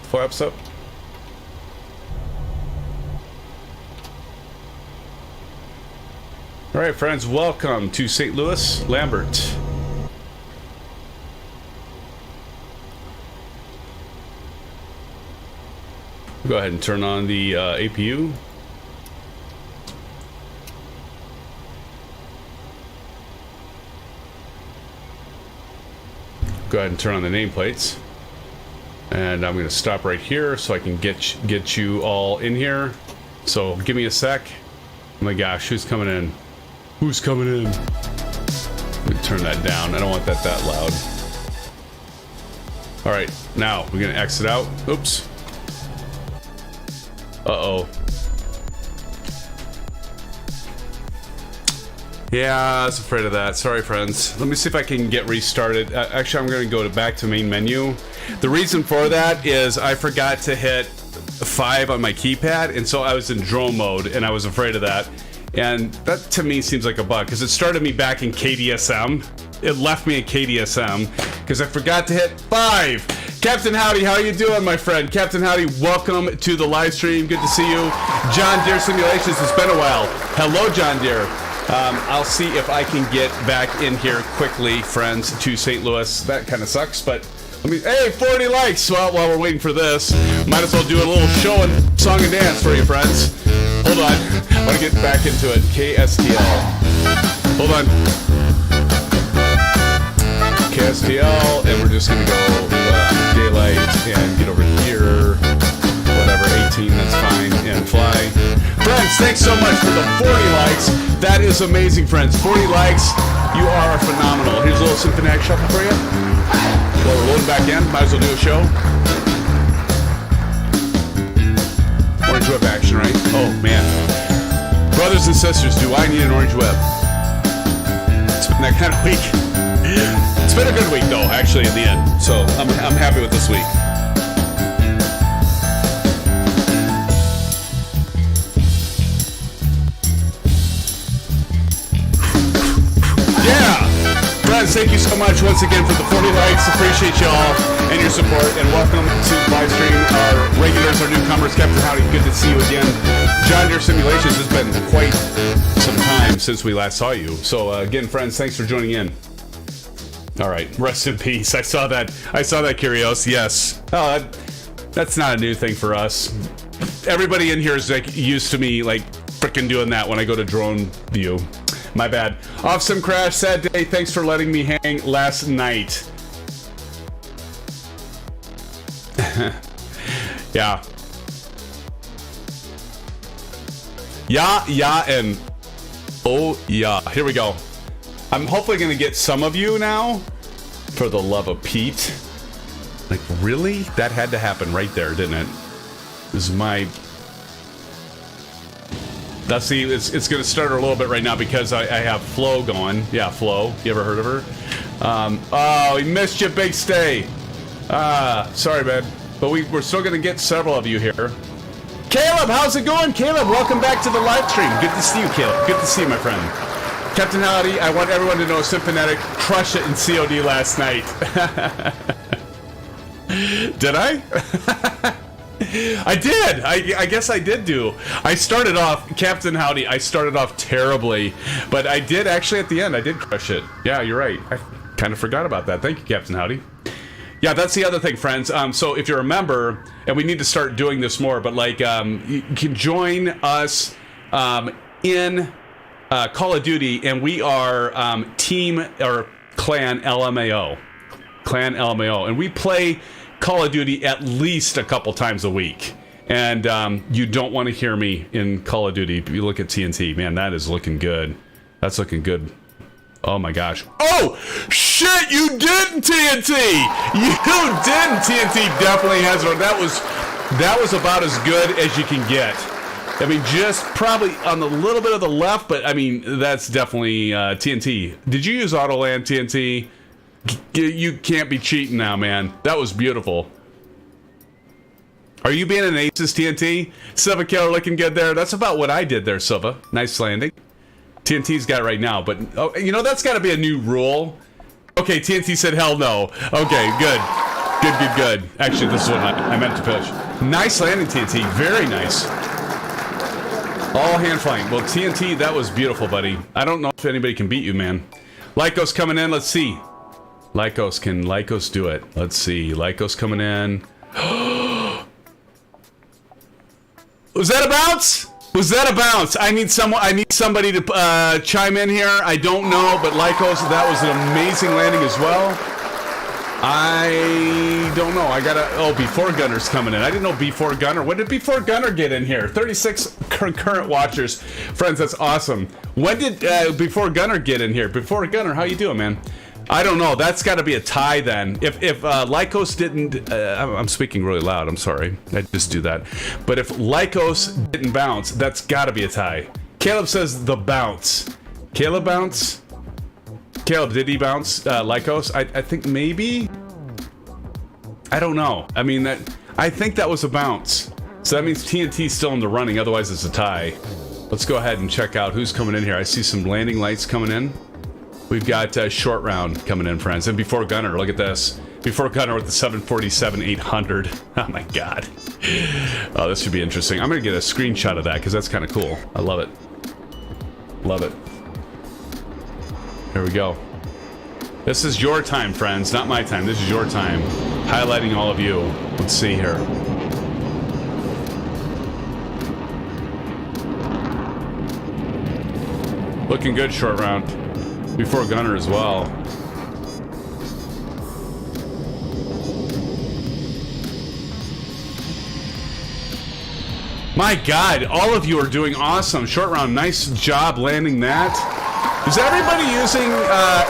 Flaps up. All right, friends, welcome to St. Louis, Lambert. Go ahead and turn on the APU. Go ahead and turn on the nameplates. And I'm going to stop right here so I can get you all in here. So give me a sec. Oh my gosh, who's coming in? Who's coming in? Let me turn that down. I don't want that loud. All right, now we're going to exit out. Oops. Uh-oh. Yeah, I was afraid of that. Sorry, friends. Let me see if I can get restarted. Actually, I'm going to go back to main menu. The reason for that is I forgot to hit 5 on my keypad, and so I was in drone mode, and I was afraid of that. And that, to me, seems like a bug, because it started me back in KDSM. It left me in KDSM, because I forgot to hit 5. Captain Howdy, how are you doing, my friend? Captain Howdy, welcome to the live stream. Good to see you. John Deere Simulations, it's been a while. Hello, John Deere. I'll see if I can get back in here quickly, friends, to St. Louis. That kind of sucks, but let me. Hey, 40 likes. Well, while we're waiting for this, might as well do a little show and song and dance for you, friends. Hold on. I want to get back into it. KSTL. Hold on. KSTL, and we're just going to go daylight and get over here. Whatever, 18, that's fine, and fly. Friends, thanks so much for the 40 likes. That is amazing, friends. 40 likes. You are phenomenal. Here's a little SimFanatic shuffle for you. Well, we're loading back in. Might as well do a show. Orange Web action, right? Oh, man. Brothers and sisters, do I need an Orange Web? It's been that kind of week. It's been a good week, though, actually, in the end. So I'm happy with this week. Thank you so much once again for the 40 likes. Appreciate you all and your support. And welcome to Livestream. Our regulars, our newcomers. Captain Howdy, good to see you again. John Deere Simulations, has been quite some time since we last saw you. So again, friends, thanks for joining in. All right, rest in peace. I saw that, Curios. Yes. Oh, That's not a new thing for us. Everybody in here is like used to me like freaking doing that when I go to drone view. My bad. Off Sim Crash, sad day. Thanks for letting me hang last night. Yeah. Yeah, and oh yeah. Here we go. I'm hopefully gonna get some of you now. For the love of Pete. Like, really? That had to happen right there, didn't it? This is my... Let's see, it's going to start a little bit right now because I have Flo going. Yeah, Flo. You ever heard of her? Oh, we missed you, Big Stay. Sorry, man. But we're still going to get several of you here. Caleb, how's it going? Caleb, welcome back to the live stream. Good to see you, Caleb. Good to see you, my friend. Captain Howdy, I want everyone to know SimFanatic crushed it in COD last night. Did I? I did. I guess I did do. I started off, Captain Howdy, I started off terribly, but I did actually at the end, I did crush it. Yeah, you're right. I kind of forgot about that. Thank you, Captain Howdy. Yeah, that's the other thing, friends. So if you remember, and we need to start doing this more, but like you can join us in Call of Duty, and we are team or clan LMAO. Clan LMAO. And we play Call of Duty at least a couple times a week. And you don't want to hear me in Call of Duty. You look at TNT, man, that is looking good. That's looking good. Oh my gosh. Oh, shit, you didn't, TNT! You didn't, TNT definitely has one. That was about as good as you can get. I mean, just probably on the little bit of the left, but I mean, that's definitely TNT. Did you use Autoland, TNT? You can't be cheating now, man. That was beautiful. Are you being an aces, TNT? Silva Killer looking good there. That's about what I did there, Silva. Nice landing. TNT's got it right now, but oh, you know, that's got to be a new rule. Okay, TNT said hell no. Okay, good. Good. Actually, this is what I meant to pitch. Nice landing, TNT. Very nice. All hand flying. Well, TNT, that was beautiful, buddy. I don't know if anybody can beat you, man. Lycos coming in. Let's see. Lycos, can Lycos do it? Let's see. Lycos coming in. Was that a bounce? Was that a bounce? I need somebody to chime in here. I don't know, but Lycos, that was an amazing landing as well. I don't know. Oh, Before Gunner's coming in. I didn't know Before Gunner. When did Before Gunner get in here? 36 concurrent watchers. Friends, that's awesome. When did Before Gunner get in here? Before Gunner, how you doing, man? I don't know. That's got to be a tie then. If Lycos didn't... I'm speaking really loud. I'm sorry. I just do that. But if Lycos didn't bounce, that's got to be a tie. Caleb says the bounce. Caleb bounce? Caleb, did he bounce Lycos? I think maybe? I don't know. I mean, I think that was a bounce. So that means TNT's still in the running. Otherwise, it's a tie. Let's go ahead and check out who's coming in here. I see some landing lights coming in. We've got Short Round coming in, friends. And Before Gunner, look at this. Before Gunner with the 747-800. Oh, my God. Oh, this should be interesting. I'm going to get a screenshot of that because that's kind of cool. I love it. Love it. Here we go. This is your time, friends, not my time. This is your time. Highlighting all of you. Let's see here. Looking good, Short Round. Before Gunner as well. My God, all of you are doing awesome. Short Round, nice job landing that. Is everybody using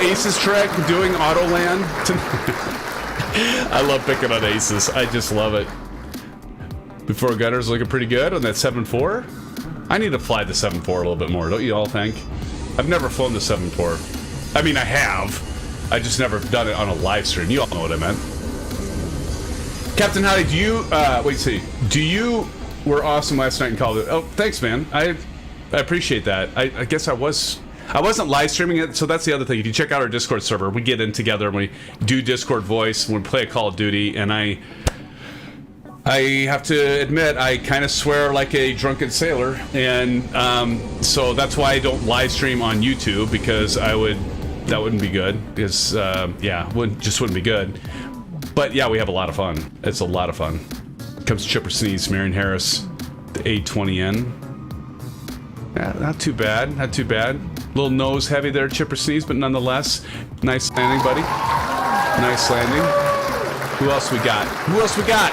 Ace's trick, doing auto land? I love picking on Aces. I just love it. Before Gunner's looking pretty good on that 7.4. I need to fly the 7.4 a little bit more, don't you all think? I've never flown the 7.4. I mean, I have. I just never done it on a live stream. You all know what I meant. Captain Howdy, do you... wait, see. Do you... were awesome last night in Call of Duty. Oh, thanks, man. I appreciate that. I guess I wasn't live streaming it, so that's the other thing. If you check out our Discord server, we get in together and we do Discord voice when we play a Call of Duty, and I have to admit, I kind of swear like a drunken sailor, and so that's why I don't live stream on YouTube, because that wouldn't be good, because yeah, just wouldn't be good. But yeah, we have a lot of fun. It's a lot of fun. Comes Chipper Sneeze, Marion Harris, the A20N. Yeah, not too bad, not too bad. Little nose heavy there, Chipper Sneeze, but nonetheless, nice landing, buddy. Nice landing. Who else we got? Who else we got?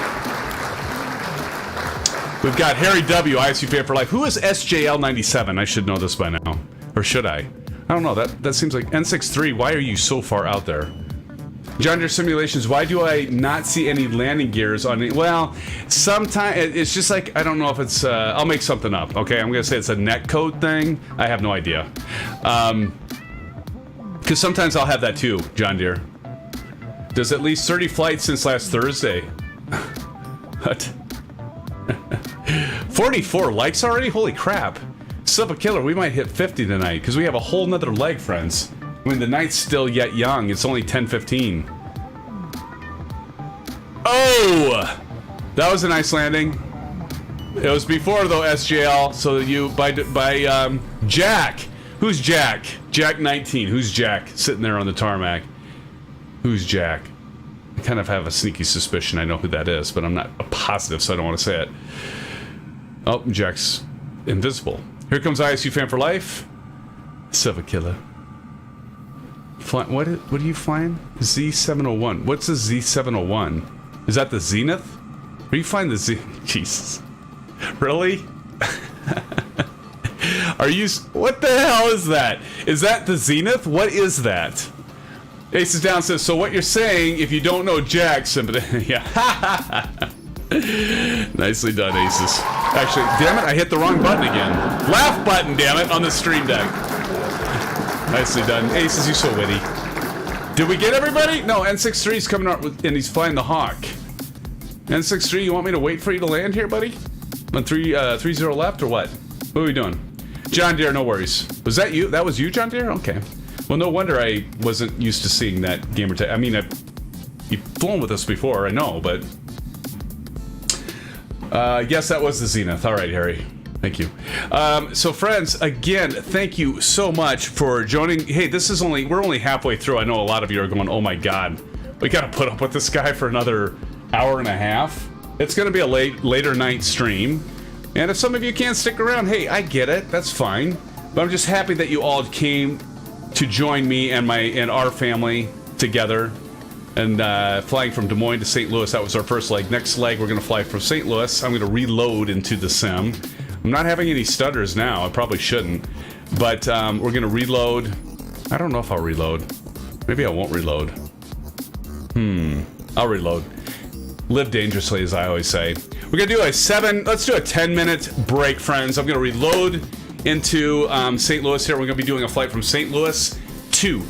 We've got Harry W, ISU fan for life. Who is SJL97? I should know this by now. Or should I? I don't know. That seems like N63. Why are you so far out there? John Deere Simulations, why do I not see any landing gears on it? Well, sometimes it's just like, I don't know if it's, I'll make something up, okay? I'm going to say it's a netcode thing. I have no idea. Because sometimes I'll have that too, John Deere. Does at least 30 flights since last Thursday. What? 44 likes already? Holy crap. Sub a killer, we might hit 50 tonight, because we have a whole nother leg, friends. When the night's still yet young, it's only 10:15. Oh! That was a nice landing. It was before, though, SJL, so you, by Jack. Who's Jack? Jack 19. Who's Jack? Sitting there on the tarmac. Who's Jack? I kind of have a sneaky suspicion I know who that is, but I'm not positive, so I don't want to say it. Oh, Jack's invisible. Here comes ISU fan for life. Silva killer. What are you flying? Z701. What's the Z701? Is that the Zenith? Where you flying the Z? Jesus. Really? Are you? What the hell is that? Is that the Zenith? What is that? Aces Down says, so what you're saying, if you don't know Jack, yeah. Nicely done, Aces. Actually, damn it, I hit the wrong button again. Laugh button, damn it, on the stream deck. Nicely done. Aces, you're so witty. Did we get everybody? No, N63 is coming out with, and he's flying the Hawk. N63, you want me to wait for you to land here, buddy? On 30 left, or what? What are we doing? John Deere, no worries. Was that you? That was you, John Deere? Okay. Well, no wonder I wasn't used to seeing that gamer tag. I mean, you've flown with us before, I know, but... yes, that was the Zenith. All right, Harry. Thank you. So, friends, again, thank you so much for joining. Hey, we're only halfway through. I know a lot of you are going, oh my God, we got to put up with this guy for another hour and a half. It's going to be a later night stream. And if some of you can't stick around, hey, I get it. That's fine. But I'm just happy that you all came to join me and our family together. And flying from Des Moines to St. Louis, that was our first leg. Next leg, we're going to fly from St. Louis. I'm going to reload into the sim. I'm not having any stutters now. I probably shouldn't. But we're going to reload. I don't know if I'll reload. Maybe I won't reload. I'll reload. Live dangerously, as I always say. We're going to do let's do a 10-minute break, friends. I'm going to reload into St. Louis here. We're going to be doing a flight from St. Louis to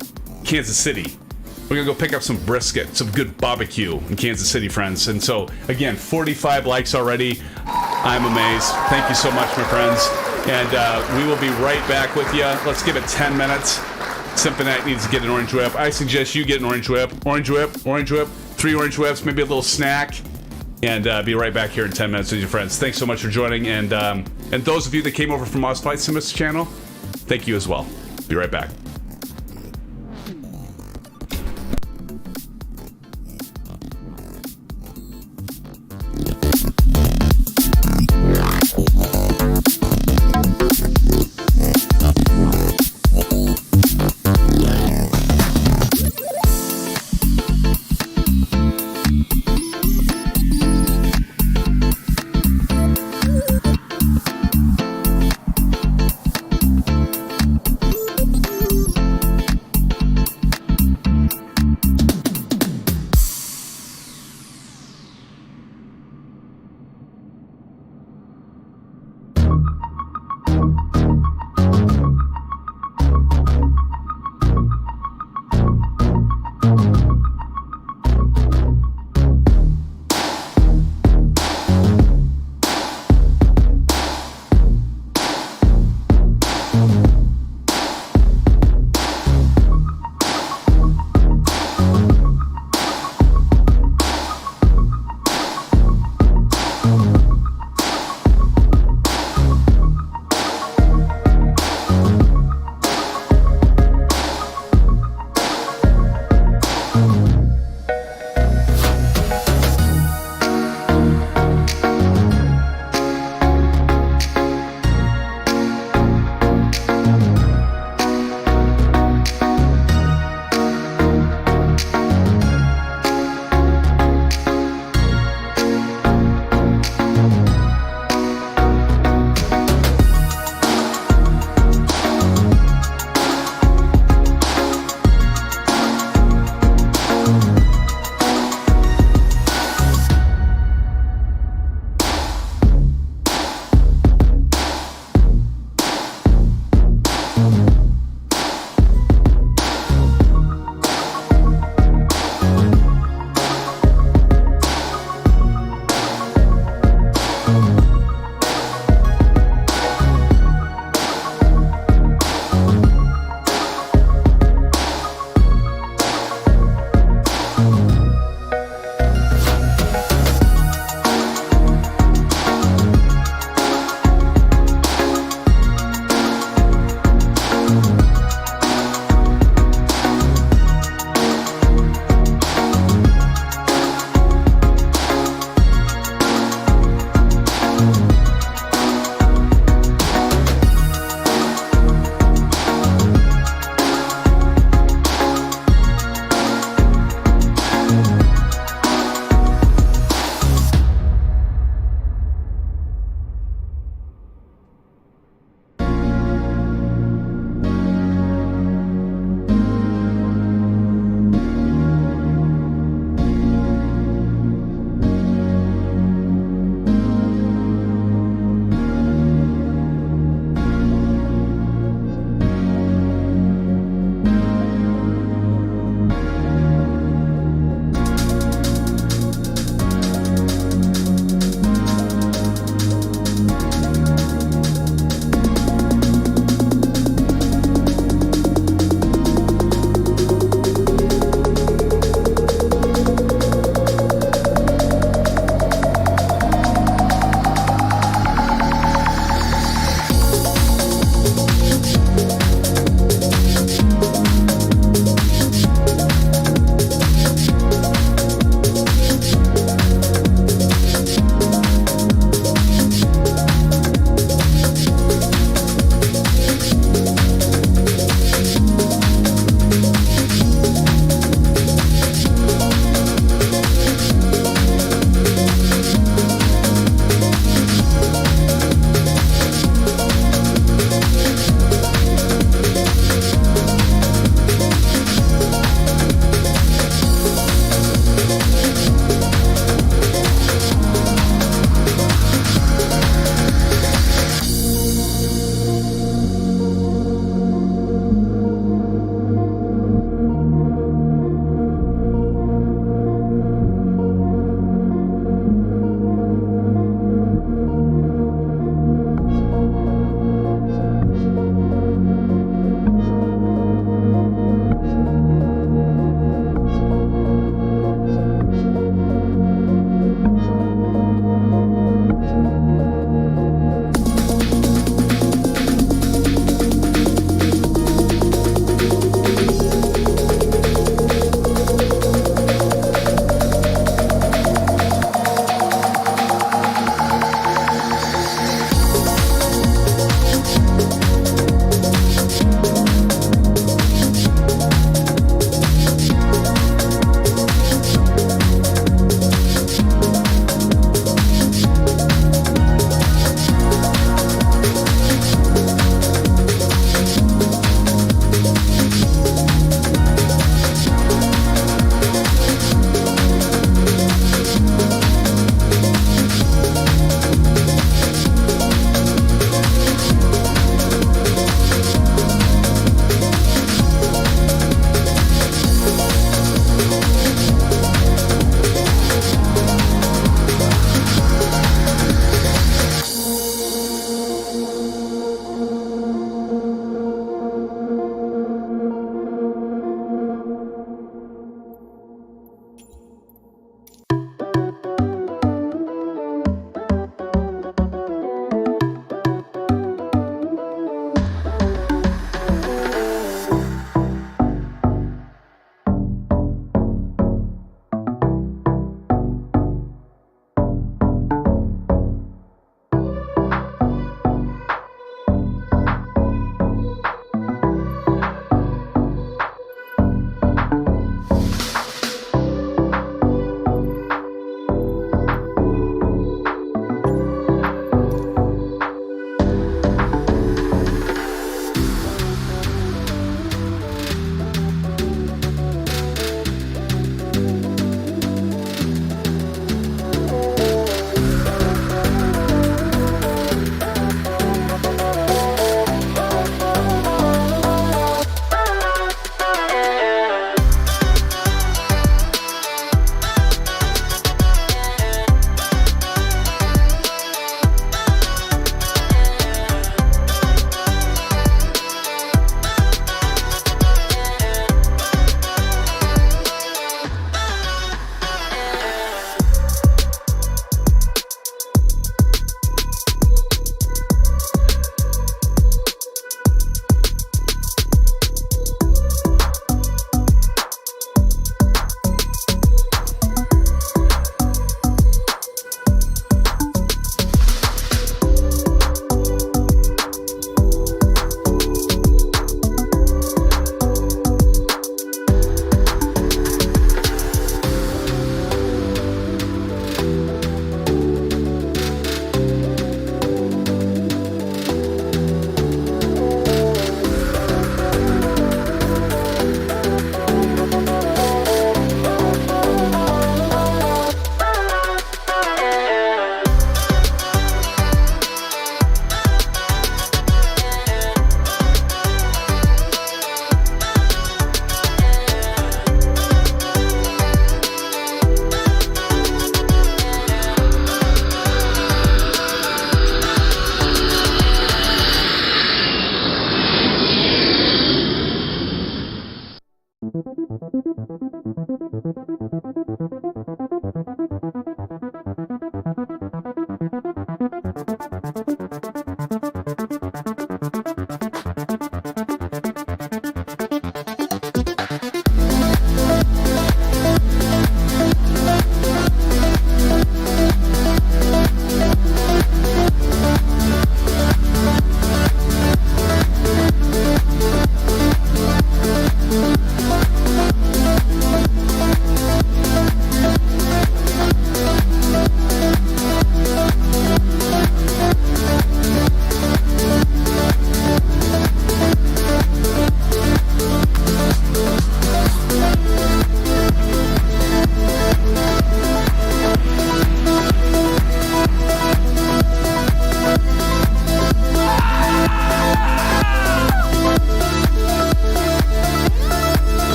Kansas City. We're going to go pick up some brisket, some good barbecue in Kansas City, friends. And so, again, 45 likes already. I'm amazed. Thank you so much, my friends. And we will be right back with you. Let's give it 10 minutes. SimFanatic needs to get an orange whip. I suggest you get an orange whip. Orange whip, orange whip. 3 orange whips, maybe a little snack. And be right back here in 10 minutes with your friends. Thanks so much for joining. And those of you that came over from Moz Flight Sim's channel, thank you as well. Be right back.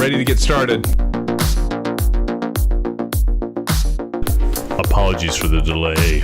ready to get started. Apologies for the delay.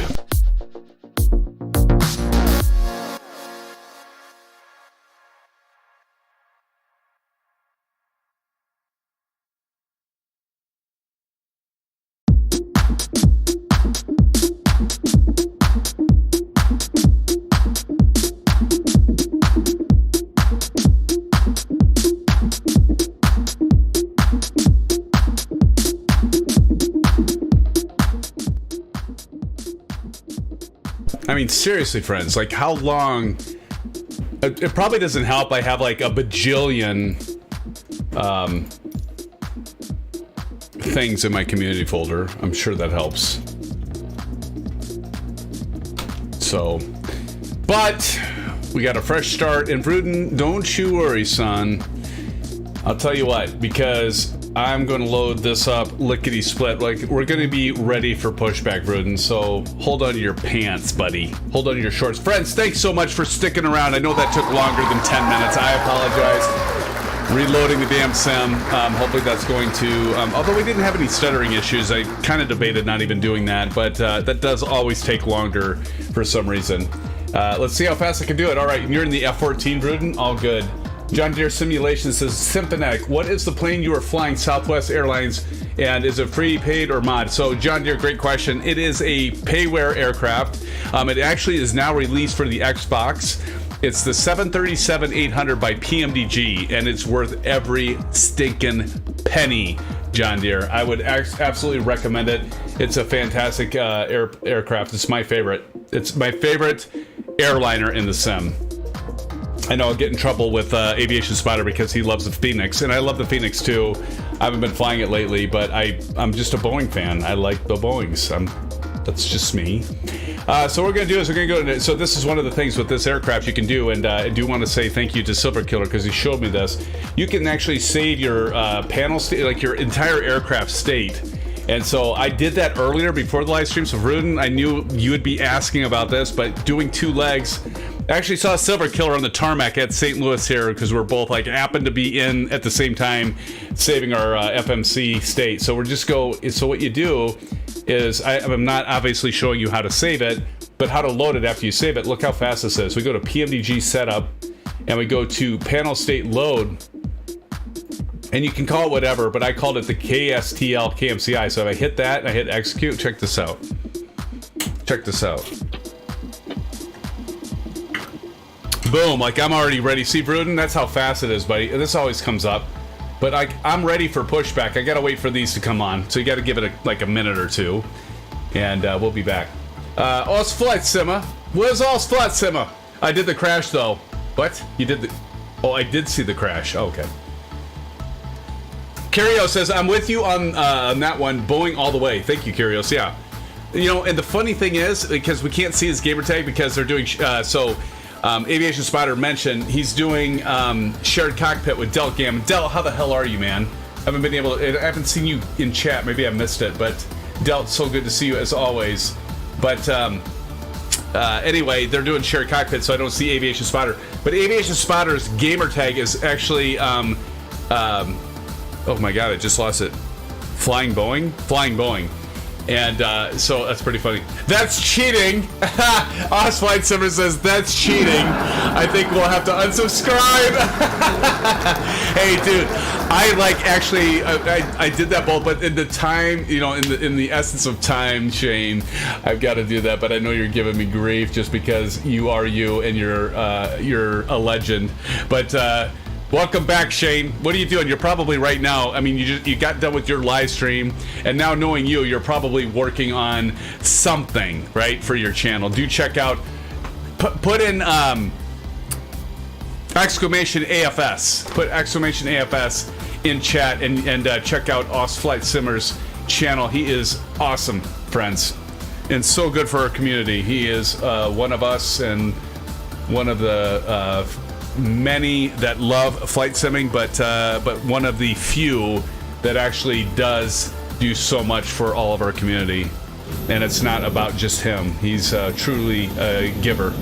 I mean, seriously, friends, like how long? It probably doesn't help. I have like a bajillion things in my community folder. I'm sure that helps. So, but we got a fresh start. And Vruden, don't you worry, son. I'll tell you what, because I'm going to load this up lickety split. Like, we're going to be ready for pushback, Vruden. So hold on to your pants, buddy. Hold on to your shorts. Friends, thanks so much for sticking around. I know that took longer than 10 minutes. I apologize. Reloading the damn sim. Hopefully that's going to... although we didn't have any stuttering issues, I kind of debated not even doing that. But that does always take longer for some reason. Let's see how fast I can do it. All right, you're in the F-14, Vruden. All good. John Deere Simulation says, SimFanatic, what is the plane you are flying, Southwest Airlines, and is it free, paid, or mod? So, John Deere, great question. It is a payware aircraft. It actually is now released for the Xbox. It's the 737-800 by PMDG, and it's worth every stinking penny, John Deere. I would absolutely recommend it. It's a fantastic aircraft. It's my favorite. It's my favorite airliner in the sim. I know I'll get in trouble with Aviation Spider because he loves the Phoenix, and I love the Phoenix too. I haven't been flying it lately, but I'm just a Boeing fan. I like the Boeings. That's just me. So what we're going to do is we're going to go into... So this is one of the things with this aircraft you can do, and I do want to say thank you to Silver Killer because he showed me this. You can actually save your panel state, like your entire aircraft state. And so I did that earlier before the live stream. So Vruden, I knew you would be asking about this, but doing two legs... I actually saw Silver Killer on the tarmac at St. Louis here because we're both like happened to be in at the same time saving our FMC state. So we're just so what you do is I'm not obviously showing you how to save it, but how to load it after you save it. Look how fast this is. We go to PMDG setup and we go to panel state load, and you can call it whatever, but I called it the KSTL KMCI. So if I hit that and I hit execute, check this out. Check this out. Boom, like I'm already ready. See, Vruden, that's how fast it is, buddy. This always comes up. But I'm ready for pushback. I gotta wait for these to come on. So you gotta give it a minute or two. And we'll be back. Oz Flight Simmer. Where's Oz Flight Simmer? I did the crash though. What? You did the... Oh, I did see the crash. Oh, okay. Kyrios says, I'm with you on that one. Boeing all the way. Thank you, Kyrios. Yeah. You know, and the funny thing is, because we can't see his gamer tag because they're doing... Aviation Spider mentioned he's doing shared cockpit with Delt Gam. Delt, how the hell are you, man? I haven't seen you in chat. Maybe I missed it, but Delt, so good to see you as always. But anyway, they're doing shared cockpit, so I don't see Aviation Spider. But Aviation Spider's gamer tag is actually, oh my god, I just lost it. Flying Boeing. And so that's pretty funny. That's cheating. Osflight Summer says that's cheating. I think we'll have to unsubscribe. Hey, dude, I did that both, but in the time, you know, in the essence of time, Shane, I've got to do that. But I know you're giving me grief just because you are you and you're a legend. But welcome back, Shane. What are you doing? You're probably right now. I mean, you got done with your live stream, and now knowing you're probably working on something, right, for your channel. Do check out. Put in exclamation AFS. Put exclamation AFS in chat and check out Flight Simmer's channel. He is awesome, friends, and so good for our community. He is one of us and one of the many that love flight simming, but one of the few that actually does do so much for all of our community. And it's not about just him. He's truly a giver.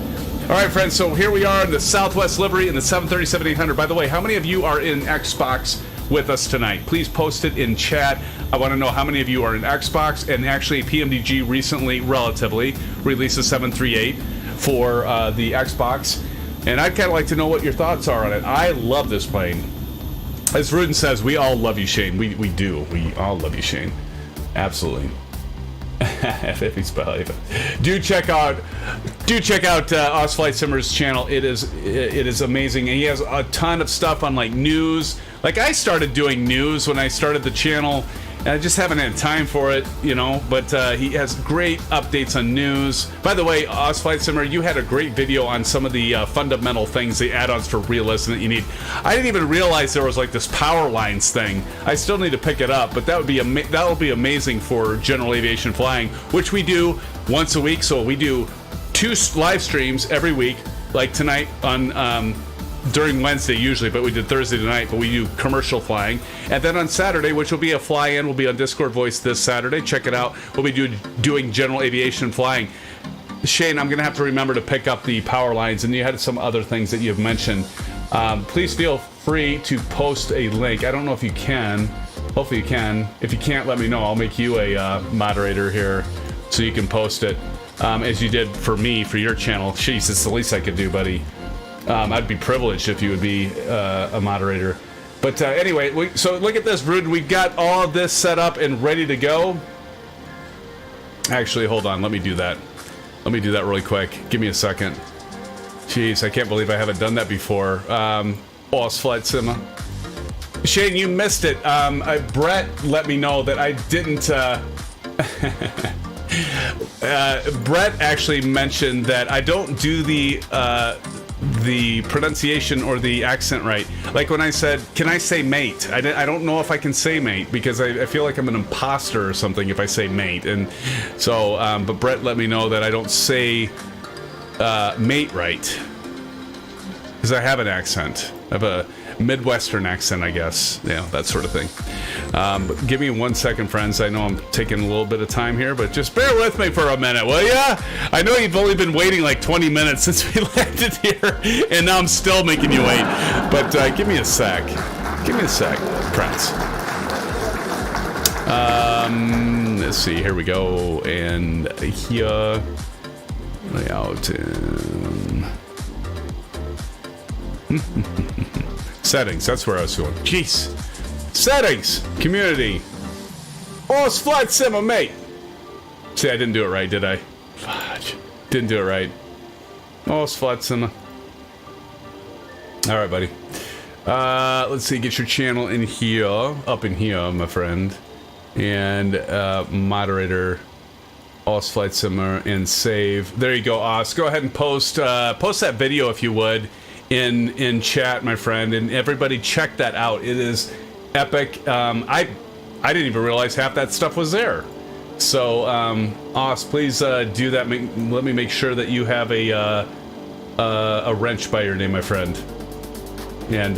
All right, friends, so here we are in the Southwest livery in the 737-800. By the way, how many of you are in Xbox with us tonight. Please post it in chat. I want to know how many of you are in Xbox, and actually PMDG recently, relatively, released a 738 for the Xbox, and I'd kind of like to know what your thoughts are on it. I love this plane. As Rudin says, we all love you, Shane. We do. We all love you, Shane. Absolutely. Do check out Oz Flight Simmer's channel. It is amazing, and he has a ton of stuff on like news. Like I started doing news when I started the channel, and I just haven't had time for it, you know. But he has great updates on news. By the way, Oz Flight Simmer, you had a great video on some of the fundamental things, the add-ons for realists that you need. I didn't even realize there was like this power lines thing. I still need to pick it up, but that would be amazing for general aviation flying, which we do once a week. So we do 2 live streams every week, like tonight on during Wednesday usually, but we did Thursday tonight, but we do commercial flying. And then on Saturday, which will be a fly-in, will be on Discord Voice this Saturday. Check it out. We'll be doing general aviation flying. Shane, I'm going to have to remember to pick up the power lines, and you had some other things that you've mentioned. Please feel free to post a link. I don't know if you can. Hopefully you can. If you can't, let me know. I'll make you a moderator here so you can post it, as you did for me, for your channel. Jeez, it's the least I could do, buddy. I'd be privileged if you would be a moderator. But anyway, so look at this, Rudin. We've got all of this set up and ready to go. Actually, hold on. Let me do that. Let me do that really quick. Give me a second. Jeez, I can't believe I haven't done that before. Oz Flight Simmer. Shane, you missed it. Brett let me know that I didn't... Brett actually mentioned that I don't do the pronunciation or the accent right. Like when I said, can I say mate? I don't know if I can say mate, because I feel like I'm an imposter or something if I say mate. And so, but Brett let me know that I don't say mate right, because I have an accent. I have a Midwestern accent, I guess. Yeah, that sort of thing. But give me 1 second, friends. I know I'm taking a little bit of time here, but just bear with me for a minute, will ya? I know you've only been waiting like 20 minutes since we landed here, and now I'm still making you wait. But give me a sec. Give me a sec, friends. Let's see. Here we go. And here, layout. Settings, that's where I was going. Jeez. Settings, community. Oz Flight Simmer, mate. See, I didn't do it right, did I? Fudge. Didn't do it right. Oz Flight Simmer. All right, buddy. Let's see, get your channel in here, up in here, my friend. And moderator, Oz Flight Simmer, and save. There you go, Oz. Go ahead and post that video if you would. In chat, my friend, and everybody check that out. It is epic. I didn't even realize half that stuff was there. So, Oz, please do that. Let me make sure that you have a wrench by your name, my friend, and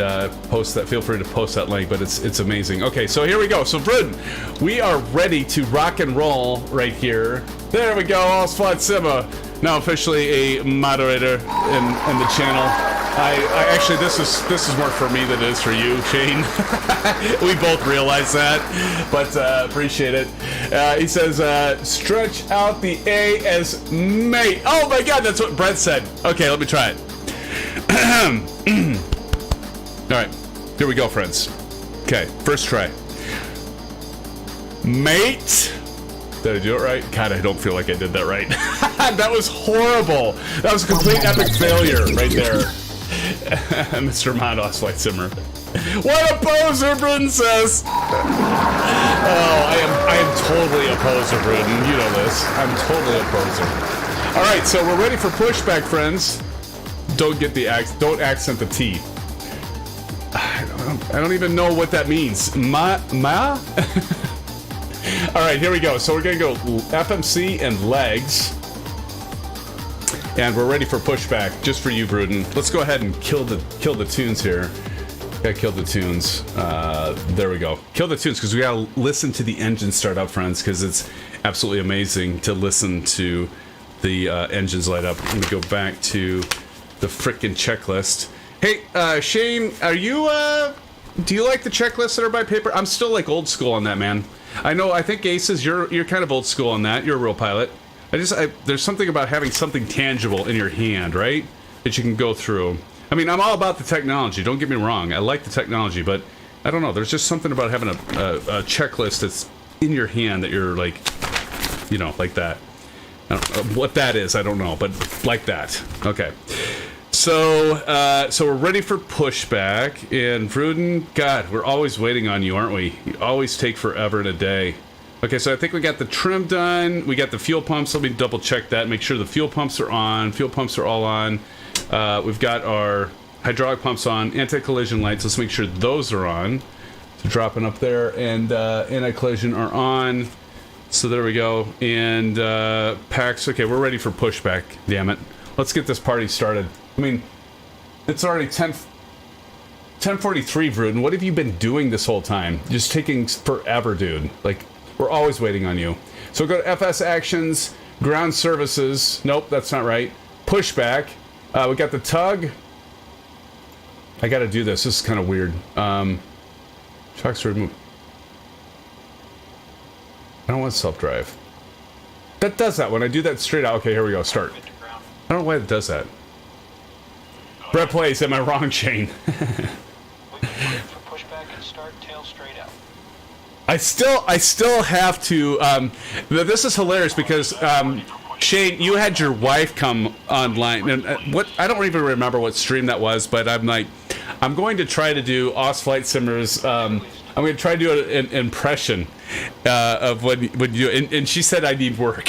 post that. Feel free to post that link. But it's amazing. Okay, so here we go. So, Bruden, we are ready to rock and roll right here. There we go. Oz Flight Simmer, now officially a moderator in the channel. I actually, this is more for me than it is for you, Shane. We both realize that, but appreciate it. He says, stretch out the A as mate. Oh my God, that's what Brett said. Okay, let me try it. All right, here we go, friends. Okay, first try. Mate. Did I do it right? God, I don't feel like I did that right. That was horrible. That was a complete epic failure right there. Mr. Oz Flight Simmer. What a poser, Bruden says. Oh, I am totally a poser, Bruden. You know this. I'm totally a poser. All right, so we're ready for pushback, friends. Don't accent the T. I don't even know what that means. Ma? All right, here we go. So we're gonna go FMC and legs. And we're ready for pushback, just for you, Bruden. Let's go ahead and kill the tunes here. Gotta kill the tunes. There we go. Kill the tunes, because we gotta listen to the engine start up, friends, because it's absolutely amazing to listen to the engines light up. I'm gonna go back to the frickin' checklist. Hey, Shane, are you Do you like the checklists that are by paper? I'm still like old school on that, man. I think Aces, you're kind of old school on that. You're a real pilot. There's something about having something tangible in your hand, right? That you can go through. I mean, I'm all about the technology. Don't get me wrong. I like the technology, but I don't know. There's just something about having a checklist that's in your hand that you're like, you know, like that. I don't know what that is. I don't know, but like that. Okay. So we're ready for pushback. And Vruden, God, we're always waiting on you, aren't we? You always take forever and a day. Okay, so I think we got the trim done. We got the fuel pumps. Let me double check that. Make sure the fuel pumps are on. Fuel pumps are all on. We've got our hydraulic pumps on. Anti-collision lights. Let's make sure those are on. So dropping up there. And anti-collision are on. So there we go. And packs. Okay, we're ready for pushback. Damn it. Let's get this party started. I mean, it's already 10:43, Vruden. What have you been doing this whole time? Just taking forever, dude. Like, we're always waiting on you. So go to FS Actions, Ground Services. Nope, that's not right. Pushback. We got the tug. I gotta do this. This is kind of weird. Shocks remove. I don't want self-drive. That does that when I do that straight out. Okay, here we go. Start. I don't know why it does that. Brett plays. Am I wrong, Shane? We can wait for pushback and start tail straight out. I still have to. This is hilarious because Shane, you had your wife come online, and what I don't even remember what stream that was, but I'm like, I'm going to try to do Oz Flight Simmers. I'm going to try to do an impression of when you and she said I need work,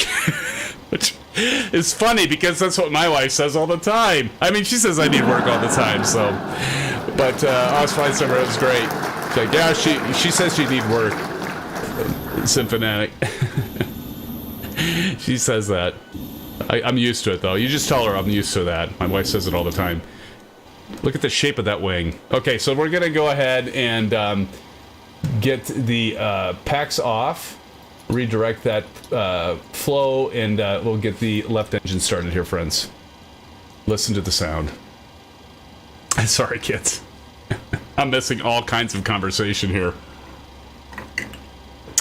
which is funny because that's what my wife says all the time. I mean, she says I need work all the time. So, but Oz Flight Simmer was great. She's like, yeah, she says she need work. SimFanatic. She says that. I'm used to it though. You just tell her I'm used to that. My wife says it all the time. Look at the shape of that wing. Okay, so we're gonna go ahead and get the packs off, redirect that flow, and we'll get the left engine started here, friends. Listen to the sound. Sorry, kids. I'm missing all kinds of conversation here.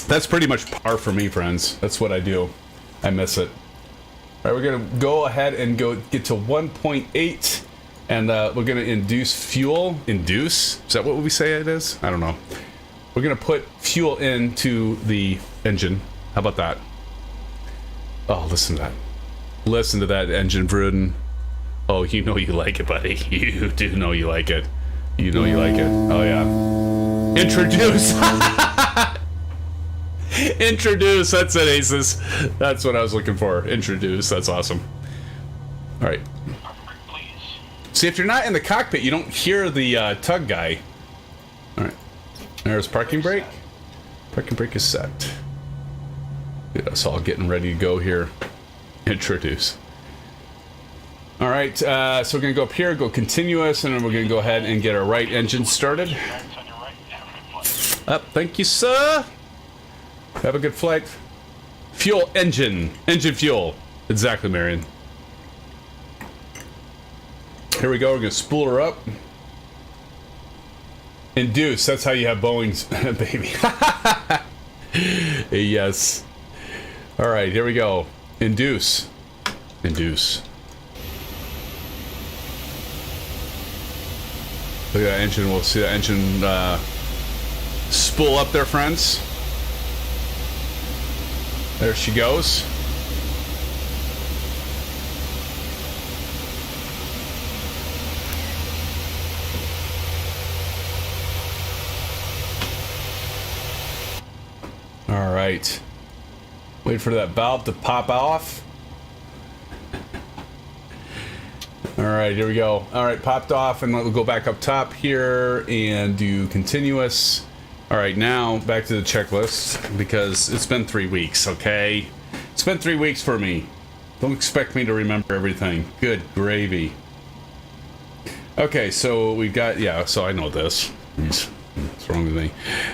That's pretty much par for me, friends. That's what I do. I miss it. All right, we're gonna go ahead and get to 1.8, and we're gonna induce fuel. Induce? Is that what we say it is? I don't know. We're gonna put fuel into the engine. How about that? Oh, listen to that. Listen to that engine, Vruden. Oh, you know you like it, buddy. You do know you like it. You know you like it. Oh, yeah. Introduce. Introduce. That's it, Aces. That's what I was looking for. Introduce. That's awesome. All right. See, if you're not in the cockpit, you don't hear the tug guy. All right. There's parking brake. Parking brake is set. Get us all getting ready to go here. Introduce. All right, so we're gonna go up here, go continuous, and then we're gonna go ahead and get our right engine started. Up, thank you, sir. Have a good flight. Fuel engine fuel. Exactly, Marion. Here we go. We're gonna spool her up. Induce. That's how you have Boeing's baby. Yes. All right, here we go. Induce. Induce. Look at that engine. We'll see that engine spool up there, friends. There she goes. All right. Wait for that valve to pop off. All right, here we go. All right, popped off, and we'll go back up top here and do continuous. All right, now back to the checklist because it's been 3 weeks, okay? It's been 3 weeks for me. Don't expect me to remember everything. Good gravy. Okay, so we've got, yeah, so I know this. What's wrong with me?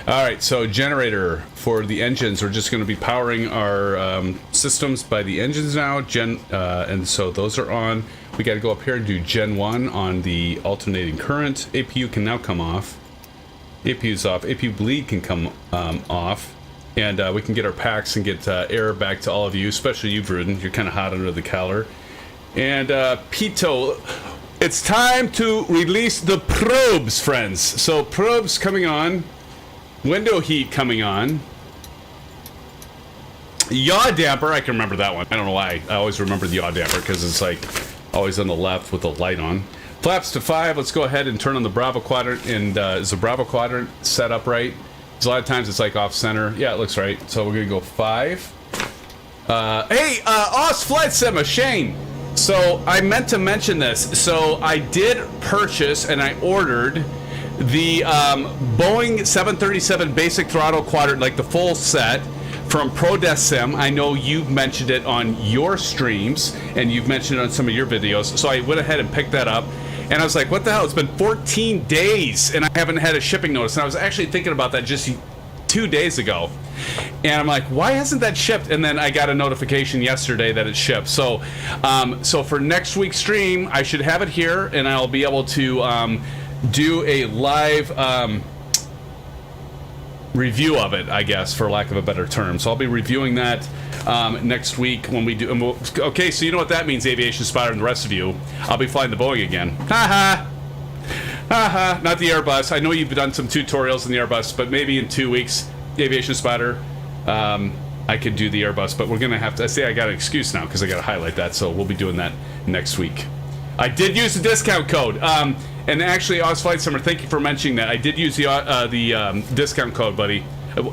All right, so generator for the engines. We're just going to be powering our systems by the engines now. And so those are on. We got to go up here and do Gen 1 on the alternating current. APU can now come off. APU's off. APU bleed can come off. And we can get our packs and get air back to all of you, especially you, Bruden. You're kind of hot under the collar. And Pito, it's time to release the probes, friends. So probes coming on. Window heat coming on. Yaw damper, I can remember that one. I don't know why. I always remember the yaw damper because it's like always on the left with the light on. Flaps to 5. Let's go ahead and turn on the Bravo quadrant. And is the Bravo quadrant set up right? Because a lot of times it's like off center. Yeah, it looks right. So we're gonna go 5. Hey, Oz Flight Sim, Shane. So I meant to mention this. So I did purchase and I ordered the Boeing 737 basic throttle quadrant, like the full set from Des Sim. I know you've mentioned it on your streams and you've mentioned it on some of your videos. So I went ahead and picked that up. And I was like, what the hell? It's been 14 days and I haven't had a shipping notice. And I was actually thinking about that just 2 days ago. And I'm like, why hasn't that shipped? And then I got a notification yesterday that it shipped. So so for next week's stream, I should have it here and I'll be able to do a live review of it, I guess, for lack of a better term. So I'll be reviewing that next week when we do. Okay, so you know what that means, Aviation Spotter and the rest of you. I'll be flying the Boeing again. Ha ha. Not the Airbus. I know you've done some tutorials in the Airbus, but maybe in 2 weeks, Aviation Spotter, I could do the Airbus. But we're gonna have to. I say I got an excuse now because I got to highlight that. So we'll be doing that next week. I did use the discount code. And actually, Oz Flight Summer, thank you for mentioning that. I did use the discount code, buddy.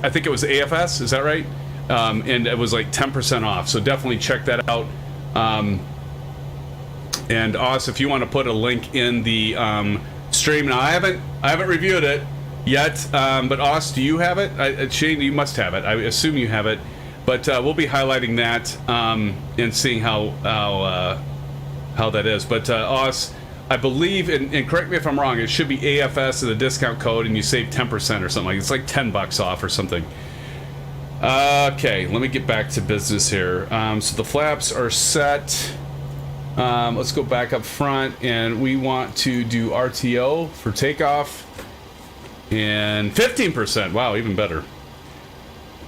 I think it was AFS, is that right? And it was like 10% off, so definitely check that out. And Oz, if you want to put a link in the stream, now I haven't reviewed it yet, but Oz, do you have it? Shane, you must have it. I assume you have it, but we'll be highlighting that and seeing how that is. But Oz, I believe, and correct me if I'm wrong, it should be AFS and the discount code, and you save 10% or something. Like it's like $10 off or something. Okay, let me get back to business here. So the flaps are set. Let's go back up front, and we want to do RTO for takeoff. And 15%. Wow, even better.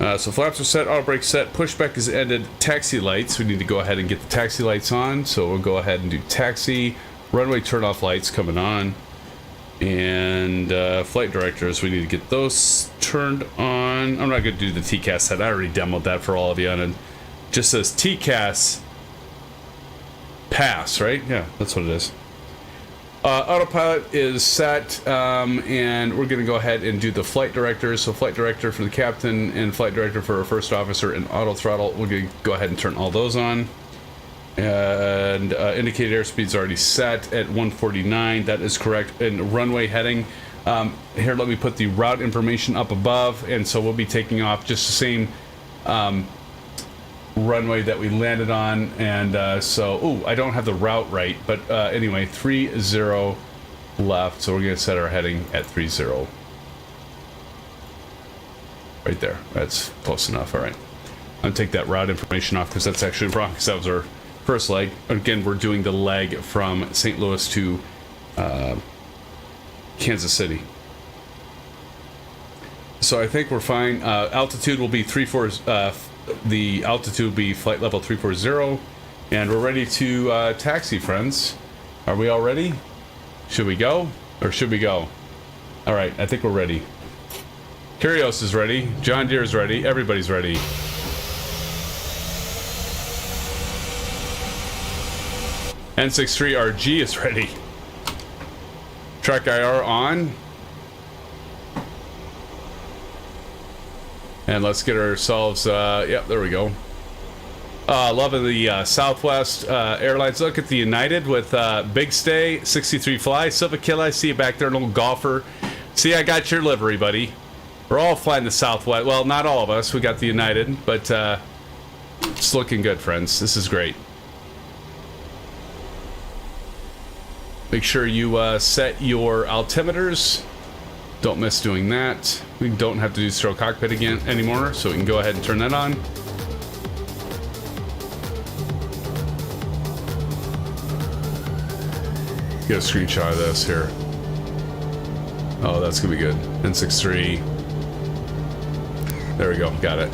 So flaps are set, auto brake set, pushback is ended, taxi lights. We need to go ahead and get the taxi lights on. So we'll go ahead and do taxi. Runway turn-off lights coming on. And flight directors, we need to get those turned on. I'm not going to do the TCAS set. I already demoed that for all of you. And it just says TCAS pass, right? Yeah, that's what it is. Autopilot is set, and we're going to go ahead and do the flight directors. So flight director for the captain and flight director for our first officer and auto throttle. We're going to go ahead and turn all those on. And indicated airspeed's already set at 149. That is correct. And runway heading. Here, let me put the route information up above. And so we'll be taking off just the same runway that we landed on. And so, ooh, I don't have the route right. But anyway, 30 left. So we're going to set our heading at 30. Right there. That's close enough. All right. I'm going to take that route information off because that's actually wrong, because that was our first leg. Again, we're doing the leg from St. Louis to Kansas City. So I think we're fine. Altitude will be 34. The altitude will be flight level 340, and we're ready to taxi, friends. Are we all ready? Should we go, or should we go? All right, I think we're ready. Curios is ready. John Deere is ready. Everybody's ready. N63RG is ready. Track IR on. And let's get ourselves, yep, there we go. Loving the Southwest Airlines. Look at the United with Big Stay, 63 Fly. Silva Kill, I see you back there, an old golfer. See, I got your livery, buddy. We're all flying the Southwest. Well, not all of us. We got the United, but it's looking good, friends. This is great. Make sure you set your altimeters. Don't miss doing that. We don't have to do stroke cockpit again anymore, so we can go ahead and turn that on. Get a screenshot of this here. Oh, that's gonna be good. N63. There we go. Got it.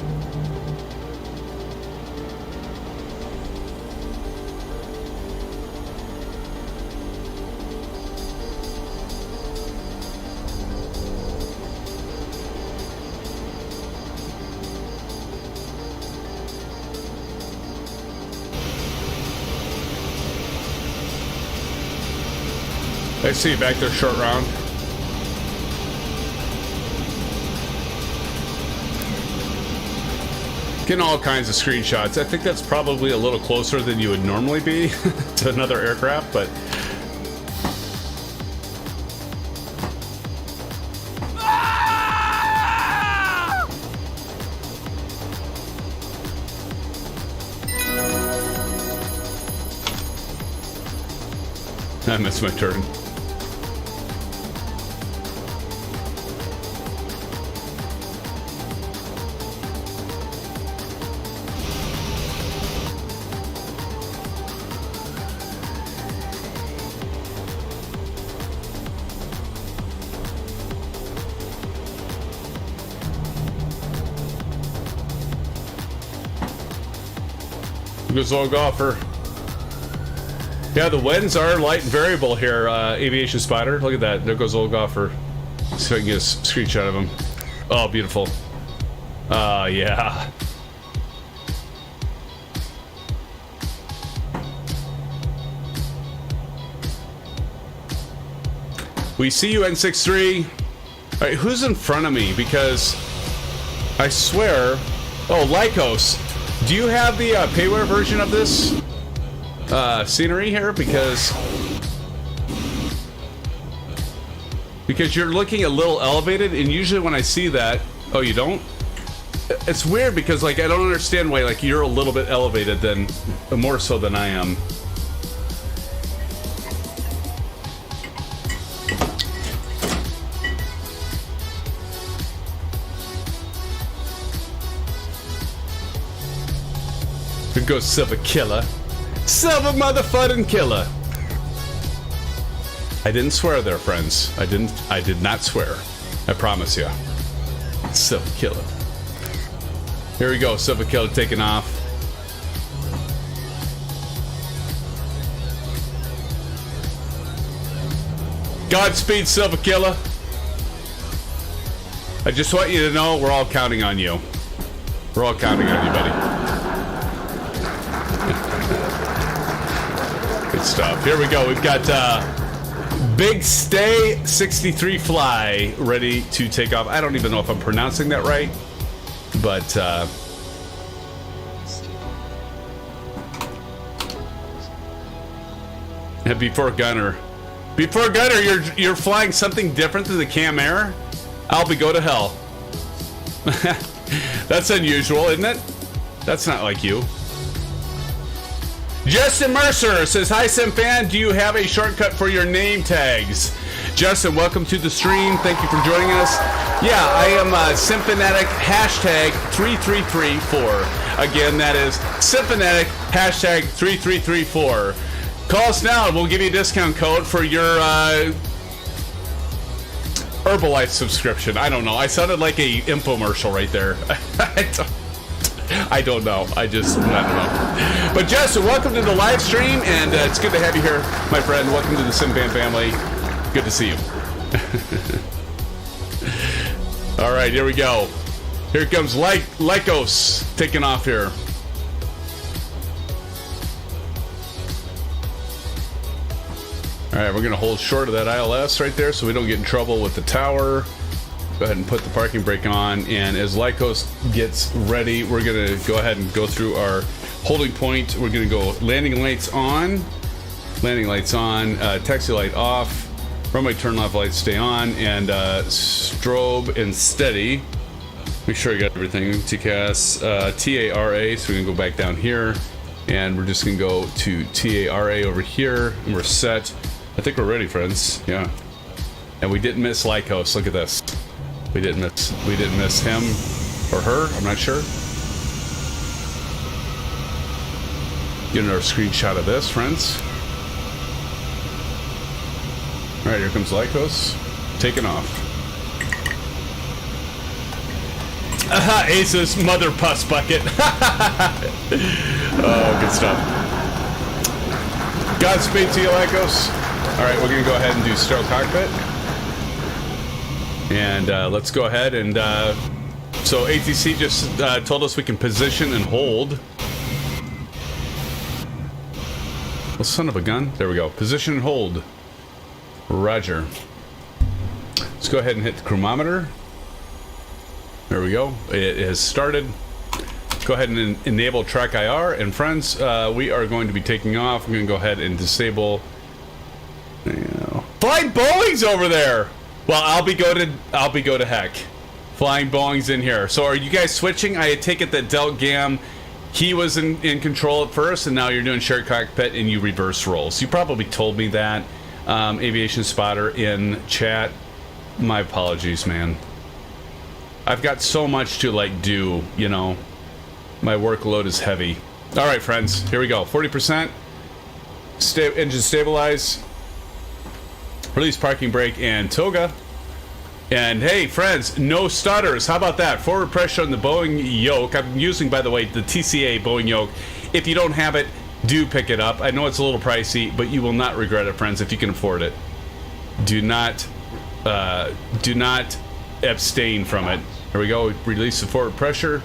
I see you back there, short round. Getting all kinds of screenshots. I think that's probably a little closer than you would normally be to another aircraft, but... I missed my turn. Good old golfer. Yeah, the winds are light and variable here, Aviation Spider. Look at that. There goes old golfer. See if I can get a screenshot of him. Oh, beautiful. Yeah. We see you, N63. All right, who's in front of me? Because I swear... Oh, Lycos. Do you have the payware version of this scenery here? Because you're looking a little elevated, and usually when I see that, oh, you don't? It's weird because like I don't understand why like you're a little bit elevated than more so than I am. Here goes Silver Killer. Silver motherfucking killer. I didn't swear there, friends. I did not swear. I promise you. Silver Killer. Here we go, Silver Killer taking off. Godspeed, Silver Killer. I just want you to know we're all counting on you. We're all counting on you, buddy. Good stuff. Here we go. We've got Big Stay 63 Fly ready to take off. I don't even know if I'm pronouncing that right, but before Gunner, you're flying something different than the Cam Air. I'll be go to hell. That's unusual, isn't it? That's not like you. Justin Mercer says, hi, SimFan. Do you have a shortcut for your name tags? Justin, welcome to the stream. Thank you for joining us. Yeah, I am SimFanatic hashtag 3334. Again, that is SimFanatic hashtag 3334. Call us now and we'll give you a discount code for your Herbalife subscription. I don't know. I sounded like a infomercial right there. I don't know. I don't know. But Justin, welcome to the live stream, and it's good to have you here, my friend. Welcome to the SimFan family. Good to see you. All right, here we go. Here comes Lycos taking off here. All right, we're going to hold short of that ILS right there so we don't get in trouble with the tower. Go ahead and put the parking brake on, and as Lycos gets ready, we're going to go ahead and go through our holding point. We're going to go landing lights on, taxi light off, runway turn left lights stay on, and strobe and steady. Make sure I got everything. TCAS, TARA, so we can go back down here, and we're just going to go to TARA over here, and we're set. I think we're ready, friends. Yeah. And we didn't miss Lycos. Look at this. We didn't miss him or her. I'm not sure. Get another screenshot of this, friends. All right, here comes Lycos. Taking off. Aha, Ace's mother pus bucket. Oh, good stuff. Godspeed to you, Lycos. All right, we're going to go ahead and do start cockpit. And let's go ahead and... so ATC just told us we can position and hold. Well, son of a gun. There we go. Position and hold. Roger. Let's go ahead and hit the chronometer. There we go. It has started. Go ahead and enable track IR. And friends, we are going to be taking off. I'm going to go ahead and disable. Flying Boeing's over there. Well, I'll be go to heck. Flying Boeing's in here. So are you guys switching? I take it that Del Gam, he was in control at first, and now you're doing shared cockpit and you reverse roles. You probably told me that. Aviation Spotter in chat. My apologies, man. I've got so much to like do, you know. My workload is heavy. All right, friends, here we go. 40%. Engine stabilize. Release parking brake and toga. And hey, friends, no stutters. How about that? Forward pressure on the Boeing yoke. I'm using, by the way, the TCA Boeing yoke. If you don't have it, do pick it up. I know it's a little pricey, but you will not regret it, friends, if you can afford it. Do not abstain from it. Here we go. Release the forward pressure.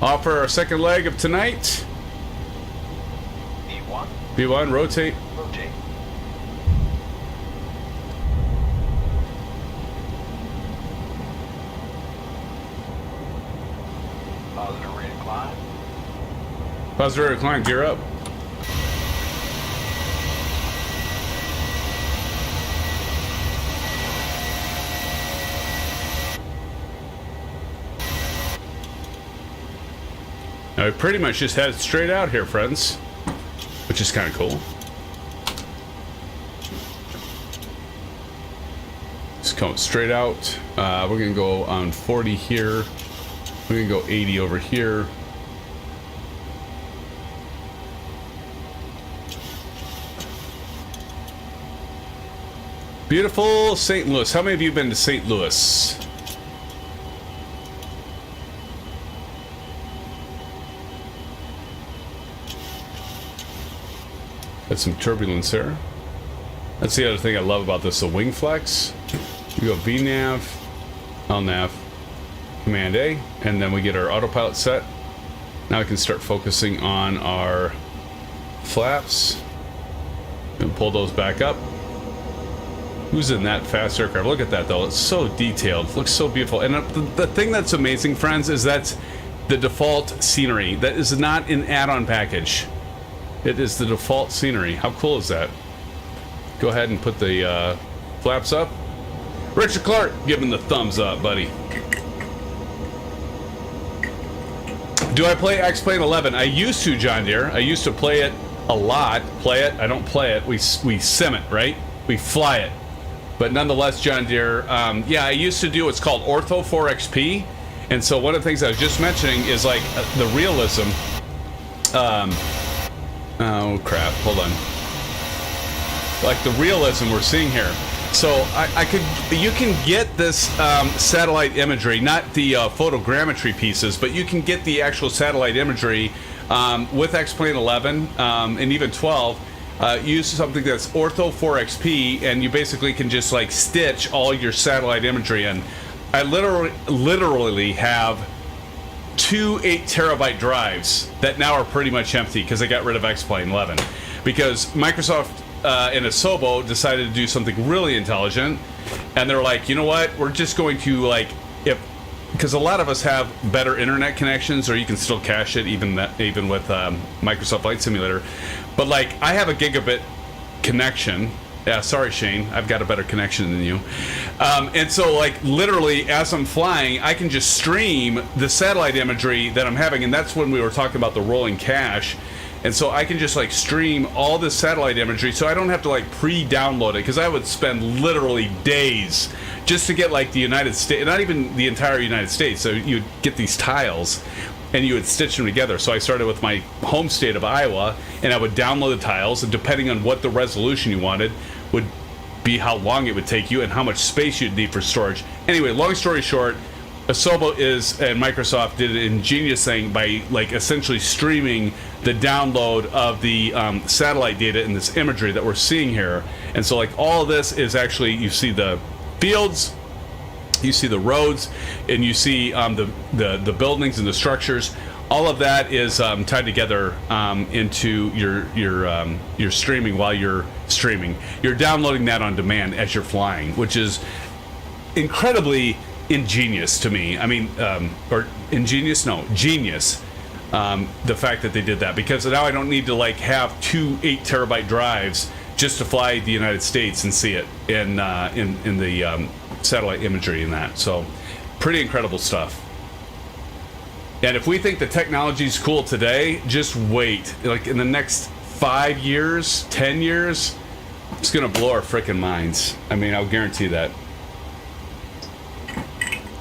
Offer our second leg of tonight. B1. B1, rotate. Rotate. Positive rate of climb. Positive rate of climb, gear up. Now we pretty much just head straight out here, friends, which is kind of cool. Just come straight out. We're gonna go on 40 here. We're gonna go 80 over here. Beautiful St. Louis. How many of you have been to St. Louis? Got some turbulence there. That's the other thing I love about this, the wing flex. We go VNav, LNav, Command A, and then we get our autopilot set. Now we can start focusing on our flaps and pull those back up. Who's in that fast aircraft? Look at that though, it's so detailed, it looks so beautiful. And the thing that's amazing, friends, is that's the default scenery. That is not an add-on package. It is the default scenery. How cool is that? Go ahead and put the flaps up. Richard Clark, give him the thumbs up, buddy. Do I play X-Plane 11? I used to, John Deere. I used to play it a lot. Play it? I don't play it. We sim it, right? We fly it. But nonetheless, John Deere, yeah, I used to do what's called Ortho 4XP. And so one of the things I was just mentioning is like the realism. Oh crap, hold on. Like the realism we're seeing here. So you can get this satellite imagery, not the photogrammetry pieces, but you can get the actual satellite imagery with X-Plane 11 and even 12. Use something that's Ortho 4XP, and you basically can just like stitch all your satellite imagery in. I literally have 2 8-terabyte drives that now are pretty much empty because I got rid of X-Plane 11 because Microsoft and Asobo decided to do something really intelligent, and they're like, you know what, we're just going to like, because a lot of us have better internet connections, or you can still cache it even with Microsoft Flight Simulator, but like I have a gigabit connection. Yeah, sorry, Shane. I've got a better connection than you. And so, like, literally, as I'm flying, I can just stream the satellite imagery that I'm having. And that's when we were talking about the rolling cache. And so I can just, like, stream all this satellite imagery. So I don't have to, like, pre-download it. Because I would spend literally days just to get, like, the United States. Not even the entire United States. So you'd get these tiles. and you would stitch them together. So I started with my home state of Iowa, and I would download the tiles, and depending on what the resolution you wanted would be how long it would take you and how much space you'd need for storage. Anyway, long story short, Asobo and Microsoft did an ingenious thing by like essentially streaming the download of the satellite data in this imagery that we're seeing here. And so like all of this is actually, you see the fields, you see the roads, and you see the buildings and the structures. All of that is tied together into your streaming while you're streaming. You're downloading that on demand as you're flying, which is incredibly ingenious to me. I mean, or ingenious? No, genius. The fact that they did that, because now I don't need to like have 2 8-terabyte drives just to fly the United States and see it in the satellite imagery and that. So, pretty incredible stuff. And if we think the technology is cool today, just wait. Like in the next 5 years, 10 years, it's gonna blow our freaking minds. I mean, I'll guarantee that.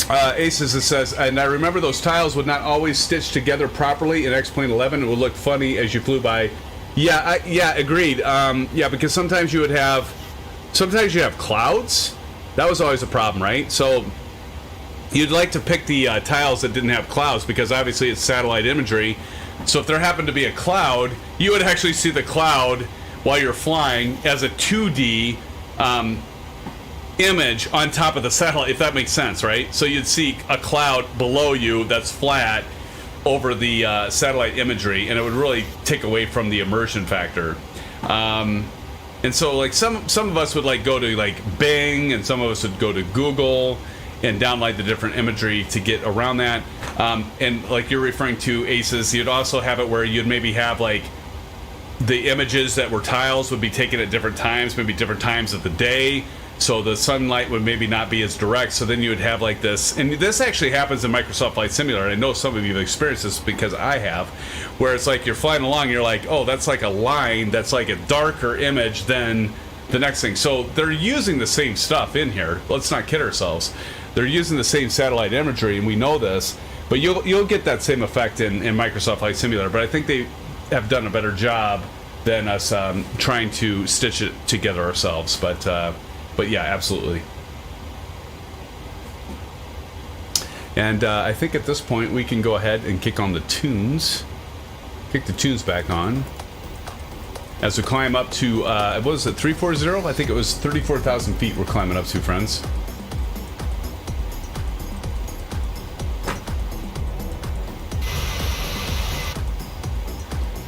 Aces, it says, and I remember those tiles would not always stitch together properly in X-Plane 11. It would look funny as you flew by. Yeah, yeah, agreed. Yeah, because sometimes you have clouds. That was always a problem, right? So you'd like to pick the tiles that didn't have clouds, because obviously it's satellite imagery. So if there happened to be a cloud, you would actually see the cloud while you're flying as a 2D image on top of the satellite, if that makes sense, right? So you'd see a cloud below you that's flat over the satellite imagery, and it would really take away from the immersion factor. And so like some of us would like go to like Bing, and some of us would go to Google and download the different imagery to get around that. And like you're referring to, Aces, you'd also have it where you'd maybe have like the images that were tiles would be taken at different times, maybe different times of the day. So the sunlight would maybe not be as direct. So then you would have like this, and this actually happens in Microsoft Flight Simulator. I know some of you have experienced this because I have, where it's like you're flying along, you're like, oh, that's like a line that's like a darker image than the next thing. So they're using the same stuff in here. Let's not kid ourselves. They're using the same satellite imagery, and we know this, but you'll get that same effect in Microsoft Flight Simulator. But I think they have done a better job than us trying to stitch it together ourselves. But yeah, absolutely. And I think at this point we can go ahead and kick on the tunes. Kick the tunes back on. As we climb up to, what was it, 340? I think it was 34,000 feet we're climbing up to, friends.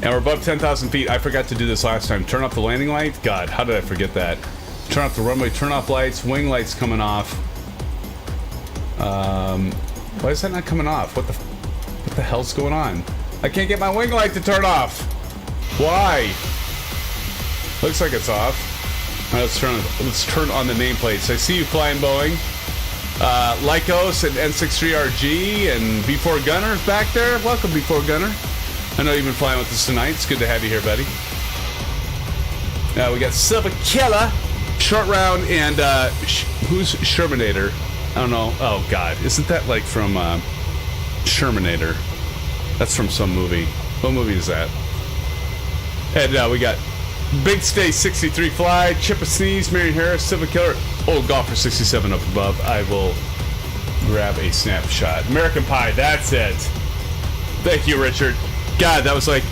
And we're above 10,000 feet. I forgot to do this last time. Turn off the landing light? God, how did I forget that? Turn off the runway, turn off lights, wing lights coming off. Why is that not coming off? What the hell's going on? I can't get my wing light to turn off. Why? Looks like it's off. All right, let's turn on the nameplates. I see you flying Boeing. Lycos and N63RG and B4 Gunner's back there. Welcome, B4 Gunner. I know you've been flying with us tonight. It's good to have you here, buddy. We got Silver Killer, Short Round, and who's Shermanator? I don't know. Oh, God. Isn't that like from Shermanator? That's from some movie. What movie is that? And we got Big Stay 63 Fly, Chip a Sneeze, Marion Harris, Silver Killer, Old Golfer 67 up above. I will grab a snapshot. American Pie, that's it. Thank you, Richard. God, that was like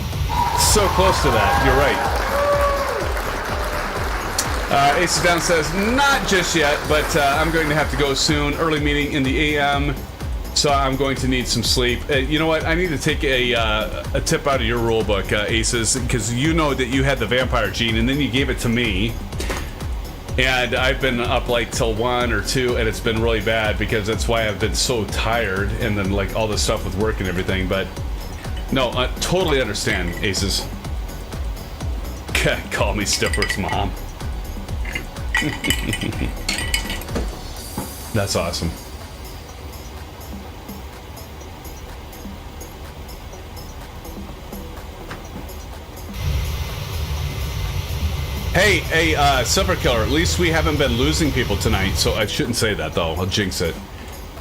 so close to that. You're right. Ace Down says, not just yet, but I'm going to have to go soon. Early meeting in the AM, so I'm going to need some sleep. You know what? I need to take a tip out of your rule book, Aces, because you know that you had the vampire gene, and then you gave it to me. And I've been up like till 1 or 2, and it's been really bad because that's why I've been so tired, and then like all this stuff with work and everything. But no, I totally understand, Aces. Call me Stifler's mom. That's awesome. Hey, Silver Killer, at least we haven't been losing people tonight, so I shouldn't say that, though. I'll jinx it.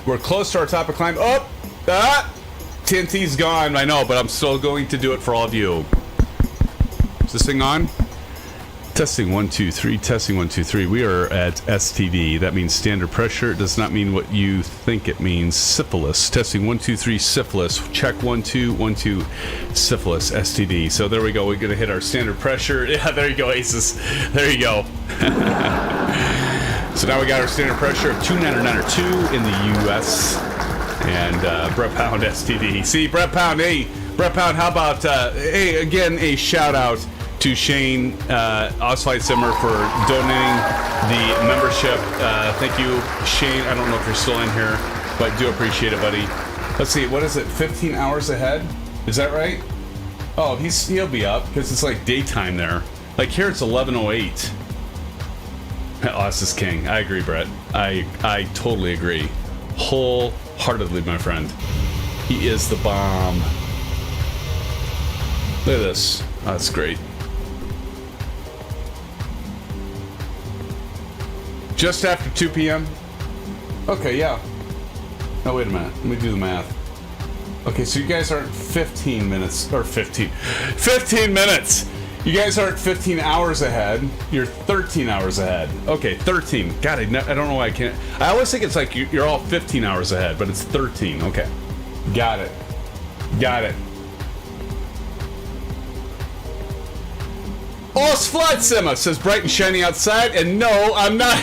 We're close to our top of climb. Oh! TNT's gone, I know, but I'm still going to do it for all of you. Is this thing on? Testing 1 2 3. Testing 1 2 3. We are at STD. That means standard pressure. It does not mean what you think it means. Syphilis. Testing 1 2 3. Syphilis. Check 1 2 1 2. Syphilis. STD. So there we go. We're gonna hit our standard pressure. Yeah, there you go, Aces. There you go. So now we got our standard pressure of 299 in the U.S. and Brett Pound STD. See, Brett Pound. Hey, Brett Pound. How about hey again? A shout out to Shane Osflight Simmer for donating the membership. Thank you, Shane. I don't know if you're still in here, but do appreciate it, buddy. Let's see, what is it? 15 hours ahead? Is that right? Oh, he'll be up because it's like daytime there. Like here, it's 11:08. Oz is king. I agree, Brett. I totally agree, wholeheartedly, my friend. He is the bomb. Look at this. Oh, that's great. Just after 2 p.m. Okay, yeah. No, wait a minute. Let me do the math. Okay, so you guys aren't 15 minutes, or 15 minutes. You guys aren't 15 hours ahead. You're 13 hours ahead. Okay, 13. God, I don't know why I can't. I always think it's like you're all 15 hours ahead, but it's 13. Okay. Got it. Got it. Oh, Flight Simma says bright and shiny outside, and no, I'm not.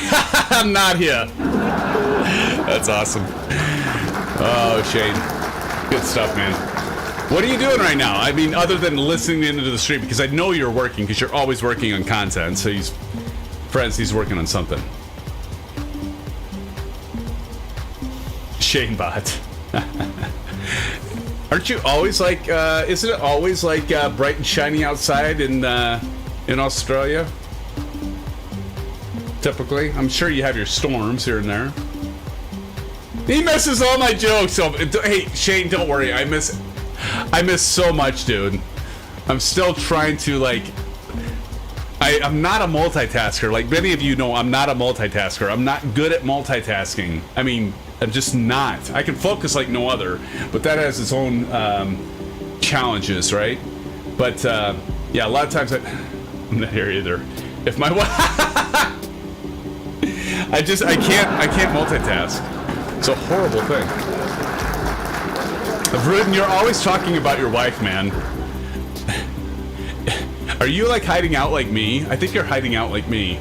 I'm not here. That's awesome. Oh, Shane, good stuff, man. What are you doing right now? I mean, other than listening into the stream, because I know you're working, because you're always working on content. So he's working on something. Shane bot. Aren't you always like? Isn't it always like bright and shiny outside in Australia? Typically, I'm sure you have your storms here and there. He misses all my jokes. So, hey, Shane, don't worry. I miss so much, dude. I'm still trying to like. I'm not a multitasker. Like many of you know, I'm not a multitasker. I'm not good at multitasking. I mean, I'm just not. I can focus like no other, but that has its own challenges, right? But yeah, a lot of times I'm not here either. If my wife, I can't multitask. It's a horrible thing. Vruden, you're always talking about your wife, man. Are you like hiding out like me? I think you're hiding out like me.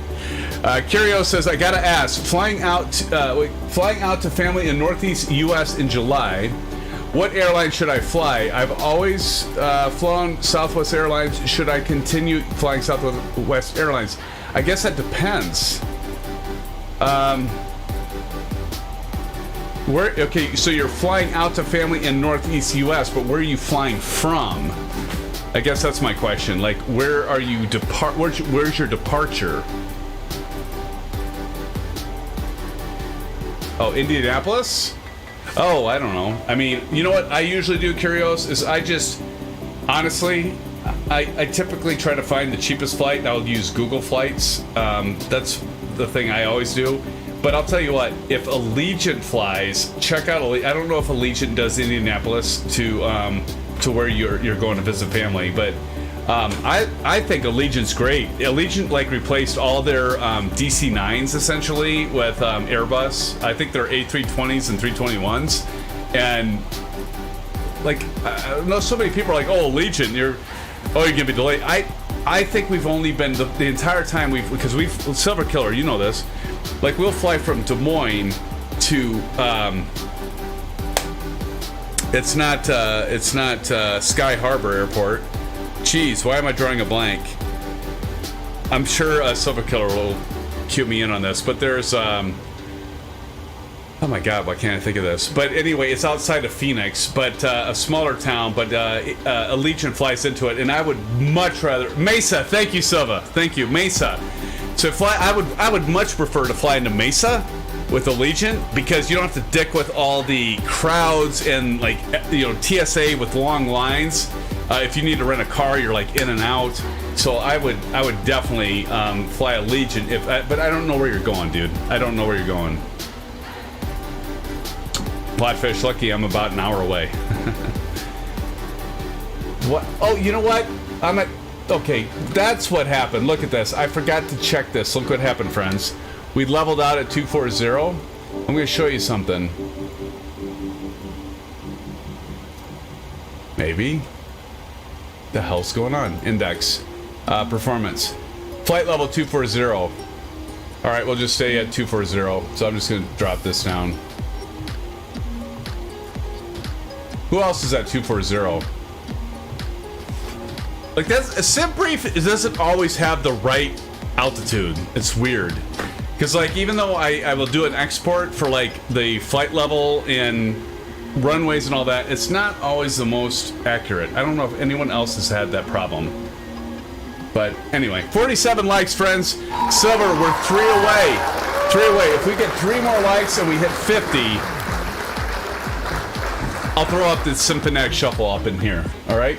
Curio says, I gotta ask, flying out to family in Northeast U.S. in July, what airline should I fly? I've always flown Southwest Airlines. Should I continue flying Southwest Airlines? I guess that depends. Okay, so you're flying out to family in Northeast U.S., but where are you flying from? I guess that's my question. Like, where are you where's your departure? Oh, Indianapolis? Oh, I don't know. I mean, you know what I usually do, Curios, is I just, honestly, I typically try to find the cheapest flight, and I'll use Google Flights. That's the thing I always do. But I'll tell you what, if Allegiant flies, check out, I don't know if Allegiant does Indianapolis to where you're going to visit family, but I think Allegiant's great. Allegiant like replaced all their DC-9s essentially with Airbus. I think they're A320s and 321s, and like I know so many people are like, oh, Allegiant, you're gonna be delayed. I think we've only been the entire time because we've Silver Killer, you know this. Like we'll fly from Des Moines to it's not Sky Harbor Airport. Jeez, why am I drawing a blank? I'm sure Silver Killer will cue me in on this, but there's oh my god, why can't I think of this? But anyway, it's outside of Phoenix, but a smaller town, but Allegiant flies into it, and I would much rather Mesa. Thank you, Silva. Thank you, Mesa. So I would much prefer to fly into Mesa with Allegiant because you don't have to dick with all the crowds and like TSA with long lines. If you need to rent a car, you're like in and out. So I would definitely fly Allegiant but I don't know where you're going, dude. I don't know where you're going. Flatfish, lucky I'm about an hour away. What? Oh, you know what? I'm at... Okay, that's what happened. Look at this. I forgot to check this. Look what happened, friends. We leveled out at 240. I'm going to show you something. Maybe. The hell's going on? Index. Performance. Flight level 240. Alright, we'll just stay at 240. So I'm just going to drop this down. Who else is at 240? Like, that's a SimBrief. It doesn't always have the right altitude. It's weird. Because, like, even though I will do an export for, like, the flight level and runways and all that, it's not always the most accurate. I don't know if anyone else has had that problem. But anyway, 47 likes, friends. Silver, we're 3 away. 3 away. If we get 3 more likes and we hit 50, I'll throw up the SimFanatic shuffle up in here. All right?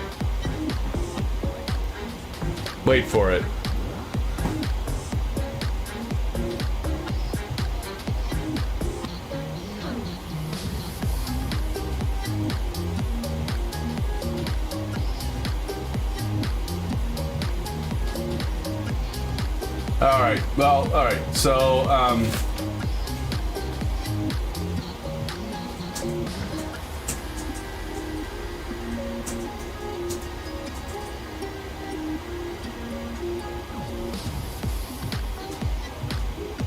Wait for it. All right. Well, all right. So,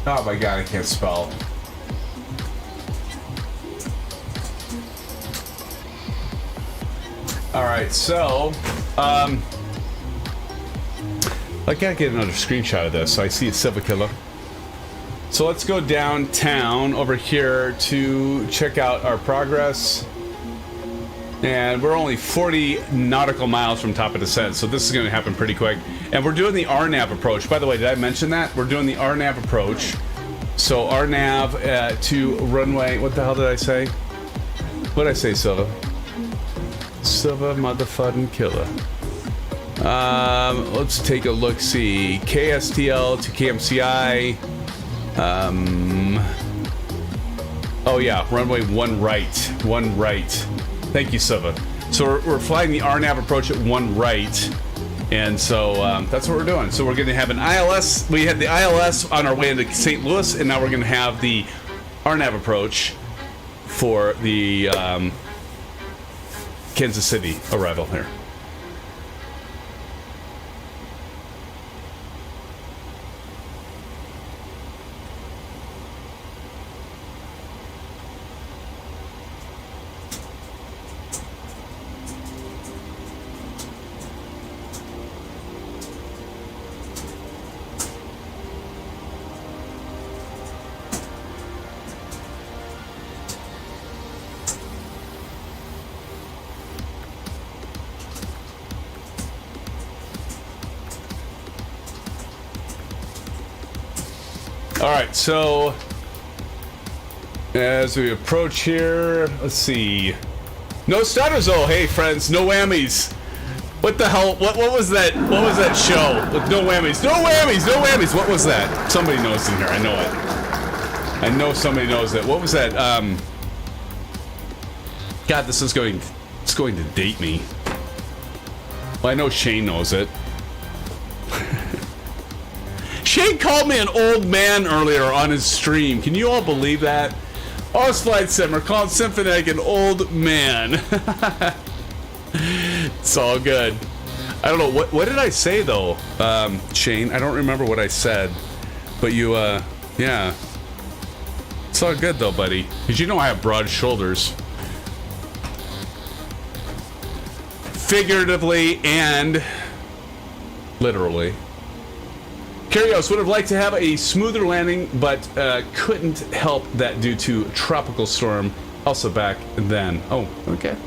oh my God, I can't spell. All right. So, I gotta get another screenshot of this so I see a Silver Killer. So let's go downtown over here to check out our progress. And we're only 40 nautical miles from top of descent, so this is going to happen pretty quick. And we're doing the RNAV approach. By the way, did I mention that? We're doing the RNAV approach. So RNAV to runway... What the hell did I say? What did I say, Silva? Silva motherfucking killer. Let's take a look. See, KSTL to KMCI. Oh yeah, runway 1 right. 1 right. Thank you, Silva. So we're flying the RNAV approach at 1 right, and so that's what we're doing. So we're going to have an ILS. We had the ILS on our way into St. Louis, and now we're going to have the RNAV approach for the Kansas City arrival here. Alright, so as we approach here, let's see. No stutters, oh hey friends, no whammies. What the hell? What was that? What was that show? With no whammies. No whammies, no whammies. What was that? Somebody knows in here, I know it. I know somebody knows that. What was that? God, this is going to date me. Well, I know Shane knows it. Shane called me an old man earlier on his stream. Can you all believe that? Us Flight Simmer called SimFanatic an old man. It's all good. I don't know what did I say though, Shane. I don't remember what I said, but you, yeah. It's all good though, buddy. Because you know I have broad shoulders, figuratively and literally. Kyrios would have liked to have a smoother landing, but couldn't help that due to tropical storm. Also back then. Oh, okay.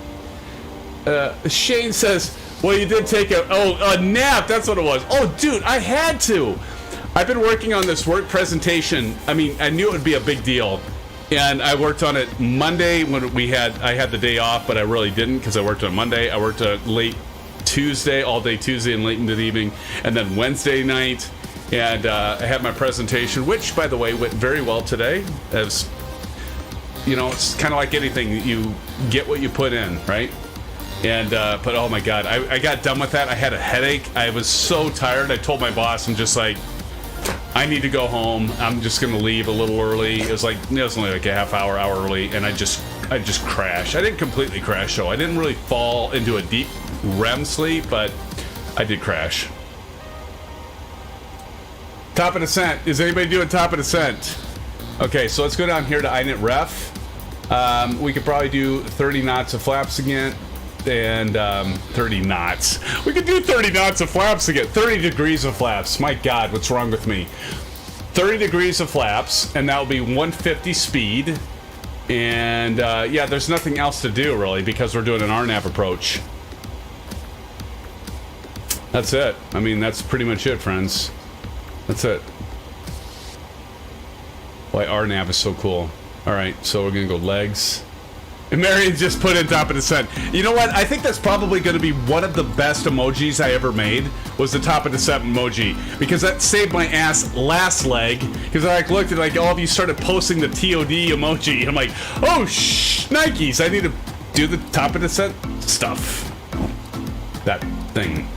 Shane says, well, you did take a nap. That's what it was. Oh, dude, I had to. I've been working on this work presentation. I mean, I knew it would be a big deal. And I worked on it Monday when I had the day off, but I really didn't because I worked on Monday. I worked on late Tuesday, all day Tuesday and late into the evening. And then Wednesday night. And I had my presentation, which, by the way, went very well today. As you know, it's kind of like anything. You get what you put in, right? And but oh my god, I got done with that. I had a headache. I was so tired. I told my boss, I'm just like, I need to go home. I'm just gonna leave a little early. It was only like a half hour early, and I just crashed. I didn't completely crash though. I didn't really fall into a deep REM sleep, but I did crash. Top of descent. Is anybody doing top of descent? Okay, so let's go down here to INET ref. We could probably do 30 knots of flaps again. And 30 knots. We could do 30 knots of flaps again. 30 degrees of flaps. My God, what's wrong with me? 30 degrees of flaps, and that will be 150 speed. And yeah, there's nothing else to do really because we're doing an RNAV approach. That's it. I mean, that's pretty much it, friends. That's it. Why RNAV is so cool. All right, so we're gonna go legs. And Marion just put in top of descent. You know what? I think that's probably going to be one of the best emojis I ever made, was the top of descent emoji. Because that saved my ass last leg. Because I looked at all of you started posting the TOD emoji. And I'm like, oh, Nikes, I need to do the top of descent stuff. That thing.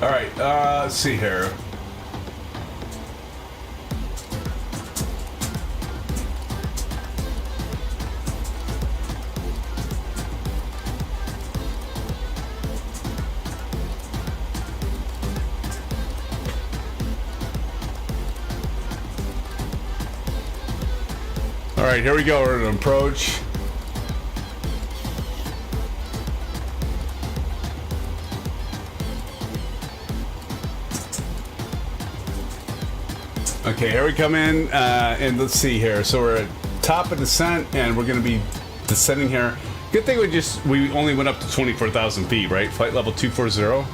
All right, let's see here. All right, here we go. We're going to approach. Okay, here we come in, and let's see here. So we're at top of descent, and we're going to be descending here. Good thing we only went up to 24,000 feet, right? Flight level 240.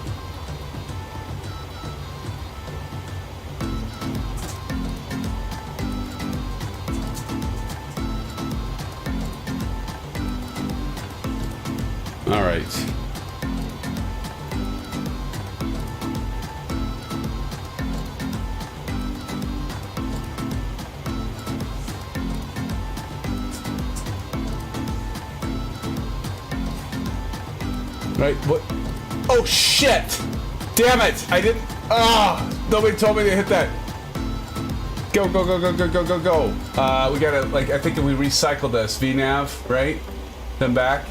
All right. Right, what? Oh shit! Damn it! I didn't. Nobody told me to hit that. Go, go, go, go, go, go, go, go. We gotta, I think we recycled this. VNAV, right? Then back.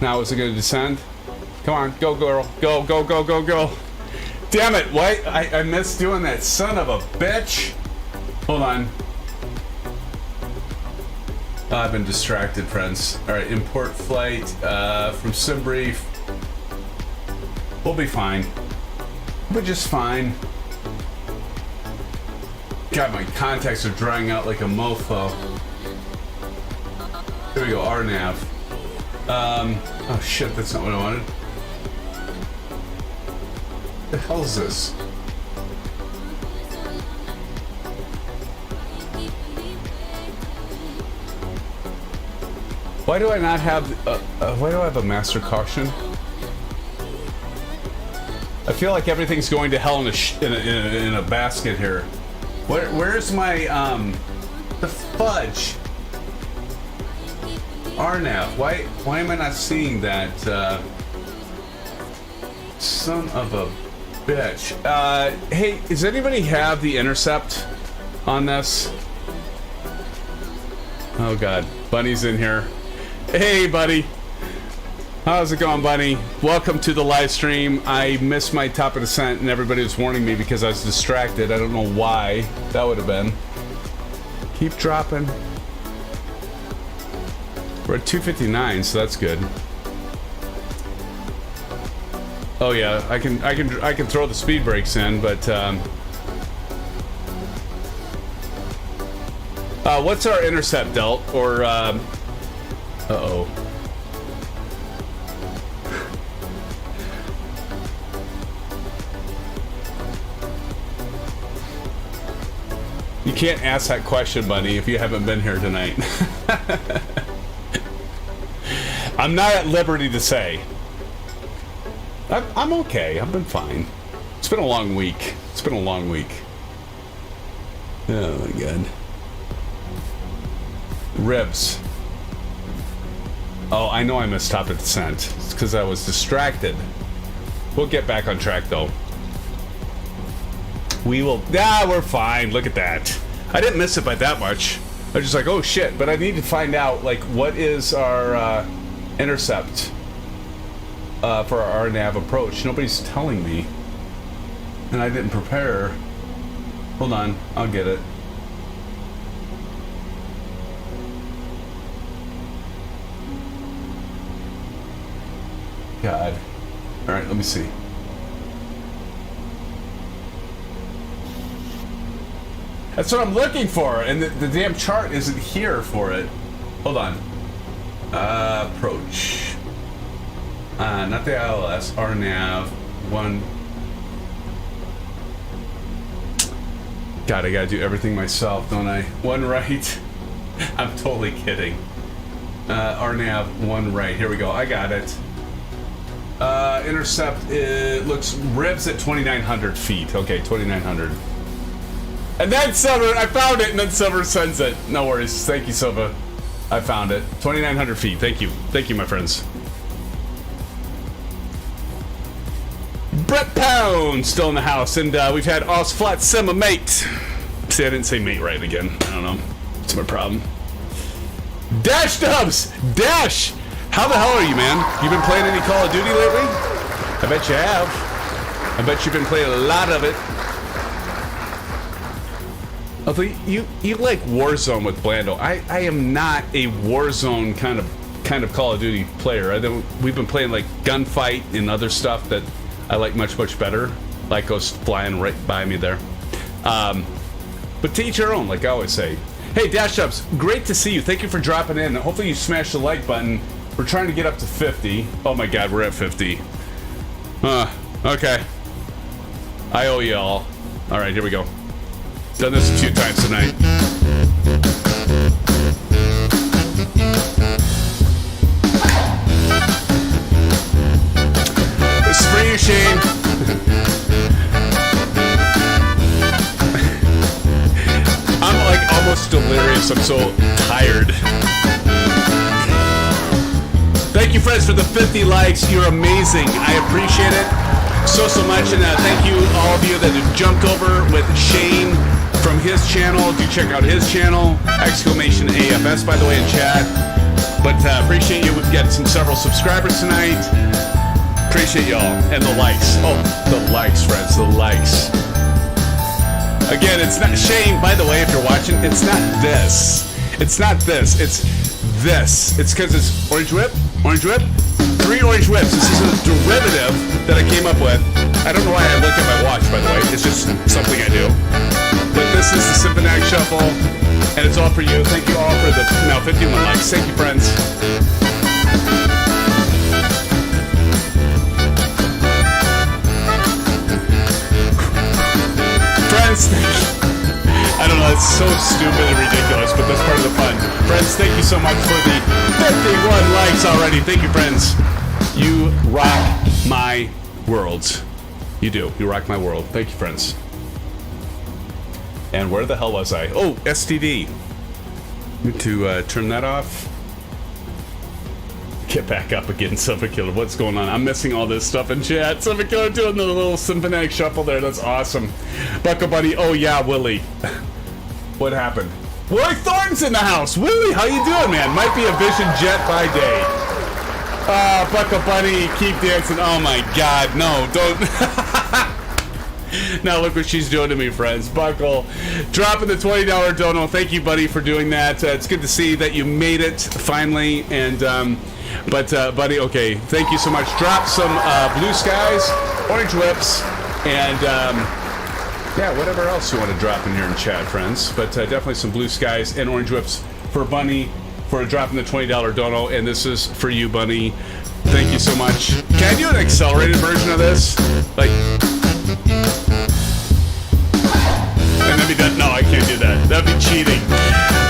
Now is it gonna descend? Come on, go, girl. Go, go, go, go, go. Damn it! Why? I missed doing that. Son of a bitch! Hold on. I've been distracted, friends. Alright, import flight from SimBrief. We'll be fine. We're just fine. God, my contacts are drying out like a mofo. Here we go, RNAV. Oh shit, that's not what I wanted. What the hell is this? Why do I not have, why do I have a master caution? I feel like everything's going to hell in a basket here. Where's my, the fudge? RNAV, why am I not seeing that, son of a bitch. Hey, does anybody have the intercept on this? Oh god, Bunny's in here. Hey, buddy. How's it going, Bunny? Welcome to the live stream. I missed my top of descent and everybody was warning me because I was distracted. I don't know why that would have been. Keep dropping. We're at 259, so that's good. Oh yeah, I can throw the speed brakes in, but what's our intercept, Delt? Or uh-oh. You can't ask that question, buddy, if you haven't been here tonight. I'm not at liberty to say. I'm okay. I've been fine. It's been a long week. It's been a long week. Oh my god. Ribs. Oh, I know I missed top of descent. It's because I was distracted. We'll get back on track though. We will. We're fine. Look at that. I didn't miss it by that much. I was just like, oh shit. But I need to find out, like, what is our intercept for our nav approach. Nobody's telling me. And I didn't prepare. Hold on. I'll get it. God. All right, let me see. That's what I'm looking for, and the damn chart isn't here for it. Hold on. Approach. Not the ILS. RNAV. One. God, I gotta do everything myself, don't I? One right. I'm totally kidding. RNAV, one right. Here we go. I got it. Intercept, it looks ribs at 2,900 feet. Okay, 2,900. And then Silver, I found it, and then Silver sends it. No worries. Thank you, Silva. I found it. 2,900 feet. Thank you. Thank you, my friends. Brett Pound still in the house, and we've had Oz Flat Sima mate. See, I didn't say mate right again. I don't know. It's my problem. Dash Dubs! Dash! How the hell are you, man? You been playing any Call of Duty lately? I bet you have. I bet you've been playing a lot of it. Although you like Warzone with Blando. I am not a Warzone kind of Call of Duty player. We've been playing like Gunfight and other stuff that I like much better. Like goes flying right by me there. But to each your own, like I always say. Hey Dash Ups, great to see you. Thank you for dropping in. Hopefully you smash the like button. We're trying to get up to 50. Oh my god, we're at 50. Okay. I owe you all. Alright, here we go. Done this a few times tonight. This is for you, Shane. I'm like almost delirious. I'm so tired. Thank you, friends, for the 50 likes. You're amazing. I appreciate it so much. And thank you, all of you that have jumped over with Shane from his channel. Do check out his channel. Exclamation AFS, by the way, in chat. But appreciate you. We've got several subscribers tonight. Appreciate y'all. And the likes. Oh, the likes, friends. The likes. Again, it's not Shane, by the way, if you're watching, it's not this. It's not this. It's this. It's because it's Orange Whip. Orange Whip. 3 orange whips. This is a derivative that I came up with. I don't know why I look at my watch, by the way. It's just something I do. But this is the SimFanatic Shuffle, and it's all for you. Thank you all for the now 51 likes. Thank you, friends. Friends, I don't know, it's so stupid and ridiculous, but that's part of the fun. Friends, thank you so much for the 51 likes already. Thank you, friends. You rock my world. You do. You rock my world. Thank you, friends. And where the hell was I? Oh, STD. Need to turn that off. Get back up again, SimFanatic. What's going on? I'm missing all this stuff in chat. SimFanatic doing the little SimFanatic shuffle there. That's awesome. Bucko Buddy. Oh, yeah, Willie. What happened? Willie Thornton's in the house. Willie, how you doing, man? Might be a Vision Jet by day. Bucko Bunny, keep dancing. Oh my god, no, don't. Now look what she's doing to me, friends. Buckle, dropping the $20 dono. Thank you, buddy, for doing that. It's good to see that you made it finally. And But, buddy, okay, thank you so much. Drop some blue skies, orange whips, and, yeah, whatever else you want to drop in here in chat, friends. But definitely some blue skies and orange whips for Bunny for dropping the $20 dono. And this is for you, Bunny. Thank you so much. Can I do an accelerated version of this? Like... And then be done. No, I can't do that. That'd be cheating.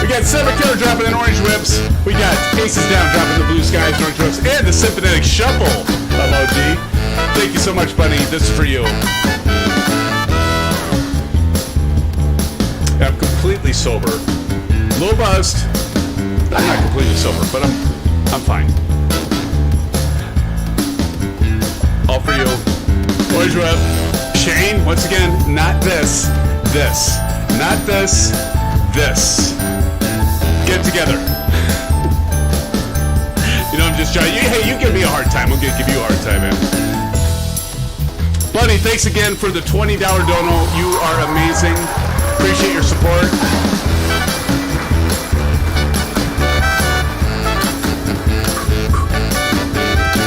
We got SimFanatic dropping in orange whips. We got Aces Down dropping the blue skies and orange whips. And the SimFanatic shuffle emoji. Thank you so much, Bunny. This is for you. I'm completely sober. Low buzzed. I'm not completely sober, but I'm fine. All for you. Orange whip. Shane, once again, not this. This. Not this. This. Get together. You know, I'm just trying. Hey, you give me a hard time. I'm going to give you a hard time, man. Bunny, thanks again for the $20 dono. You are amazing. Appreciate your support.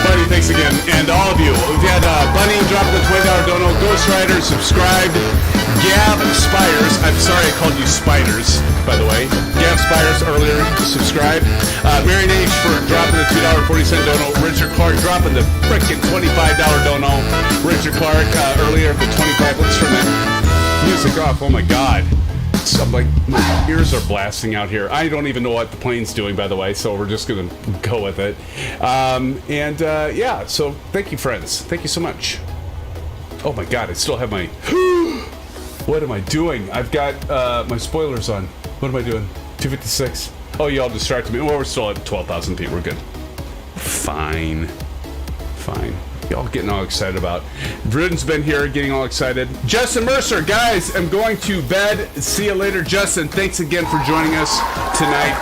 Bunny, thanks again. And all of you. We've had Bunny dropping the $20 dono. Ghost Rider subscribed. Gav Spires. I'm sorry I called you Spiders, by the way. Gav Spires earlier subscribed. Marion H for dropping the $2.40 dono. Richard Clark dropping the frickin' $25 dono. Richard Clark earlier the 25. Let's turn that music off. Oh my god. I'm like, my ears are blasting out here. I don't even know what the plane's doing, by the way, so we're just gonna go with it. Yeah, so thank you, friends. Thank you so much. Oh my god, I still have my... What am I doing? I've got my spoilers on. What am I doing? 256. Oh, you all distracted me. Well, we're still at 12,000 feet. We're good. Fine. Fine. Y'all getting all excited about. Bruden's been here getting all excited. Justin Mercer, guys, I'm going to bed. See you later, Justin. Thanks again for joining us tonight.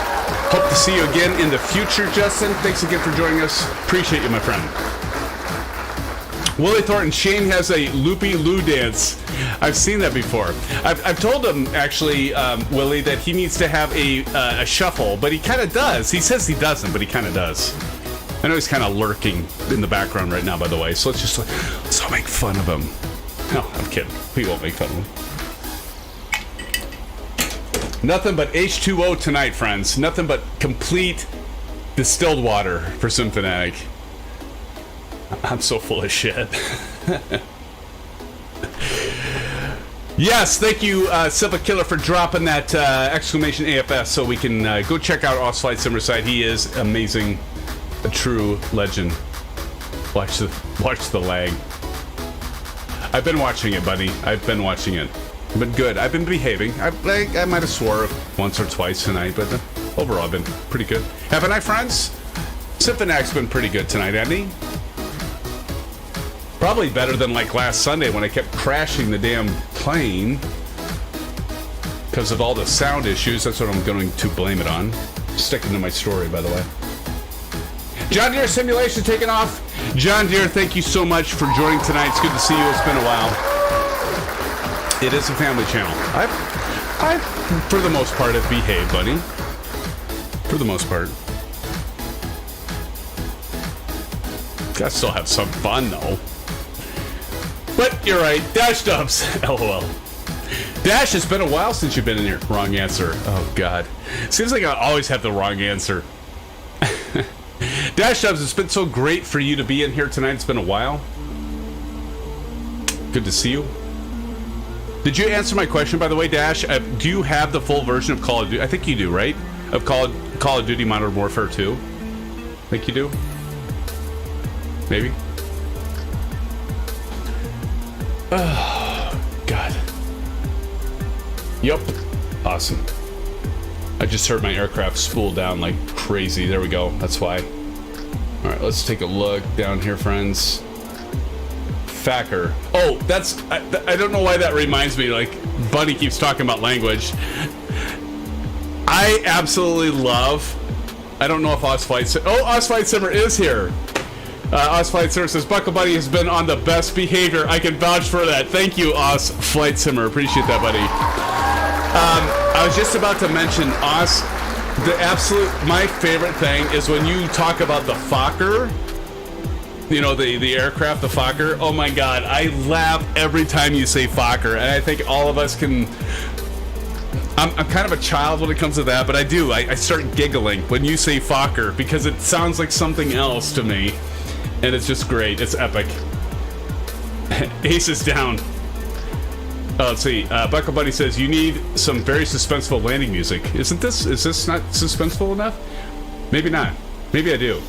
Hope to see you again in the future, Justin. Thanks again for joining us. Appreciate you, my friend. Willie Thornton, Shane has a loopy loo dance. I've seen that before. I've told him, actually, Willie, that he needs to have a shuffle, but he kind of does. He says he doesn't, but he kind of does. I know he's kind of lurking in the background right now, by the way, so let's all make fun of him. No, I'm kidding. We won't make fun of him. Nothing but H2O tonight, friends. Nothing but complete distilled water for SimFanatic. I'm so full of shit. Yes, thank you, Silva Killer, for dropping that exclamation AFS so we can go check out Osflight Simmer site. He is amazing. A true legend. Watch the lag. I've been watching it, buddy. I've been watching it. But good. I've been behaving. I might have swore once or twice tonight, but overall I've been pretty good. Haven't I, friends? SimFanatic's been pretty good tonight, hasn't he? Probably better than like last Sunday when I kept crashing the damn plane because of all the sound issues. That's what I'm going to blame it on. Sticking to my story, by the way. John Deere Simulation taking off. John Deere, thank you so much for joining tonight. It's good to see you. It's been a while. It is a family channel. I for the most part, have behaved, buddy. For the most part. Gotta still have some fun, though. But you're right. Dash Dubs. LOL. Dash, it's been a while since you've been in here. Wrong answer. Oh, God. Seems like I always have the wrong answer. Dash Dubs, it's been so great for you to be in here tonight. It's been a while. Good to see you. Did you answer my question, by the way, Dash? Do you have the full version of Call of Duty? I think you do, right? Of Call of Duty Modern Warfare 2? I think you do? Maybe? Oh, God. Yup. Awesome. I just heard my aircraft spool down like crazy. There we go. That's why. All right, let's take a look down here, friends. Facker. Oh, that's... I don't know why that reminds me. Like, Buddy keeps talking about language. I absolutely love... I don't know if Osflight... Oh, Osflight Simmer is here. Osflight Simmer says, Buckle Buddy has been on the best behavior. I can vouch for that. Thank you, Osflight Simmer. Appreciate that, buddy. I was just about to mention my favorite thing is when you talk about the Fokker, you know, the aircraft, the Fokker. Oh my God, I laugh every time you say Fokker, and I think all of us can. I'm kind of a child when it comes to that, but I do. I start giggling when you say Fokker because it sounds like something else to me, and it's just great. It's epic. Ace is down. Let's see. Buckle Buddy says you need some very suspenseful landing music. Is this not suspenseful enough? Maybe not. Maybe I do.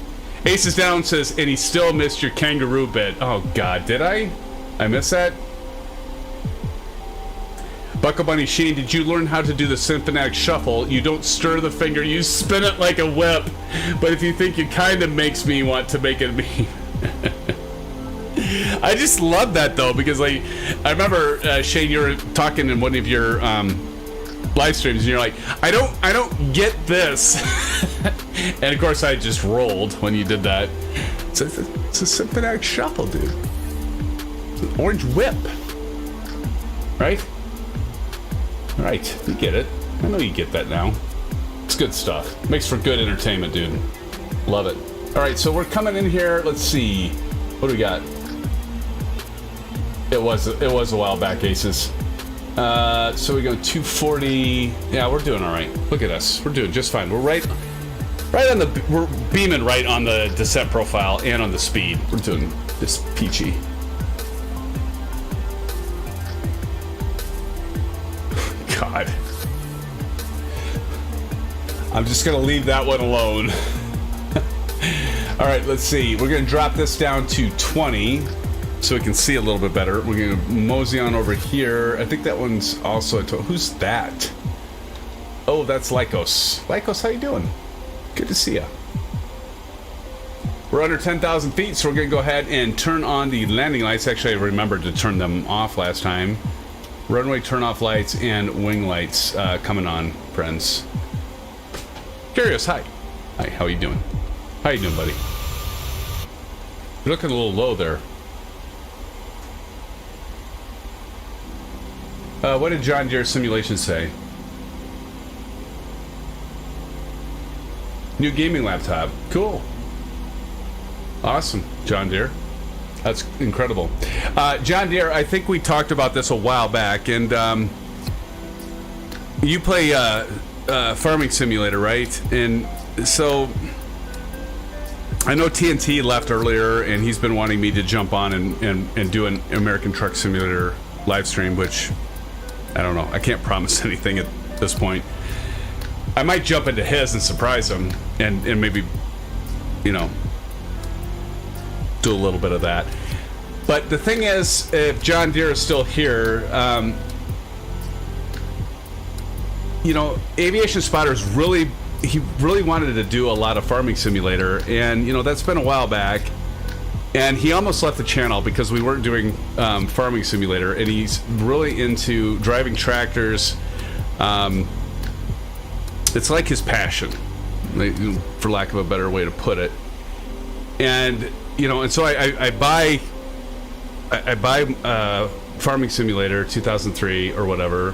Ace is down says, and he still missed your kangaroo bit. Oh God, did I? I miss that. Buckle Bunny Sheen, did you learn how to do the SimFanatic shuffle? You don't stir the finger, you spin it like a whip. But if you think it kind of makes me want to make it me. I just love that though, because like I remember Shane, you were talking in one of your live streams, and you're like, I don't get this. And of course I just rolled when you did that. It's a SimFanatic shuffle, dude. It's an orange whip, right? Right, you get it. I know you get that now. It's good stuff. Makes for good entertainment, dude. Love it. All right, so we're coming in here. Let's see. What do we got? It was a while back, Aces. So we go 240. Yeah, we're doing all right. Look at us. We're doing just fine. We're right on the. We're beaming right on the descent profile and on the speed. We're doing this peachy. God. I'm just gonna leave that one alone. All right, let's see. We're gonna drop this down to 20 so we can see a little bit better. We're gonna mosey on over here. I think that one's also who's that? Oh, that's Lycos. Lycos, how you doing? Good to see ya. We're under 10,000 feet, so we're gonna go ahead and turn on the landing lights. Actually, I remembered to turn them off last time. Runway turn-off lights and wing lights coming on, friends. Curious, hi. Hi, how you doing? How you doing, buddy? You're looking a little low there. What did John Deere Simulation say? New gaming laptop. Cool. Awesome, John Deere. That's incredible. John Deere, I think we talked about this a while back, and you play Farming Simulator, right? And so I know TNT left earlier, and he's been wanting me to jump on and do an American Truck Simulator live stream, which I don't know. I can't promise anything at this point. I might jump into his and surprise him, and maybe, you know, do a little bit of that. But the thing is, if John Deere is still here, you know, Aviation Spotters really wanted to do a lot of Farming Simulator, and you know, that's been a while back, and he almost left the channel because we weren't doing Farming Simulator, and he's really into driving tractors. It's like his passion, for lack of a better way to put it. And you know, and so I buy Farming Simulator 2003 or whatever,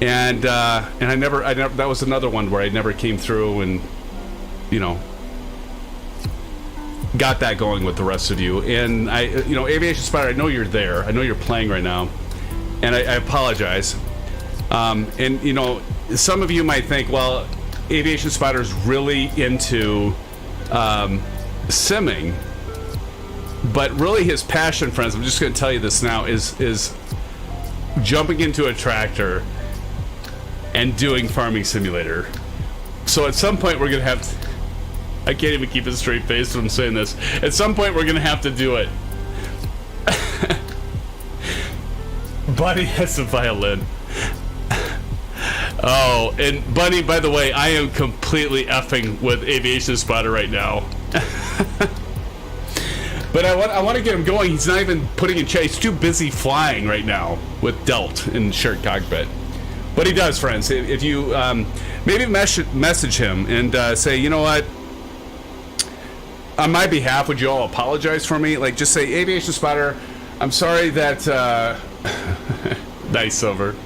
and I never that was another one where I never came through and, you know, got that going with the rest of you. And you know, Aviation Spotter, I know you're there. I know you're playing right now, and I apologize. And you know, some of you might think, well, Aviation Spotter's really into simming. But really his passion, friends, I'm just going to tell you this now, is jumping into a tractor and doing Farming Simulator. So at some point we're going to have to, I can't even keep a straight face when I'm saying this. At some point we're going to have to do it. Buddy has a violin. Oh, and Bunny, by the way, I am completely effing with Aviation Spotter right now. But I want to get him going. He's not even putting in check. He's too busy flying right now with Delt in shared cockpit. But he does, friends. If you maybe message him and say, you know what, on my behalf, would you all apologize for me? Like, just say, Aviation Spotter, I'm sorry that nice, Silver.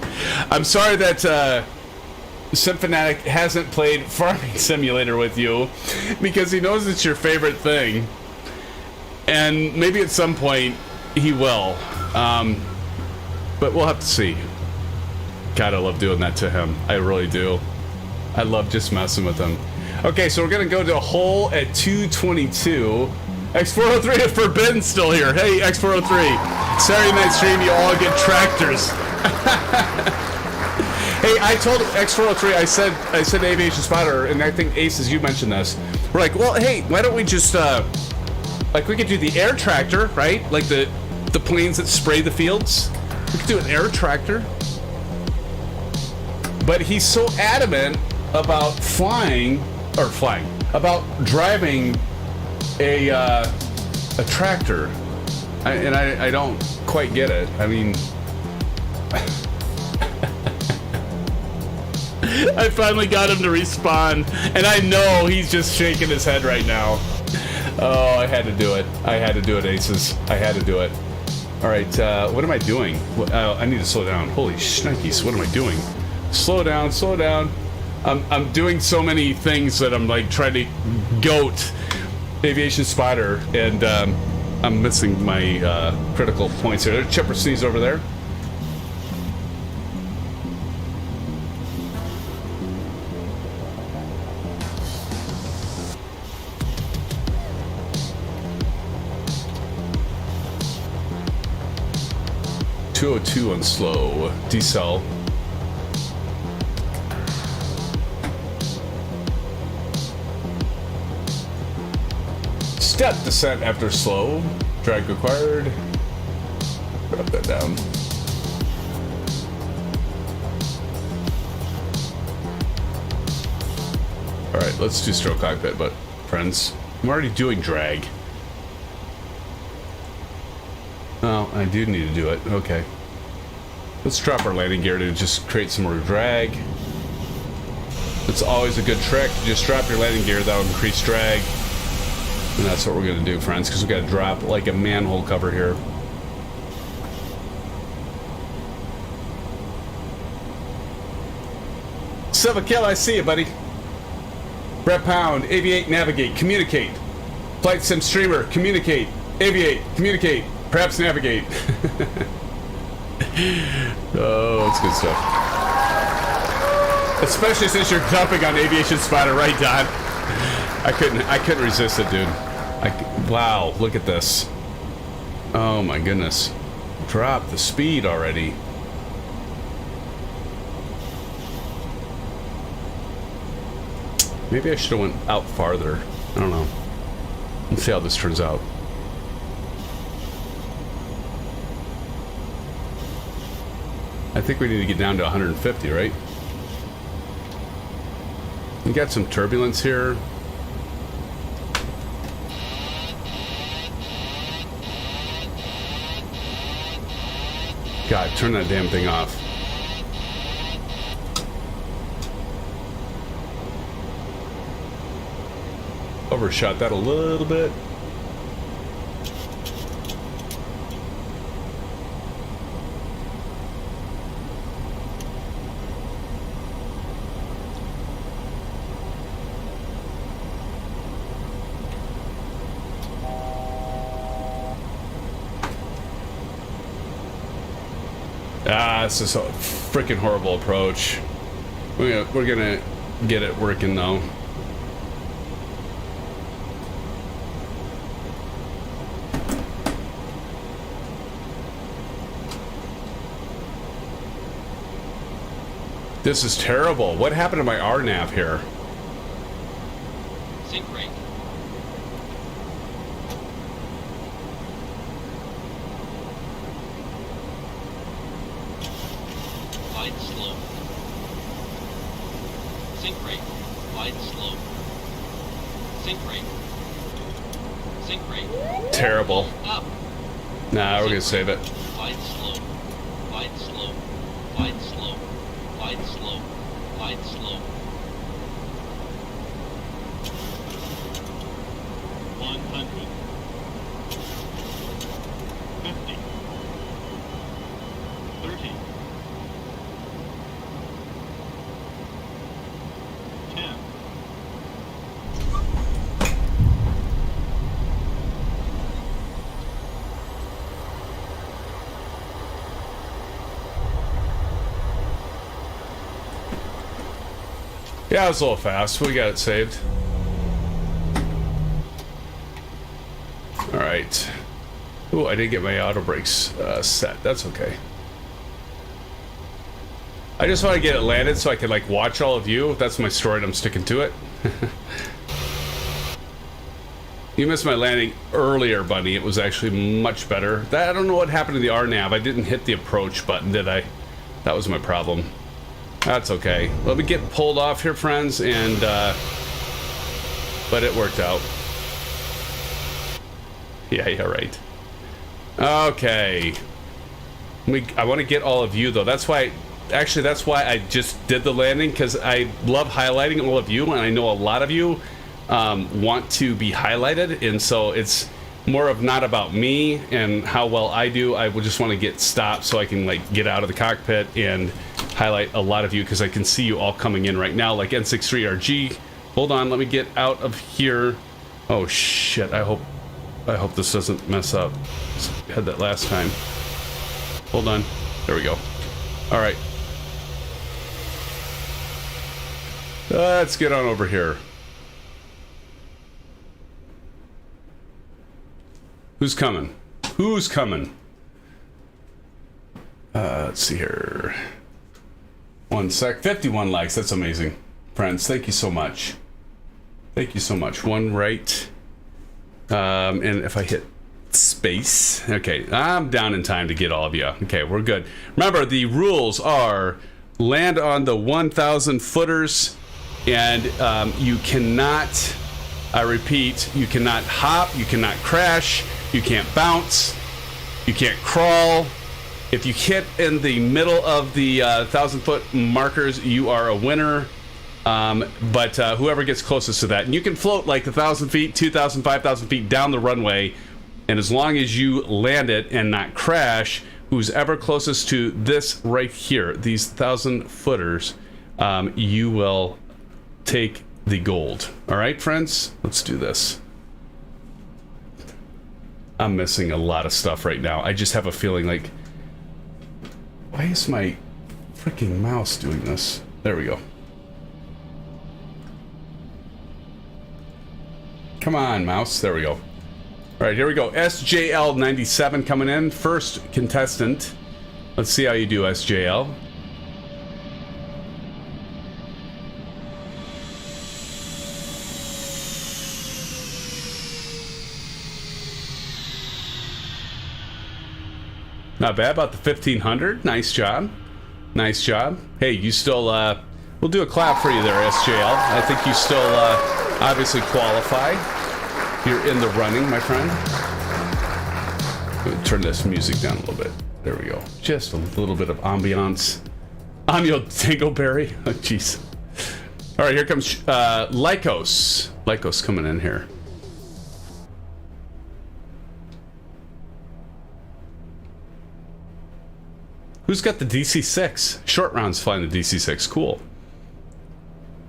I'm sorry that SimFanatic hasn't played Farming Simulator with you because he knows it's your favorite thing. And maybe at some point he will. But we'll have to see. God, I love doing that to him. I really do. I love just messing with him. Okay, so we're going to go to a hole at 222. X403 if Forbidden's still here. Hey, X403. Saturday night stream, you all get tractors. Hey, I told X403, I said Aviation Spotter, and I think Aces, you mentioned this. We're like, well, hey, why don't we just, like, we could do the air tractor, right? Like the planes that spray the fields. We could do an air tractor. But he's so adamant about about driving a tractor, and I don't quite get it. I mean, I finally got him to respond, and I know he's just shaking his head right now. Oh, I had to do it. I had to do it, Aces. I had to do it. All right, what am I doing? I need to slow down. Holy shnikes, what am I doing? Slow down, slow down. I'm doing so many things that I'm like trying to goat Aviation Spotter, and I'm missing my critical points here. There's Chipper Sneeze over there. .202 on slow. Decel. Step descent after slow. Drag required. Drop that down. Alright, let's do stroke cockpit, but friends, I'm already doing drag. Oh, I do need to do it. Okay. Let's drop our landing gear to just create some more drag. It's always a good trick. Just drop your landing gear, that'll increase drag. And that's what we're going to do, friends, because we got to drop like a manhole cover here. Silva Kill, I see you, buddy. Brett Pound, aviate, navigate, communicate. Flight Sim Streamer, communicate. Aviate, communicate. Perhaps navigate. Oh, it's good stuff. Especially since you're jumping on Aviation Spotter, right, Don? I couldn't resist it, dude. Wow, look at this. Oh my goodness. Drop the speed already. Maybe I should have went out farther. I don't know. Let's see how this turns out. I think we need to get down to 150, right? We got some turbulence here. God, turn that damn thing off. Overshot that a little bit. This is a freaking horrible approach. We're gonna get it working though. This is terrible. What happened to my RNAV here? Sync rate. Glide slow. Sync rate. Glide slow. Sync rate. Sync rate. Terrible. Up. Nah, we're gonna save it. Glide slow. Glide slow. Glide slow. Glide slow. Glide slow. 100. 50. 30. Yeah, it was a little fast. We got it saved. All right. Ooh, I did get my auto brakes set. That's okay. I just want to get it landed so I can like watch all of you. That's my story and I'm sticking to it. You missed my landing earlier, Bunny. It was actually much better. I don't know what happened to the RNAV. I didn't hit the approach button, did I? That was my problem. That's okay. Let me get pulled off here, friends, and but it worked out. Yeah, right. Okay. I want to get all of you though. That's why. Actually, that's why I just did the landing, because I love highlighting all of you, and I know a lot of you want to be highlighted, and so it's more of not about me and how well I do. I would just want to get stopped so I can like get out of the cockpit and highlight a lot of you, because I can see you all coming in right now, like N63RG. Hold on, let me get out of here. Oh shit! I hope this doesn't mess up. I had that last time. Hold on. There we go. All right. Let's get on over here. Who's coming? Who's coming? Let's see here. 1 sec. 51 likes. That's amazing. Friends, thank you so much. Thank you so much. One right. And if I hit space. Okay, I'm down in time to get all of you. Okay, we're good. Remember, the rules are land on the 1,000 footers, and you cannot, I repeat, you cannot hop, you cannot crash, you can't bounce, you can't crawl. If you hit in the middle of the 1,000-foot markers, you are a winner. But whoever gets closest to that, and you can float like 1,000 feet, 2,000, 5,000 feet down the runway, and as long as you land it and not crash, who's ever closest to this right here, these 1,000 footers, you will take the gold. All right, friends, let's do this. I'm missing a lot of stuff right now. I just have a feeling like, why is my freaking mouse doing this? There we go. Come on, mouse. There we go. All right, here we go. SJL97 coming in. First contestant. Let's see how you do, SJL. Not bad. About the 1,500. Nice job. Nice job. Hey, you still, we'll do a clap for you there, SJL. I think you still, obviously qualify. You're in the running, my friend. Let me turn this music down a little bit. There we go. Just a little bit of ambiance. I'm your Dingleberry. Oh, jeez. All right, here comes Lycos. Lycos coming in here. Who's got the DC-6? Short rounds flying the DC-6. Cool.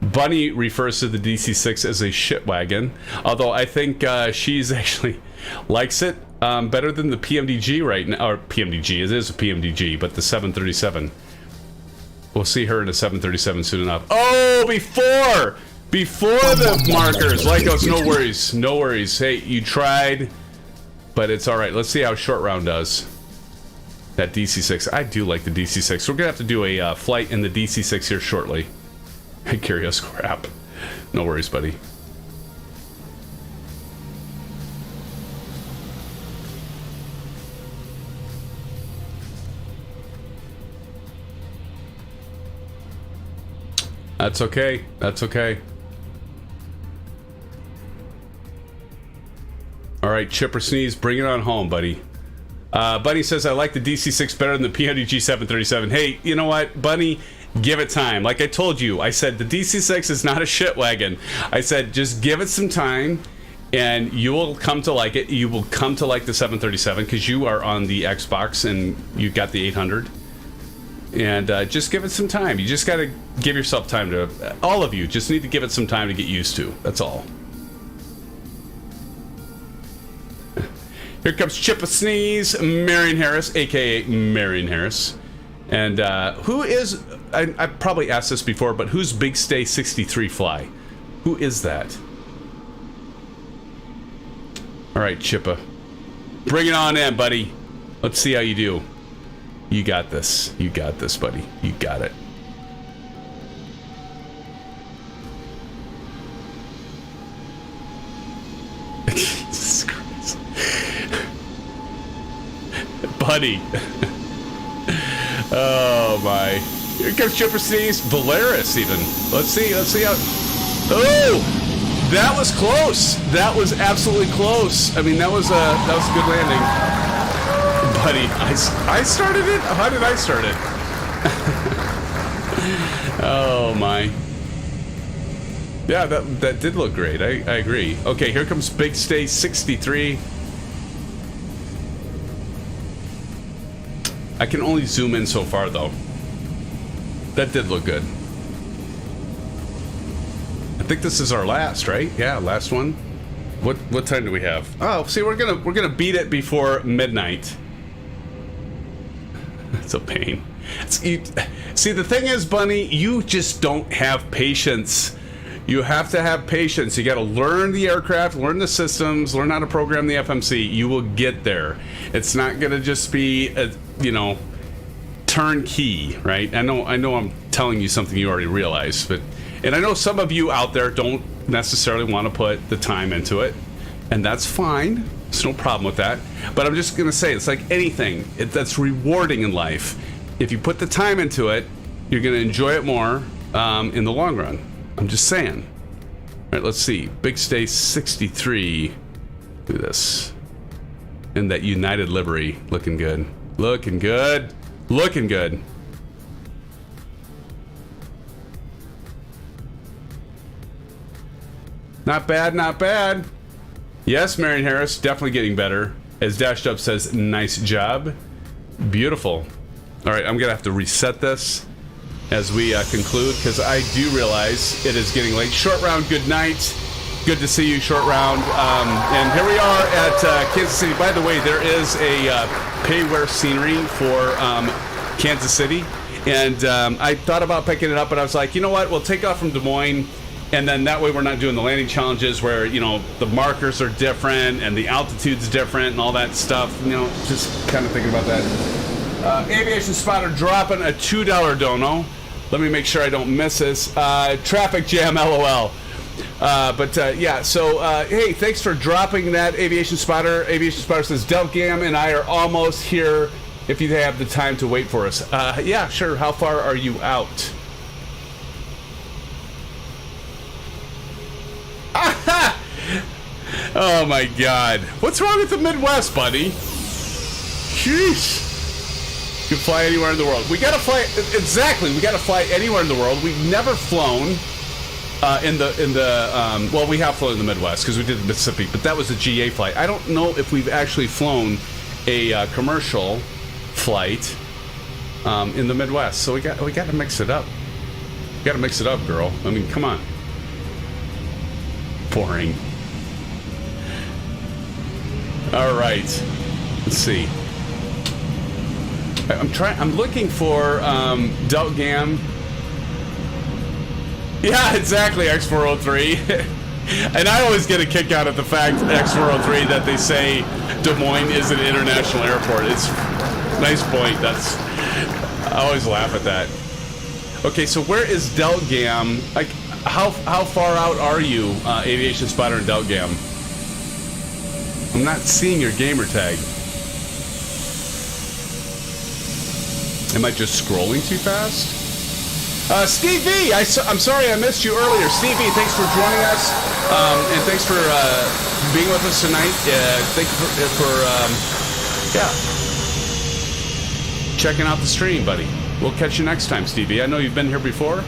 Bunny refers to the DC-6 as a shit wagon, although I think she's actually likes it better than the PMDG right now. Or PMDG, it is a PMDG, but the 737. We'll see her in a 737 soon enough. Oh, before the markers. Lycos, no worries, no worries. Hey, you tried, but it's all right. Let's see how short round does. That DC-6. I do like the DC-6. We're gonna have to do a flight in the DC-6 here shortly. Curious crap. No worries, buddy. That's okay. That's okay. All right, Chipper Sneeze, bring it on home, buddy. Bunny says, I like the DC-6 better than the PMDG 737. Hey, you know what, Bunny? Give it time. Like I told you, I said the DC-6 is not a shit wagon. I said just give it some time, and you will come to like it. You will come to like the 737 because you are on the Xbox and you got the 800. And just give it some time. You just got to give yourself time to. All of you just need to give it some time to get used to. That's all. Here comes Chippa Sneeze, Marion Harris, aka Marion Harris. And who is, I probably asked this before, but who's Big Stay 63 Fly? Who is that? All right, Chippa. Bring it on in, buddy. Let's see how you do. You got this. You got this, buddy. You got it. Jesus Christ. Buddy. Oh my. Here comes Chipper Sneeze. Valeris even. Let's see how. Oh! That was close. That was absolutely close. I mean, that was a good landing. Buddy, I started it? How did I start it? Oh my. Yeah, that did look great. I agree. Okay, here comes Big Stay 63. I can only zoom in so far though. That did look good. I think this is our last, right? Yeah, last one. What time do we have? Oh, see, we're gonna beat it before midnight. It's a pain. See, the thing is, Bunny, you just don't have patience. You have to have patience. You got to learn the aircraft, learn the systems, learn how to program the FMC. You will get there. It's not gonna just be a, turnkey, right? I know I'm telling you something you already realize, but. And I know some of you out there don't necessarily want to put the time into it, and that's fine. There's no problem with that. But I'm just going to say, it's like anything that's rewarding in life. If you put the time into it, you're going to enjoy it more in the long run. I'm just saying. All right, let's see. Big Stay 63. Look at this. And that United livery. Looking good. Looking good. Looking good. Not bad, not bad. Yes, Marion Harris, definitely getting better. As Dashed Up says, nice job. Beautiful. All right, I'm going to have to reset this as we conclude, because I do realize it is getting late. Short Round, good night. Good to see you, Short Round. And here we are at Kansas City. By the way, there is a pay-wear scenery for Kansas City. And I thought about picking it up, but I was like, you know what? We'll take off from Des Moines. And then that way we're not doing the landing challenges where, the markers are different and the altitude's different and all that stuff. Just kind of thinking about that. Aviation Spotter dropping a $2 dono. Let me make sure I don't miss this. Traffic jam, LOL. Yeah, so, hey, thanks for dropping that, Aviation Spotter. Aviation Spotter says, Delgam and I are almost here if you have the time to wait for us. Yeah, sure. How far are you out? Oh my God. What's wrong with the Midwest, buddy? Sheesh. You can fly anywhere in the world. We gotta fly, exactly, we gotta fly anywhere in the world. We've never flown well, we have flown in the Midwest because we did the Mississippi, but that was a GA flight. I don't know if we've actually flown a commercial flight in the Midwest. So we got to mix it up. We got to mix it up, girl. I mean, come on. Boring. All right. Let's see. I'm looking for Delgam. Yeah, exactly, X403. And I always get a kick out of the fact, X403, that they say Des Moines is an international airport. It's a nice point. I always laugh at that. Okay, so where is Delgam? Like, how far out are you, Aviation Spotter and Delgam? I'm not seeing your gamer tag. Am I just scrolling too fast? Steve V, I'm sorry I missed you earlier. Steve V, thanks for joining us, and thanks for being with us tonight. Thank you for checking out the stream, buddy. We'll catch you next time, Steve V. I know you've been here before.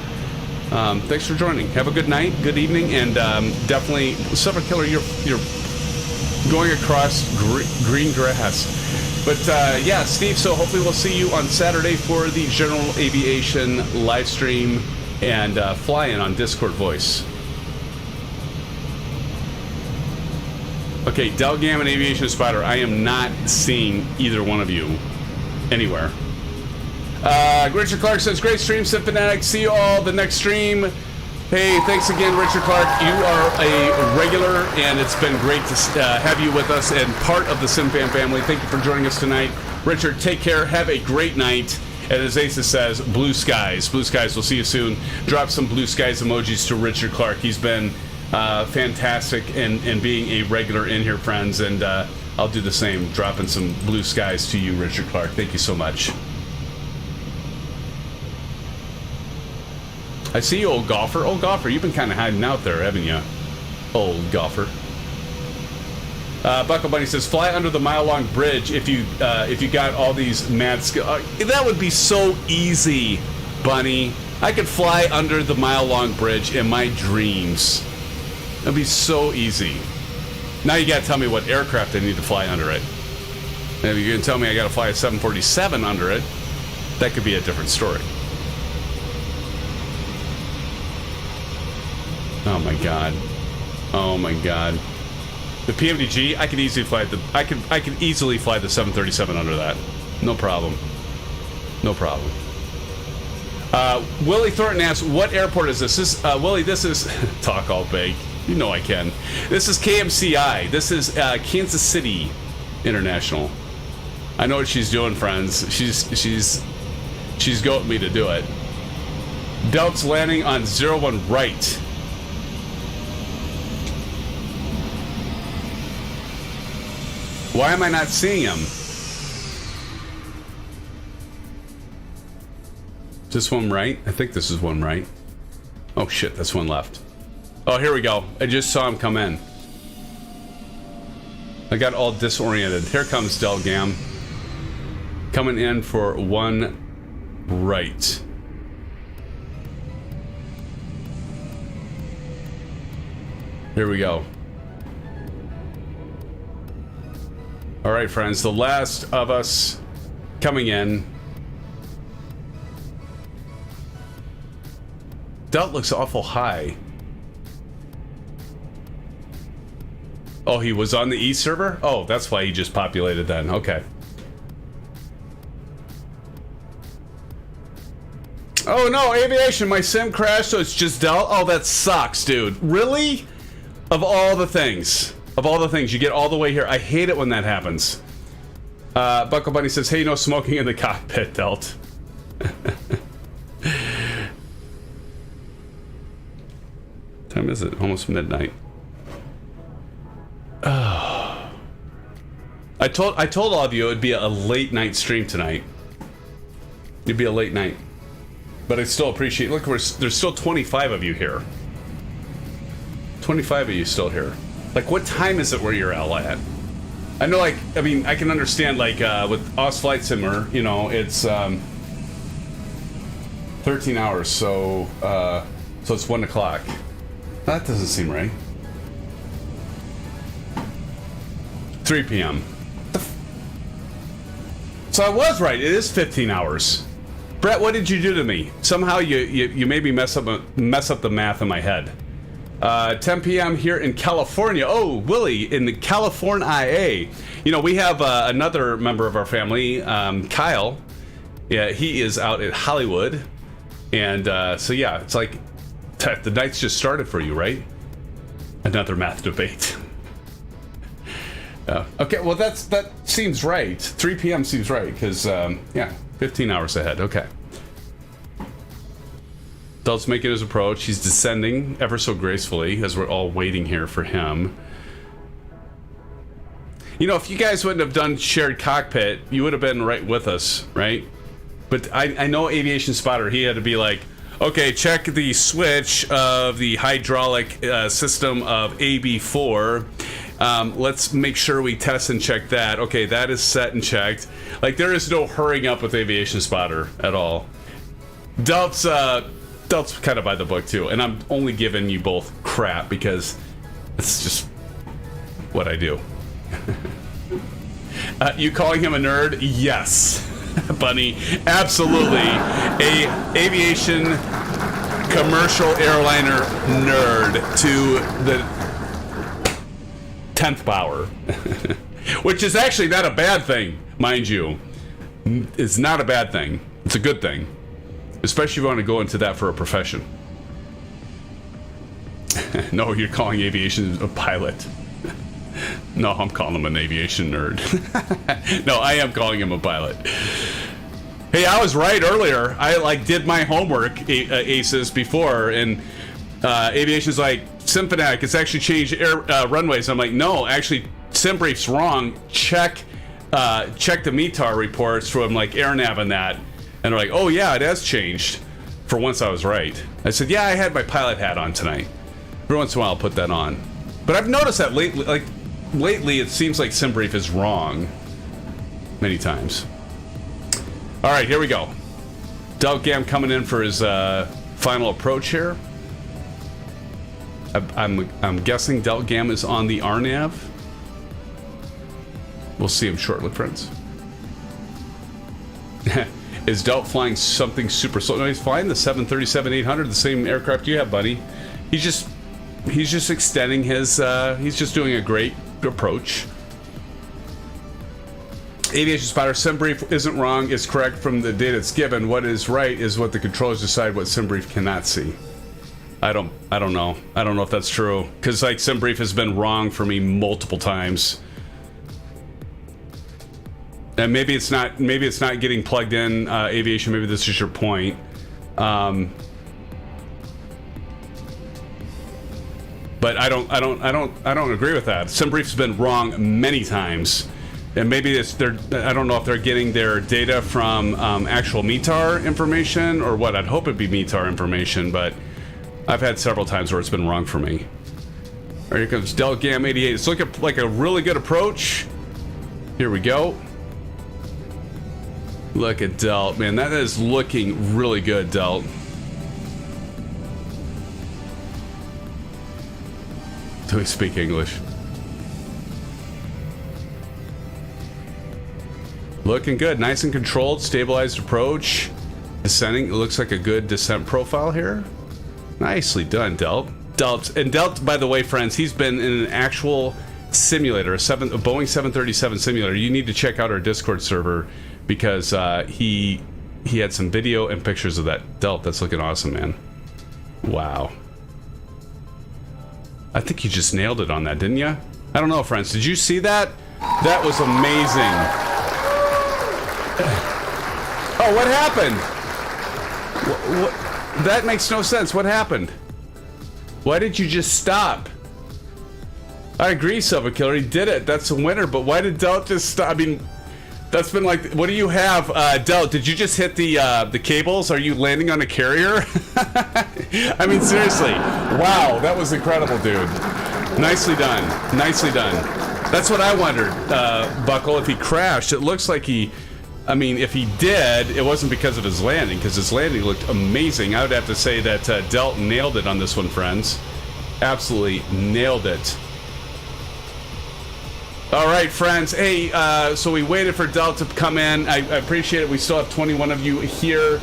Thanks for joining. Have a good night, good evening, and definitely, Silver Killer, you're going across green grass. But yeah, Steve, so hopefully we'll see you on Saturday for the General Aviation live stream and fly-in on Discord voice. Okay, Delgam and Aviation Spider, I am not seeing either one of you anywhere. Richard Clark says, great stream, SimFanatic. See you all the next stream. Hey, thanks again, Richard Clark. You are a regular, and it's been great to have you with us and part of the SimFan family. Thank you for joining us tonight. Richard, take care. Have a great night. And as Asa says, blue skies. Blue skies. We'll see you soon. Drop some blue skies emojis to Richard Clark. He's been fantastic in being a regular in here, friends. And I'll do the same, dropping some blue skies to you, Richard Clark. Thank you so much. I see you, old golfer. Old golfer, you've been kind of hiding out there, haven't you? Old golfer. Buckle Bunny says, fly under the mile-long bridge if you got all these mad skills. That would be so easy, Bunny. I could fly under the mile-long bridge in my dreams. That'd be so easy. Now you gotta tell me what aircraft I need to fly under it. And if you're gonna tell me I gotta fly a 747 under it, that could be a different story. Oh my god. Oh my god. The PMDG, I could easily fly I could easily fly the 737 under that. No problem. No problem. Willie Thornton asks, what airport is this? Willie, this is talk all big. You know I can. This is KMCI. This is Kansas City International. I know what she's doing, friends. She's goating me to do it. Delt's landing on 01 right. Why am I not seeing him? Is this one right? I think this is one right. Oh shit, that's one left. Oh, here we go. I just saw him come in. I got all disoriented. Here comes Delgam. Coming in for one right. Here we go. All right, friends, the last of us coming in. Delt looks awful high. Oh, he was on the East server? Oh, that's why he just populated then. Okay. Oh no, aviation, my sim crashed, so it's just Delt? Oh, that sucks, dude. Really? Of all the things. Of all the things, you get all the way here. I hate it when that happens. Buckle Bunny says, hey, no smoking in the cockpit, Delt. Time is it? Almost midnight. Oh. I told all of you it would be a late night stream tonight. It'd be a late night. But I still appreciate, look, there's still 25 of you here. 25 of you still here. Like, what time is it where you're all at? I know, like, I mean, I can understand, like, with Oz Flight Simmer, you know, it's 13 hours, so it's 1 o'clock. That doesn't seem right. 3 p.m. So I was right. It is 15 hours. Brett, what did you do to me? Somehow you made me mess up the math in my head. 10 p.m. here in California. Oh, Willie, in the California IA. You know, we have another member of our family, Kyle. Yeah, he is out at Hollywood. And so, yeah, it's like the night's just started for you, right? Another math debate. Okay, well, that seems right. 3 p.m. seems right, because, yeah, 15 hours ahead. Okay. Delt's making his approach. He's descending ever so gracefully as we're all waiting here for him. You know, if you guys wouldn't have done shared cockpit, you would have been right with us, right? But I know Aviation Spotter, he had to be like, okay, check the switch of the hydraulic system of AB4. Let's make sure we test and check that. Okay, that is set and checked. Like, there is no hurrying up with Aviation Spotter at all. Delt's kind of by the book too, and I'm only giving you both crap because it's just what I do. You calling him a nerd? Yes, Bunny, absolutely. A aviation commercial airliner nerd to the 10th power, which is actually not a bad thing, mind you. It's not a bad thing. It's It's a good thing, especially if you want to go into that for a profession. No, you're calling aviation a pilot. No, I'm calling him an aviation nerd. No, I am calling him a pilot. Hey, I was right earlier. I did my homework, ACES, before, and aviation's like, SimFanatic, it's actually changed runways. I'm like, no, actually, SimBrief's wrong. Check the METAR reports from like AirNav and that. And they're like, oh yeah, it has changed. For once I was right. I said, yeah, I had my pilot hat on tonight. Every once in a while I'll put that on. But I've noticed that lately it seems like SimBrief is wrong many times. All right, here we go. Delgam coming in for his final approach here. I'm guessing Delgam is on the RNAV. We'll see him shortly, friends. Is Delt flying something super slow? No, he's flying the 737-800, the same aircraft you have, buddy. He's just extending his. He's just doing a great approach. Aviation Spotter, SimBrief isn't wrong. It's correct from the data it's given. What is right is what the controllers decide what SimBrief cannot see. I don't know. I don't know if that's true, because like SimBrief has been wrong for me multiple times. And maybe it's not getting plugged in, aviation. Maybe this is your point. But I don't agree with that. SimBrief's been wrong many times, and maybe I don't know if they're getting their data from actual METAR information or what. I'd hope it'd be METAR information, but I've had several times where it's been wrong for me. All right, here comes Delgam 88. It's looking like a really good approach. Here we go. Look at Delt, man. That is looking really good, Delt. Do we speak English? Looking good. Nice and controlled. Stabilized approach. Descending. It looks like a good descent profile here. Nicely done, Delt. And Delt, by the way, friends, he's been in an actual simulator, a Boeing 737 simulator. You need to check out our Discord server, because he had some video and pictures of that Delt. That's looking awesome, man. Wow. I think you just nailed it on that, didn't you? I don't know, friends. Did you see that? That was amazing. Oh, what happened? What? That makes no sense. What happened? Why did you just stop? I agree, Silver Killer. He did it. That's a winner. But why did Delt just stop? I mean, that's been like, what do you have, Delt? Did you just hit the cables? Are you landing on a carrier? I mean, seriously. Wow, that was incredible, dude. Nicely done. Nicely done. That's what I wondered, Buckle, if he crashed. It looks like if he did, it wasn't because of his landing, because his landing looked amazing. I would have to say that Delt nailed it on this one, friends. Absolutely nailed it. All right, friends. Hey, so we waited for Delt to come in. I appreciate it. We still have 21 of you here.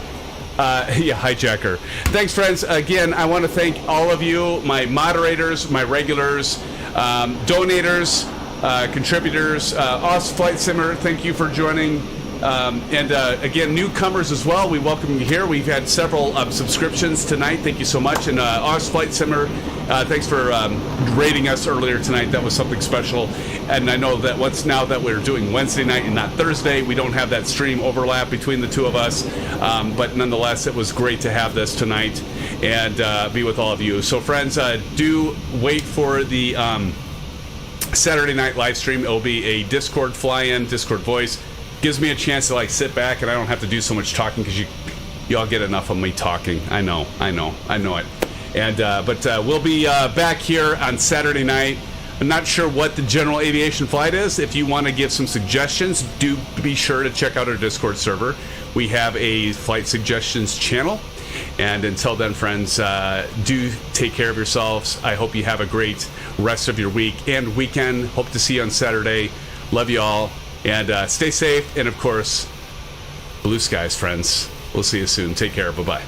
Yeah, hijacker. Thanks, friends. Again, I want to thank all of you, my moderators, my regulars, donators, contributors. Oz Flight Simmer, thank you for joining. Again, newcomers as well, we welcome you here. We've had several subscriptions tonight. Thank you so much. And Oz Flight Simmer, thanks for rating us earlier tonight. That was something special. And I know that now that we're doing Wednesday night and not Thursday, we don't have that stream overlap between the two of us. But nonetheless, it was great to have this tonight and be with all of you. So friends, do wait for the Saturday night live stream. It'll be a Discord fly-in, Discord voice. Gives me a chance to sit back and I don't have to do so much talking, because y'all get enough of me talking. I know it. And but we'll be back here on Saturday night. I'm not sure what the general aviation flight is. If you want to give some suggestions, do be sure to check out our Discord server. We have a flight suggestions channel. And until then, friends, do take care of yourselves. I hope you have a great rest of your week and weekend. Hope to see you on Saturday. Love you all. And stay safe, and of course, blue skies, friends. We'll see you soon. Take care. Bye-bye.